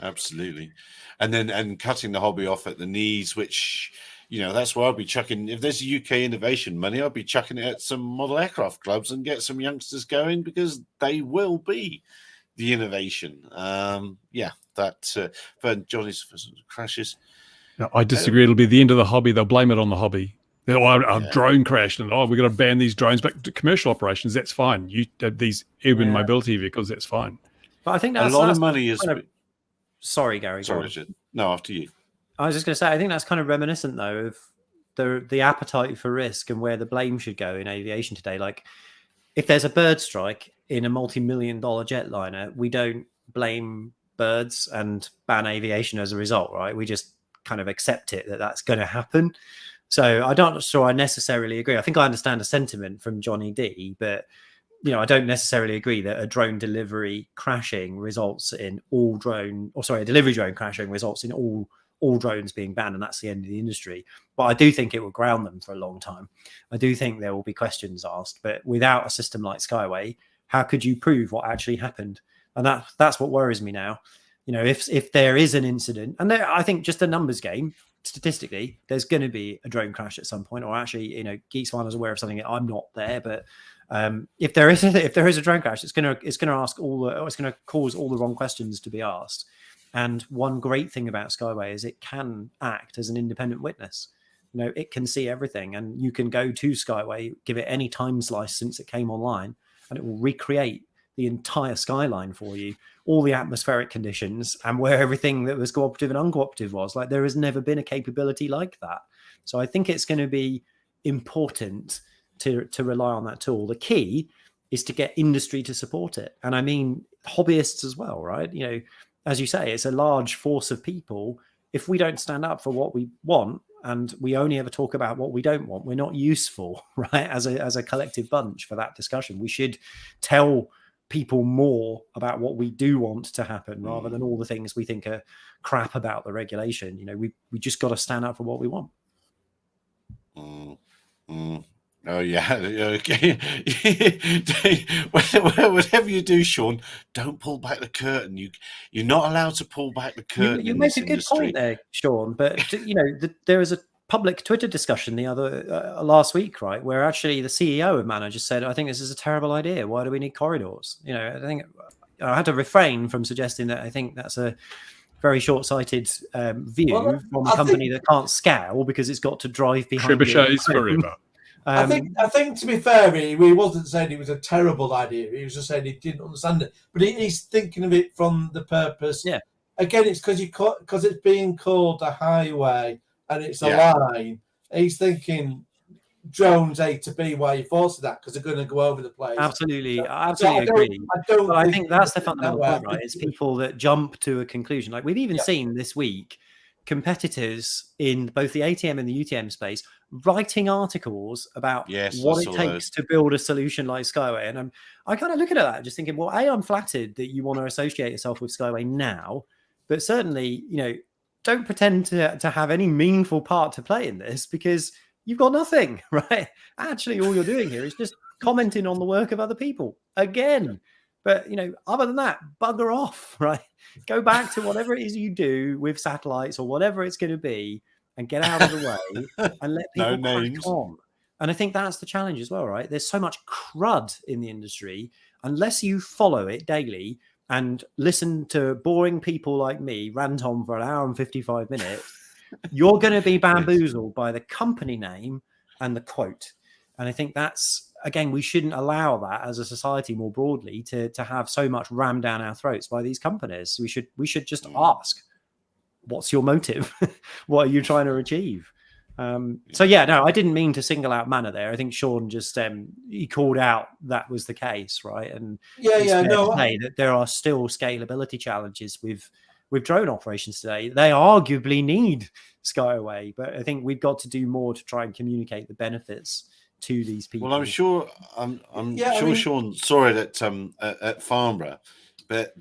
absolutely. And cutting the hobby off at the knees, which, you know, that's why I'd be chucking, if there's UK innovation money, I'd be chucking it at some model aircraft clubs and get some youngsters going, because they will be the innovation. For Johnny's crashes. No, I disagree. It'll be the end of the hobby. They'll blame it on the hobby. Our drone crashed, and we've got to ban these drones back to commercial operations. That's fine. You these urban mobility vehicles, that's fine. But I think that's a lot of money is. Sorry, Gary. Sorry, Richard. No, after you. I was just going to say, I think that's kind of reminiscent, though, of the appetite for risk and where the blame should go in aviation today. Like, if there's a bird strike in a multi-million-dollar jetliner, we don't blame birds and ban aviation as a result, right? We just kind of accept it that that's going to happen. So I'm not sure I necessarily agree. I think I understand the sentiment from Johnny D, but I don't necessarily agree that a drone delivery crashing results in a delivery drone crashing results in all drones being banned, and that's the end of the industry. But I do think it will ground them for a long time. I do think there will be questions asked, but without a system like Skyway, how could you prove what actually happened? And that's what worries me now. If there is an incident, and I think just a numbers game, statistically, there's going to be a drone crash at some point, or actually, you know, Geeks Farmer's aware of something. I'm not there, but if there is a drone crash, it's going to cause all the wrong questions to be asked. And one great thing about Skyway is it can act as an independent witness. You know, it can see everything, and you can go to Skyway, give it any time slice since it came online, and it will recreate the entire skyline for you, all the atmospheric conditions, and where everything that was cooperative and uncooperative was. Like, there has never been a capability like that. So I think it's going to be important to rely on that tool. The key is to get industry to support it. And I mean, hobbyists as well, right? You know, as you say, it's a large force of people. If we don't stand up for what we want, and we only ever talk about what we don't want, we're not useful, right? As a collective bunch for that discussion. We should tell people more about what we do want to happen, rather than all the things we think are crap about the regulation. You know, we just got to stand up for what we want. Oh yeah, okay. Whatever you do, Sean, don't pull back the curtain. You're not allowed to pull back the curtain. You make a good point there, Sean. But you know, there was a public Twitter discussion the other last week, right, where actually the CEO of Manor just said, "I think this is a terrible idea. Why do we need corridors?" You know, I think I had to refrain from suggesting that. I think that's a very short-sighted view from a company that can't scale because it's got to drive behind trebuchets forever. I think to be fair, he wasn't saying it was a terrible idea. He was just saying he didn't understand it. But he's thinking of it from the purpose. Yeah. Again, it's because it's being called a highway and it's a line. He's thinking drones A to B. Why are you forcing that? Because they're going to go over the place. Absolutely, So, absolutely agree. I think that's the fundamental point, right? Right? It's people that jump to a conclusion. Like we've even seen this week, competitors in both the ATM and the UTM space writing articles about what it takes to build a solution like Skyway. And I kind of look at that just thinking, well, I'm flattered that you want to associate yourself with Skyway now, but certainly, you know, don't pretend to have any meaningful part to play in this, because you've got nothing, right? Actually, all you're doing here is just commenting on the work of other people again. But, you know, other than that, bugger off, right? Go back to whatever it is you do with satellites or whatever it's going to be, and get out of the way and let people crack on. And I think that's the challenge as well, right? There's so much crud in the industry. Unless you follow it daily and listen to boring people like me rant on for an hour and 55 minutes, you're going to be bamboozled by the company name and the quote. And I think that's, again, we shouldn't allow that as a society more broadly to have so much rammed down our throats by these companies. We should just ask, what's your motive? What are you trying to achieve? So yeah, no, I didn't mean to single out Manor there. I think Sean just he called out that was the case, right? And say that there are still scalability challenges with drone operations today. They arguably need Skyway, but I think we've got to do more to try and communicate the benefits to these people. Well, I'm sure Sean saw it at Farnborough, but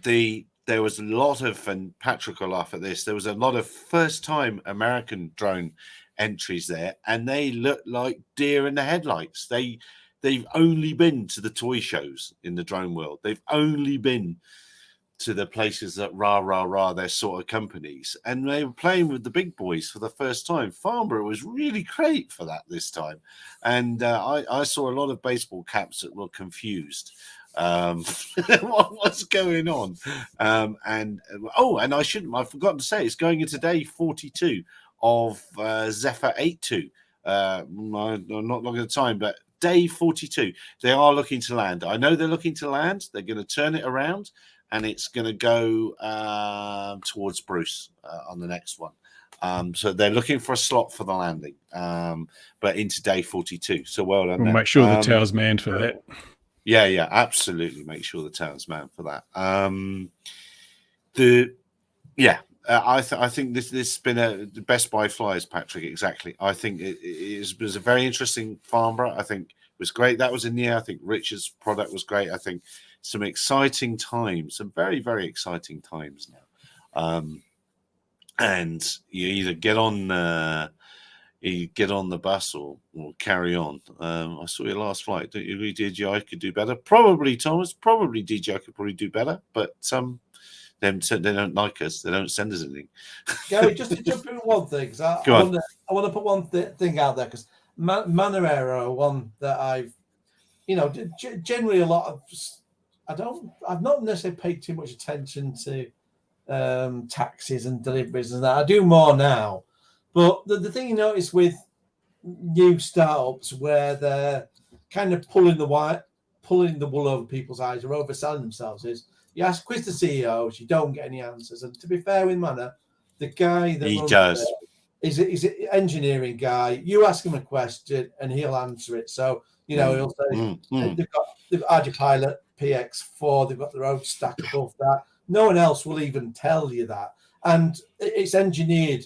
there was a lot of, and Patrick will laugh at this, there was a lot of first-time American drone entries there, and they look like deer in the headlights. They've only been to the toy shows in the drone world. They've only been to the places that rah their sort of companies, and they were playing with the big boys for the first time. Farnborough was really great for that this time, and I saw a lot of baseball caps that were confused. What's going on? And I've forgotten to say, it's going into day 42 of Zephyr 8.2. I'm not looking at the time, but day 42, they are looking to land. I know they're looking to land. They're going to turn it around, and it's going to go towards Bruce on the next one. So they're looking for a slot for the landing, but into day 42. So well done. We'll make sure the tower's manned for that. Yeah, absolutely. Make sure the tower's manned for that. I think this has been the Best Buy flyers, Patrick. Exactly. I think it was a very interesting Farnborough. I think it was great. That was in the air. I think Richard's product was great. I think some exciting times, some very, very exciting times now. And you either get on the bus or carry on. I saw your last flight. Don't you agree DJI could do better? Probably, Thomas. Probably DJI could probably do better. But They don't like us. They don't send us anything. Gary, just to jump in one thing, because I want to put one thing out there, because Mana Aero are one that I've, generally a lot of, I've not necessarily paid too much attention to taxis and deliveries and that. I do more now, but the thing you notice with new startups where they're kind of pulling the wool over people's eyes or overselling themselves is, you ask quiz the CEOs, you don't get any answers. And to be fair with Mana, the guy that runs it is an engineering guy. You ask him a question and he'll answer it. So, he'll say they've got RG Pilot PX4, they've got their own stack above that. No one else will even tell you that. And it's engineered.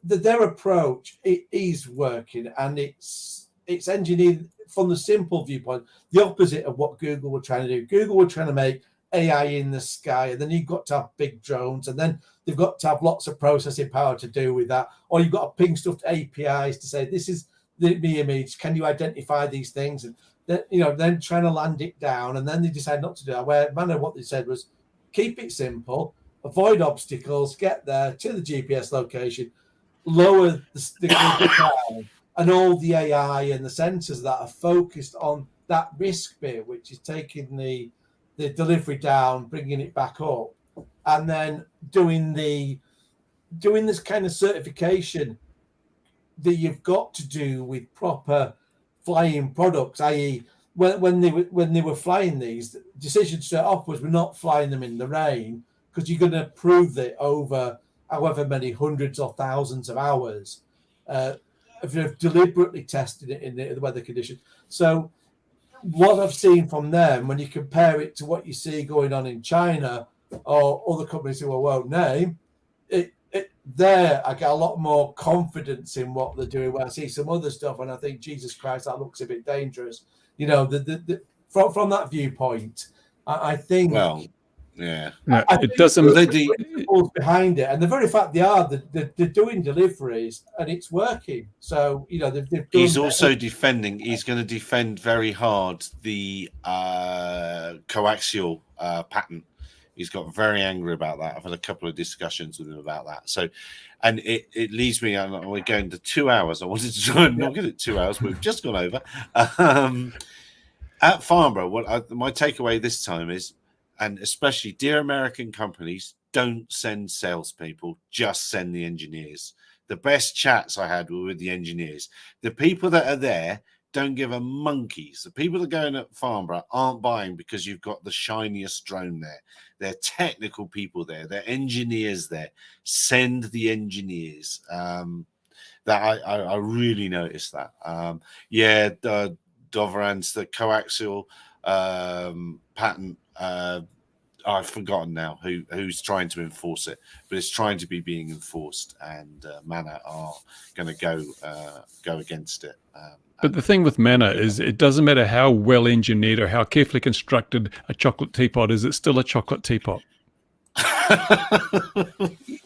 Their approach is working, and it's engineered from the simple viewpoint, the opposite of what Google were trying to do. Google were trying to make AI in the sky, and then you've got to have big drones, and then they've got to have lots of processing power to do with that, or you've got to ping stuff to APIs to say this is the image. Can you identify these things? And then trying to land it down, and then they decide not to do that. Where Mana, what they said was, keep it simple, avoid obstacles, get there to the GPS location, lower the down, and all the AI and the sensors that are focused on that risk bit, which is taking the delivery down, bringing it back up, and then doing this kind of certification that you've got to do with proper flying products, i.e. when they were flying these, the decision straight off was we're not flying them in the rain, because you're going to prove it over however many hundreds or thousands of hours of deliberately testing it in the weather condition. So what I've seen from them, when you compare it to what you see going on in China or other companies who I won't name, there I get a lot more confidence in what they're doing. When I see some other stuff and I think, Jesus Christ, that looks a bit dangerous. From that viewpoint, I think. Well, yeah, no, it doesn't. The behind it, and the very fact they're doing deliveries and it's working. So he's also defending. He's going to defend very hard the coaxial patent. He's got very angry about that. I've had a couple of discussions with him about that. So, and it leaves me. We're going to 2 hours. I wanted to try and not get it 2 hours. We've just gone over. At Farnborough, my takeaway this time is, and especially dear American companies, don't send salespeople, just send the engineers. The best chats I had were with the engineers. The people that are there don't give a monkeys. The people that are going at Farnborough aren't buying because you've got the shiniest drone there. They're technical people there. They're engineers there. Send the engineers. That I really noticed that. Dovran's the coaxial patent. I've forgotten now who's trying to enforce it, but it's trying to be being enforced, and Mana are going to go against it. But the thing with Mana is, it doesn't matter how well engineered or how carefully constructed a chocolate teapot is, it's still a chocolate teapot.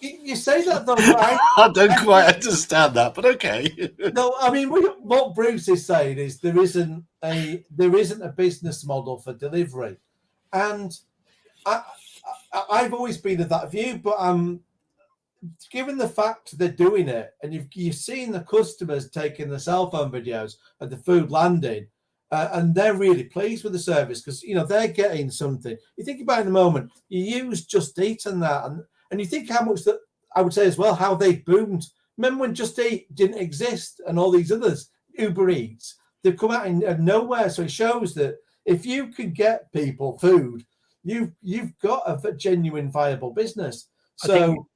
You say that though. I don't quite understand that, but okay. No, I mean what Bruce is saying is there isn't a business model for delivery, and I've always been of that view. But given the fact they're doing it, and you've seen the customers taking the cell phone videos of the food landing, and they're really pleased with the service because they're getting something. You think about it in the moment, you use Just Eat and that, and you think how much that I would say as well, how they boomed. Remember when Just Eat didn't exist and all these others, Uber Eats, they've come out of nowhere. So it shows that if you can get people food, you've got a genuine viable business. So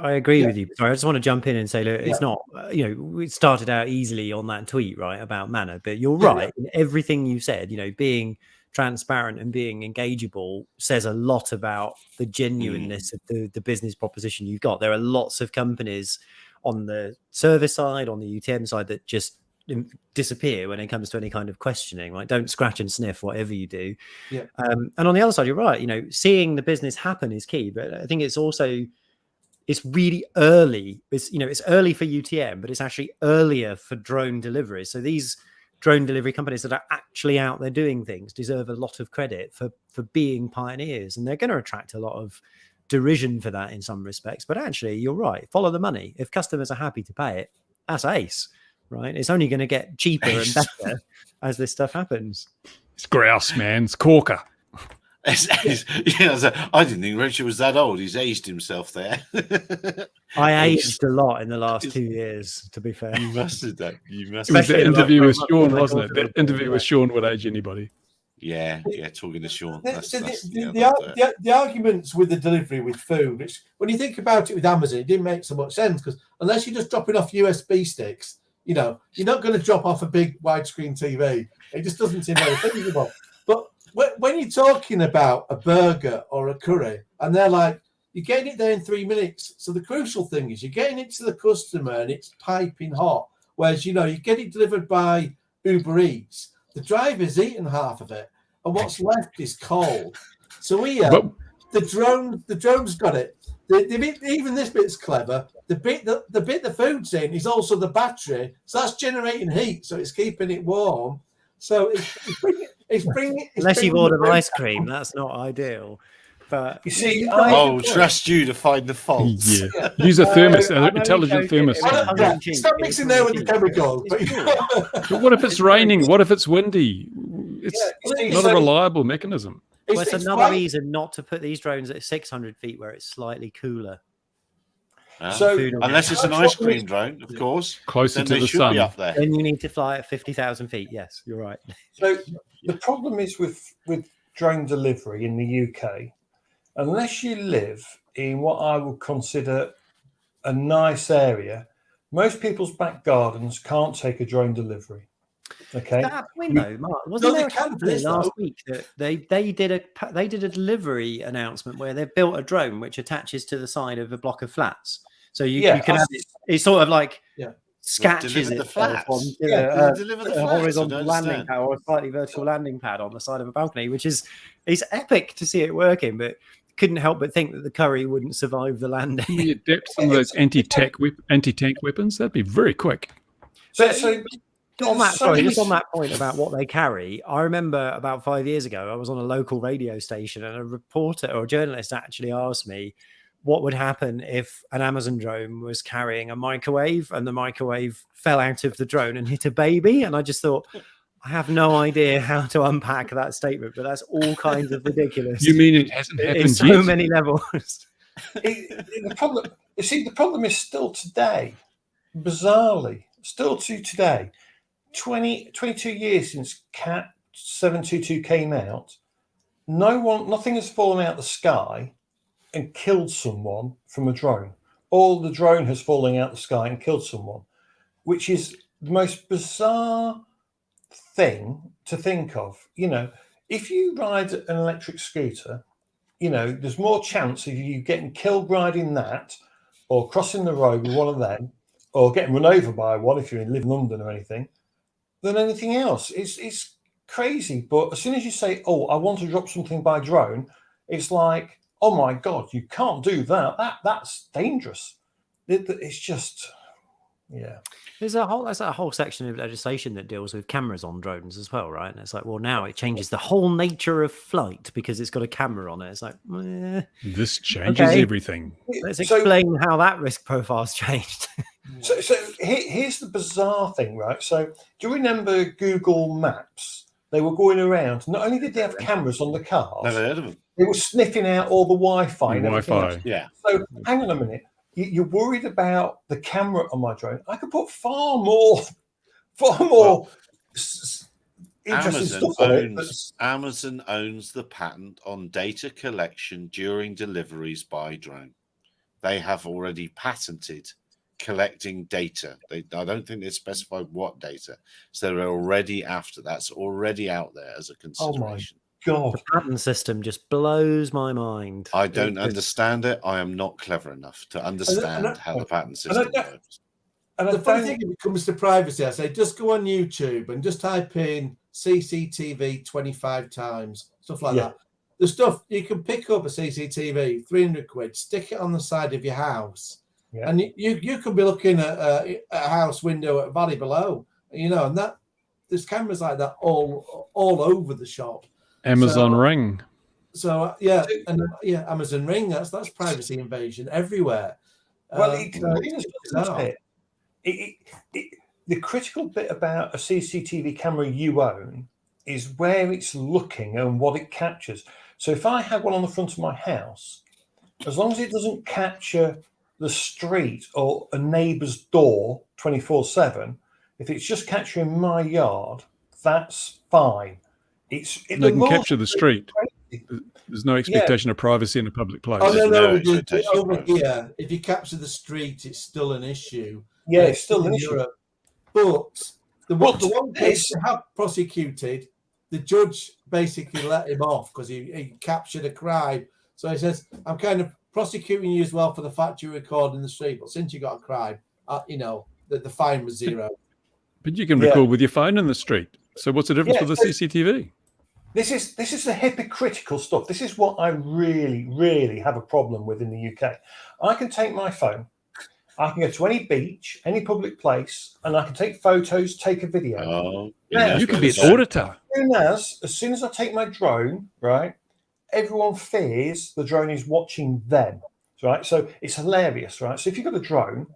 I agree with you. Sorry, I just want to jump in and say, look, it's not, it started out easily on that tweet, right, about Mana, but you're right. In everything you said, being transparent and being engageable says a lot about the genuineness of the business proposition you've got. There are lots of companies on the service side, on the UTM side, that just disappear when it comes to any kind of questioning, right? Don't scratch and sniff whatever you do. Yeah. And on the other side, you're right. Seeing the business happen is key, but I think it's really early. It's early for UTM, but it's actually earlier for drone deliveries. So these drone delivery companies that are actually out there doing things deserve a lot of credit for being pioneers, and they're going to attract a lot of derision for that in some respects. But actually, you're right. Follow the money. If customers are happy to pay it, that's ace, right? It's only going to get cheaper and better as this stuff happens. It's grouse, man. It's corker. I didn't think Richard was that old. He's aged himself there. I aged a lot in the last 2 years, to be fair. You must have done. You must. It was the interview with Sean, my wasn't it? daughter The interview with Sean would age anybody. Yeah, talking to Sean. The arguments with the delivery with food, which when you think about it with Amazon, it didn't make so much sense, because unless you're just dropping off USB sticks, you know, you're not going to drop off a big widescreen TV. It just doesn't seem very feasible. But when you're talking about a burger or a curry, and they're like, you're getting it there in 3 minutes. So the crucial thing is you're getting it to the customer and it's piping hot. Whereas, you know, you get it delivered by Uber Eats, the driver's eaten half of it, and what's left is cold. So the drone's got it. Even this bit's clever. The bit the food's in is also the battery, so that's generating heat, so it's keeping it warm. So it's bringing unless you've ordered ice cream, that's not ideal. But you see, trust you to find the faults. Yeah. Use a thermos, an intelligent thermos. Stop mixing there with the chemicals. But what if it's raining? What if it's windy? It's not a reliable mechanism. Well, it's another reason not to put these drones at 600 feet where it's slightly cooler. So unless it's an ice cream drone, of course, closer to they the should sun. be up there. Then you need to fly at 50,000 feet. Yes, you're right. So the problem is with drone delivery in the UK, unless you live in what I would consider a nice area, most people's back gardens can't take a drone delivery. Okay. That point though, Mark, wasn't there a company last week that they did a delivery announcement where they built a drone which attaches to the side of a block of flats, so you can have it. It's sort of like scratches it on a horizontal landing pad or a slightly vertical landing pad on the side of a balcony, which is epic to see it working, but couldn't help but think that the curry wouldn't survive the landing. You adapt some of those anti-tank weapons. That'd be very quick. Just on that point about what they carry, I remember about 5 years ago, I was on a local radio station and a reporter or a journalist actually asked me what would happen if an Amazon drone was carrying a microwave and the microwave fell out of the drone and hit a baby. And I just thought, I have no idea how to unpack that statement, but that's all kinds of ridiculous. You mean it hasn't happened in so many levels? The problem is still today, bizarrely, still to today, 22 years since Cat 722 came out, nothing has fallen out of the sky and killed someone from a drone. All the drone has fallen out of the sky and killed someone, which is the most bizarre thing to think of. You know, if you ride an electric scooter, you know, there's more chance of you getting killed riding that or crossing the road with one of them or getting run over by one if you live in London or anything than anything else. It's crazy. But as soon as you say, oh, I want to drop something by drone, it's like, oh my God, you can't do that. That's dangerous. It's just, yeah. There's a whole section of legislation that deals with cameras on drones as well, right? And it's like, well, now it changes the whole nature of flight because it's got a camera on it. It's like, this changes everything. Let's explain how that risk profile's changed. So here's the bizarre thing, right? So do you remember Google Maps? They were going around. Not only did they have cameras on the cars, never heard of them. They were sniffing out all the Wi-Fi. Yeah. So hang on a minute. You're worried about the camera on my drone. I could put far more interesting stuff on it. Amazon owns the patent on data collection during deliveries by drone. They have already patented collecting data. I don't think they specify what data. So they're already after that's already out there as a consideration. God. The patent system just blows my mind. I don't understand it. I am not clever enough to understand how the patent system works. And the funny thing, when it comes to privacy, I say just go on YouTube and just type in CCTV 25 times, stuff like that. The stuff you can pick up a CCTV, 300 quid, stick it on the side of your house, and you could be looking at a house window at Valley Below, you know, and there's cameras like that all over the shop. Amazon Ring. So yeah, and yeah, Amazon Ring. That's privacy invasion everywhere. Well, it depends, doesn't it? The critical bit about a CCTV camera you own is where it's looking and what it captures. So if I had one on the front of my house, as long as it doesn't capture the street or a neighbour's door 24/7, if it's just capturing my yard, that's fine. They can capture the street. There's no expectation of privacy in a public place. Oh no! Over here, if you capture the street, it's still an issue. Yeah, it's still an issue. Europe. But the one case they have prosecuted, the judge basically let him off because he captured a crime. So he says, "I'm kind of prosecuting you as well for the fact you record in the street, but since you got a crime, the fine was zero." But you can record with your phone in the street. So what's the difference with the CCTV? This is the hypocritical stuff. This is what I really, really have a problem with in the UK. I can take my phone, I can go to any beach, any public place, and I can take photos, take a video. Oh, you could be an auditor. As soon as I take my drone, right, everyone fears the drone is watching them, right? So it's hilarious, right? So if you've got a drone,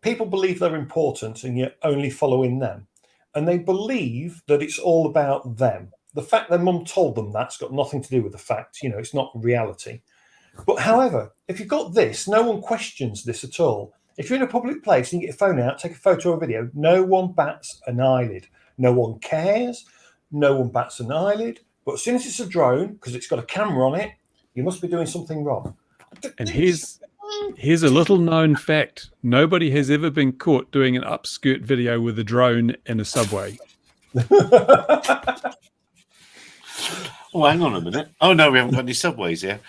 people believe they're important and you're only following them. And they believe that it's all about them. The fact their mum told them that's got nothing to do with the fact, it's not reality. But however, if you've got this, no one questions this at all. If you're in a public place and you get your phone out, take a photo or a video, no one bats an eyelid. No one cares. No one bats an eyelid. But as soon as it's a drone, because it's got a camera on it, you must be doing something wrong. And here's a little known fact. Nobody has ever been caught doing an upskirt video with a drone in a subway. Oh, hang on a minute. Oh, no, we haven't got any subways here.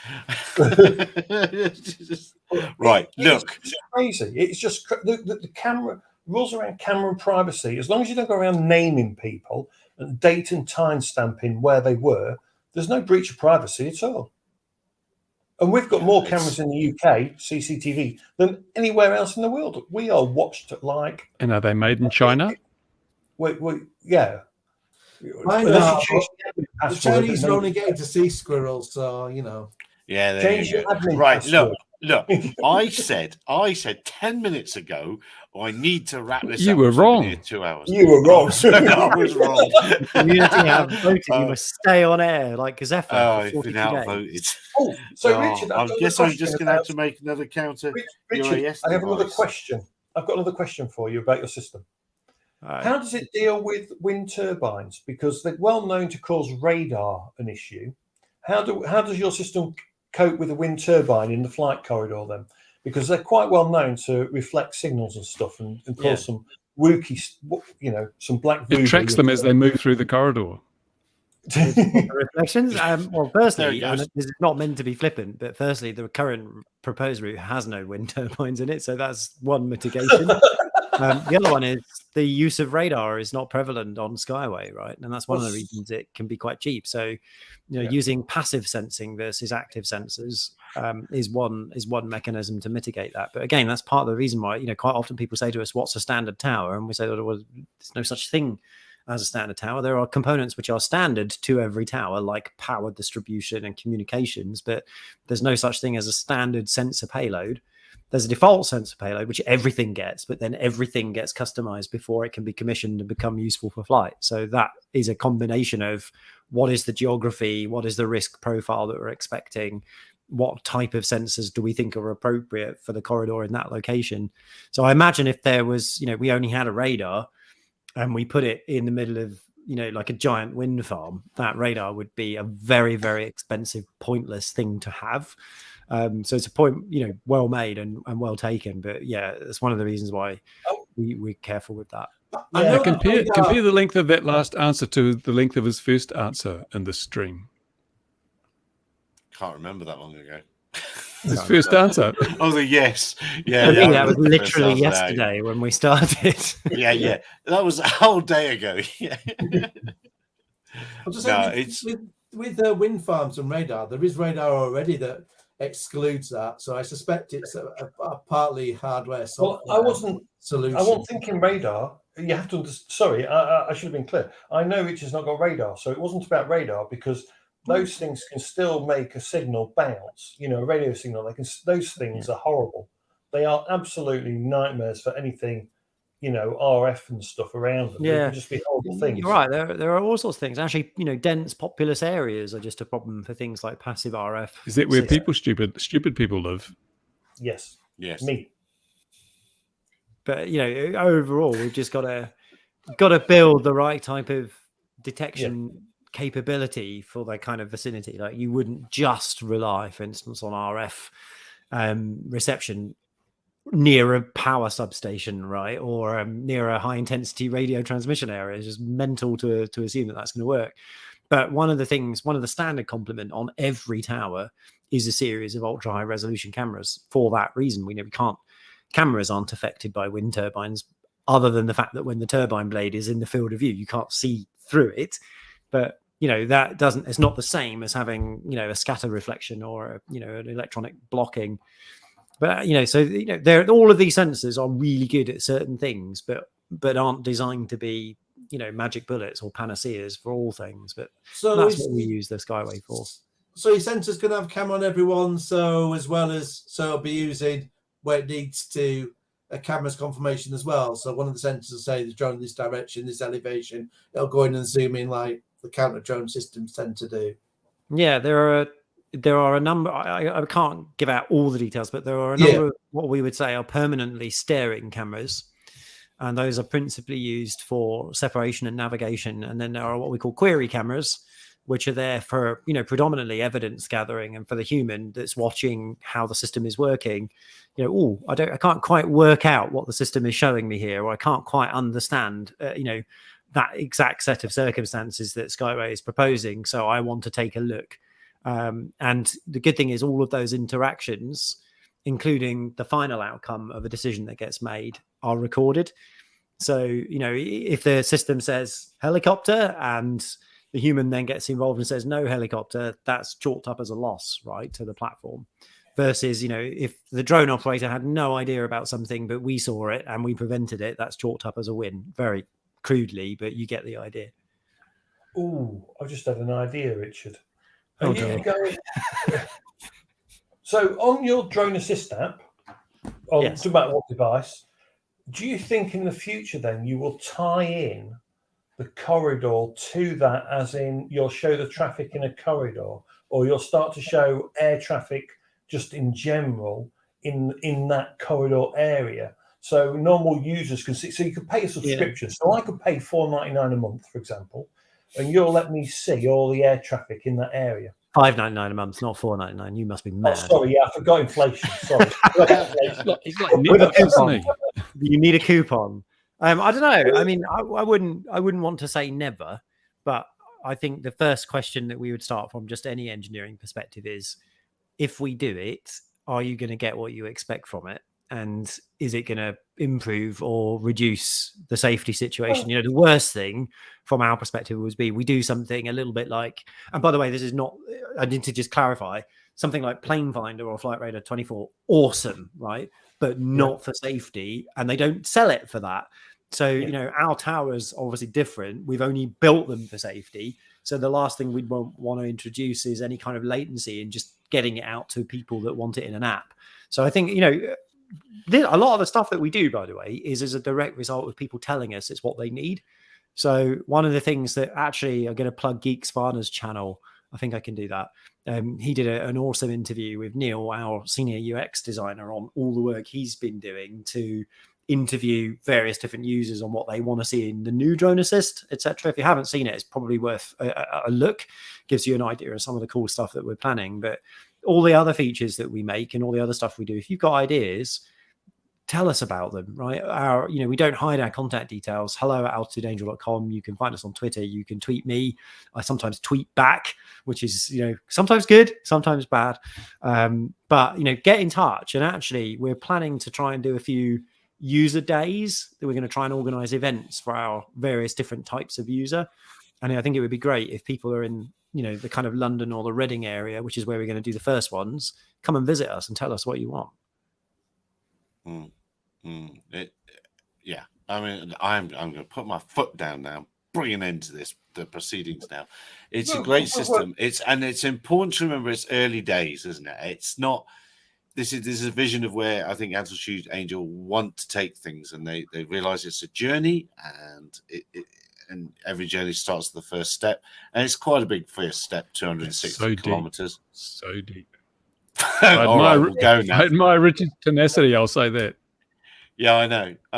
Right, look. It's crazy. It's just the camera, rules around camera and privacy. As long as you don't go around naming people and date and time stamping where they were, there's no breach of privacy at all. And we've got more cameras in the UK, CCTV, than anywhere else in the world. We are watched like... And are they made in China? Yeah. The Chinese are only getting to see squirrels, so Yeah, change your admin right. password. Look. I said 10 minutes ago. I need to wrap this. You were wrong. 2 hours. You were wrong. I was wrong. The community have voted. You must stay on air like Gazeffa. I've been outvoted. Oh, so Richard, I guess I'm just going to have to make another counter. Richard, I have another question. I've got another question for you about your system. Right. How does it deal with wind turbines? Because they're well known to cause radar an issue. How does your system cope with a wind turbine in the flight corridor then? Because they're quite well known to reflect signals and stuff and cause some wookie, some black voodoo. It tracks them as they move through the corridor. Reflections. Well, firstly, and this is not meant to be flippant, but firstly, the current proposed route has no wind turbines in it, so that's one mitigation. The other one is the use of radar is not prevalent on Skyway, right? And that's one of the reasons it can be quite cheap. So, using passive sensing versus active sensors is one mechanism to mitigate that. But again, that's part of the reason why quite often people say to us, "What's a standard tower?" And we say, "Well, there's no such thing as a standard tower. There are components which are standard to every tower, like power distribution and communications, but there's no such thing as a standard sensor payload." There's a default sensor payload, which everything gets, but then everything gets customized before it can be commissioned and become useful for flight. So that is a combination of what is the geography, what is the risk profile that we're expecting, what type of sensors do we think are appropriate for the corridor in that location. So I imagine if there was, we only had a radar and we put it in the middle of, like a giant wind farm, that radar would be a very, very expensive, pointless thing to have. So it's a point, well made and well taken. But yeah, it's one of the reasons why we're careful with that. Yeah, compare the length of that last answer to the length of his first answer in the stream. Can't remember that long ago. His first answer. Oh, the yes. Yeah, I think that was literally yesterday when we started. Yeah. That was a whole day ago. Yeah. I'm just saying, with the wind farms and radar, there is radar already that excludes that. So I suspect it's a partly hardware software. Well, I wasn't thinking radar. You have to. Sorry, I should have been clear. I know Richard's not got radar, so it wasn't about radar because those things can still make a signal bounce, a radio signal. Those things are horrible. They are absolutely nightmares for anything, RF and stuff around them. They can just be horrible things. You're right. There are all sorts of things. Actually, dense populous areas are just a problem for things like passive RF. Is it where stupid people live? Yes. Yes. Me. But overall, we've just got to build the right type of detection capability for that kind of vicinity. Like, you wouldn't just rely, for instance, on RF reception near a power substation, right, or near a high intensity radio transmission area. It's just mental to assume that that's going to work. But one of the standard complement on every tower is a series of ultra high resolution cameras. For that reason, we can't. Cameras aren't affected by wind turbines, other than the fact that when the turbine blade is in the field of view, you can't see through it. But that doesn't. It's not the same as having a scatter reflection or an electronic blocking. But all of these sensors are really good at certain things, but aren't designed to be magic bullets or panaceas for all things. But that's what we use the Skyway for. So your sensors can have camera on everyone. So it'll be using where it needs to a camera's confirmation as well. So one of the sensors will say the drone in this direction, this elevation. It'll go in and zoom in like the counter drone systems tend to do. Yeah, there are a number. I can't give out all the details, but there are a number of what we would say are permanently steering cameras, and those are principally used for separation and navigation. And then there are what we call query cameras, which are there for predominantly evidence gathering, and for the human that's watching how the system is working. I can't quite work out what the system is showing me here, or I can't quite understand that exact set of circumstances that Skyway is proposing. So I want to take a look. And the good thing is all of those interactions, including the final outcome of a decision that gets made, are recorded. So, if the system says helicopter and the human then gets involved and says no helicopter, that's chalked up as a loss, right, to the platform. Versus, if the drone operator had no idea about something, but we saw it and we prevented it, that's chalked up as a win. Very crudely, but you get the idea. Oh, I just had an idea, Richard. So on your drone assist app, no matter what device, do you think in the future then you will tie in the corridor to that, as in you'll show the traffic in a corridor, or you'll start to show air traffic just in general in that corridor area, so normal users can see? So you could pay a subscription. So I could pay $4.99 a month, for example, and you'll let me see all the air traffic in that area. $5.99 a month, not $4.99. You must be mad. Oh, sorry, I forgot inflation. Sorry. He's like Nick, isn't he? You need a coupon. I don't know. I mean, I wouldn't want to say never, but I think the first question that we would start from, just any engineering perspective, is if we do it, are you going to get what you expect from it? And is it going to improve or reduce the safety situation? The worst thing from our perspective would be we do something a little bit like, and by the way, this is not, I need to just clarify, something like Plane Finder or Flight Radar 24, awesome, right? But not for safety, and they don't sell it for that. So, our tower's obviously different. We've only built them for safety. So the last thing we'd want to introduce is any kind of latency and just getting it out to people that want it in an app. So I think, a lot of the stuff that we do, by the way, is as a direct result of people telling us it's what they need. So one of the things that actually, I'm going to plug Geeks Varna's channel. I think I can do that. He did an awesome interview with Neil, our senior UX designer, on all the work he's been doing to interview various different users on what they want to see in the new drone assist, etc. If you haven't seen it, it's probably worth a look. Gives you an idea of some of the cool stuff that we're planning. But all the other features that we make and all the other stuff we do, if you've got ideas, tell us about them, right? We don't hide our contact details. hello@altitudeangel.com. You can find us on Twitter. You can tweet me. I sometimes tweet back, which is, sometimes good, sometimes bad. But get in touch. And actually, we're planning to try and do a few user days that we're going to try and organize events for our various different types of user. And I think it would be great if people are in, the kind of London or the Reading area, which is where we're going to do the first ones, come and visit us and tell us what you want. I mean, I'm going to put my foot down now. bring an end to the proceedings now. It's a great system. It's important to remember it's early days, isn't it? It's not. This is a vision of where I think Altitude Angel want to take things, and they realize it's a journey, and every journey starts with the first step, and it's quite a big first step, 260 kilometers. So deep. All right, we'll go now. I admire Richard's tenacity. I'll say that. Yeah, I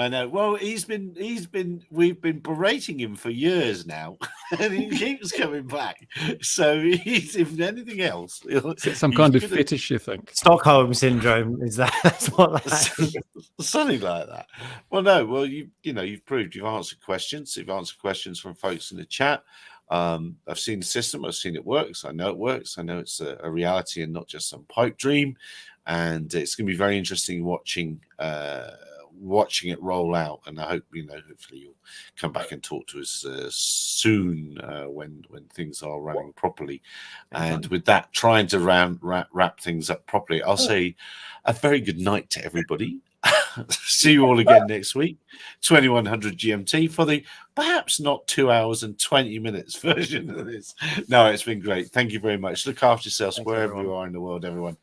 know. Well, we've been berating him for years now, and he keeps coming back. So if anything else, Some kind of fetish, you think? Stockholm syndrome is that? That's what that is. Something like that. Well, no. Well, you've proved you've answered questions. You've answered questions from folks in the chat. I've seen the system. I've seen it works. I know it works. I know it's a reality and not just some pipe dream. And it's going to be very interesting watching it roll out, and I hope hopefully you'll come back and talk to us soon when things are running properly. And with that, trying to wrap things up properly, I'll say a very good night to everybody. See you all again next week, 2100 GMT, for the perhaps not 2 hours and 20 minutes version of this. No, it's been great. Thank you very much. Look after yourselves wherever you are in the world, everyone.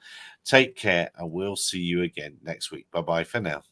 Take care, and we'll see you again next week. Bye-bye for now.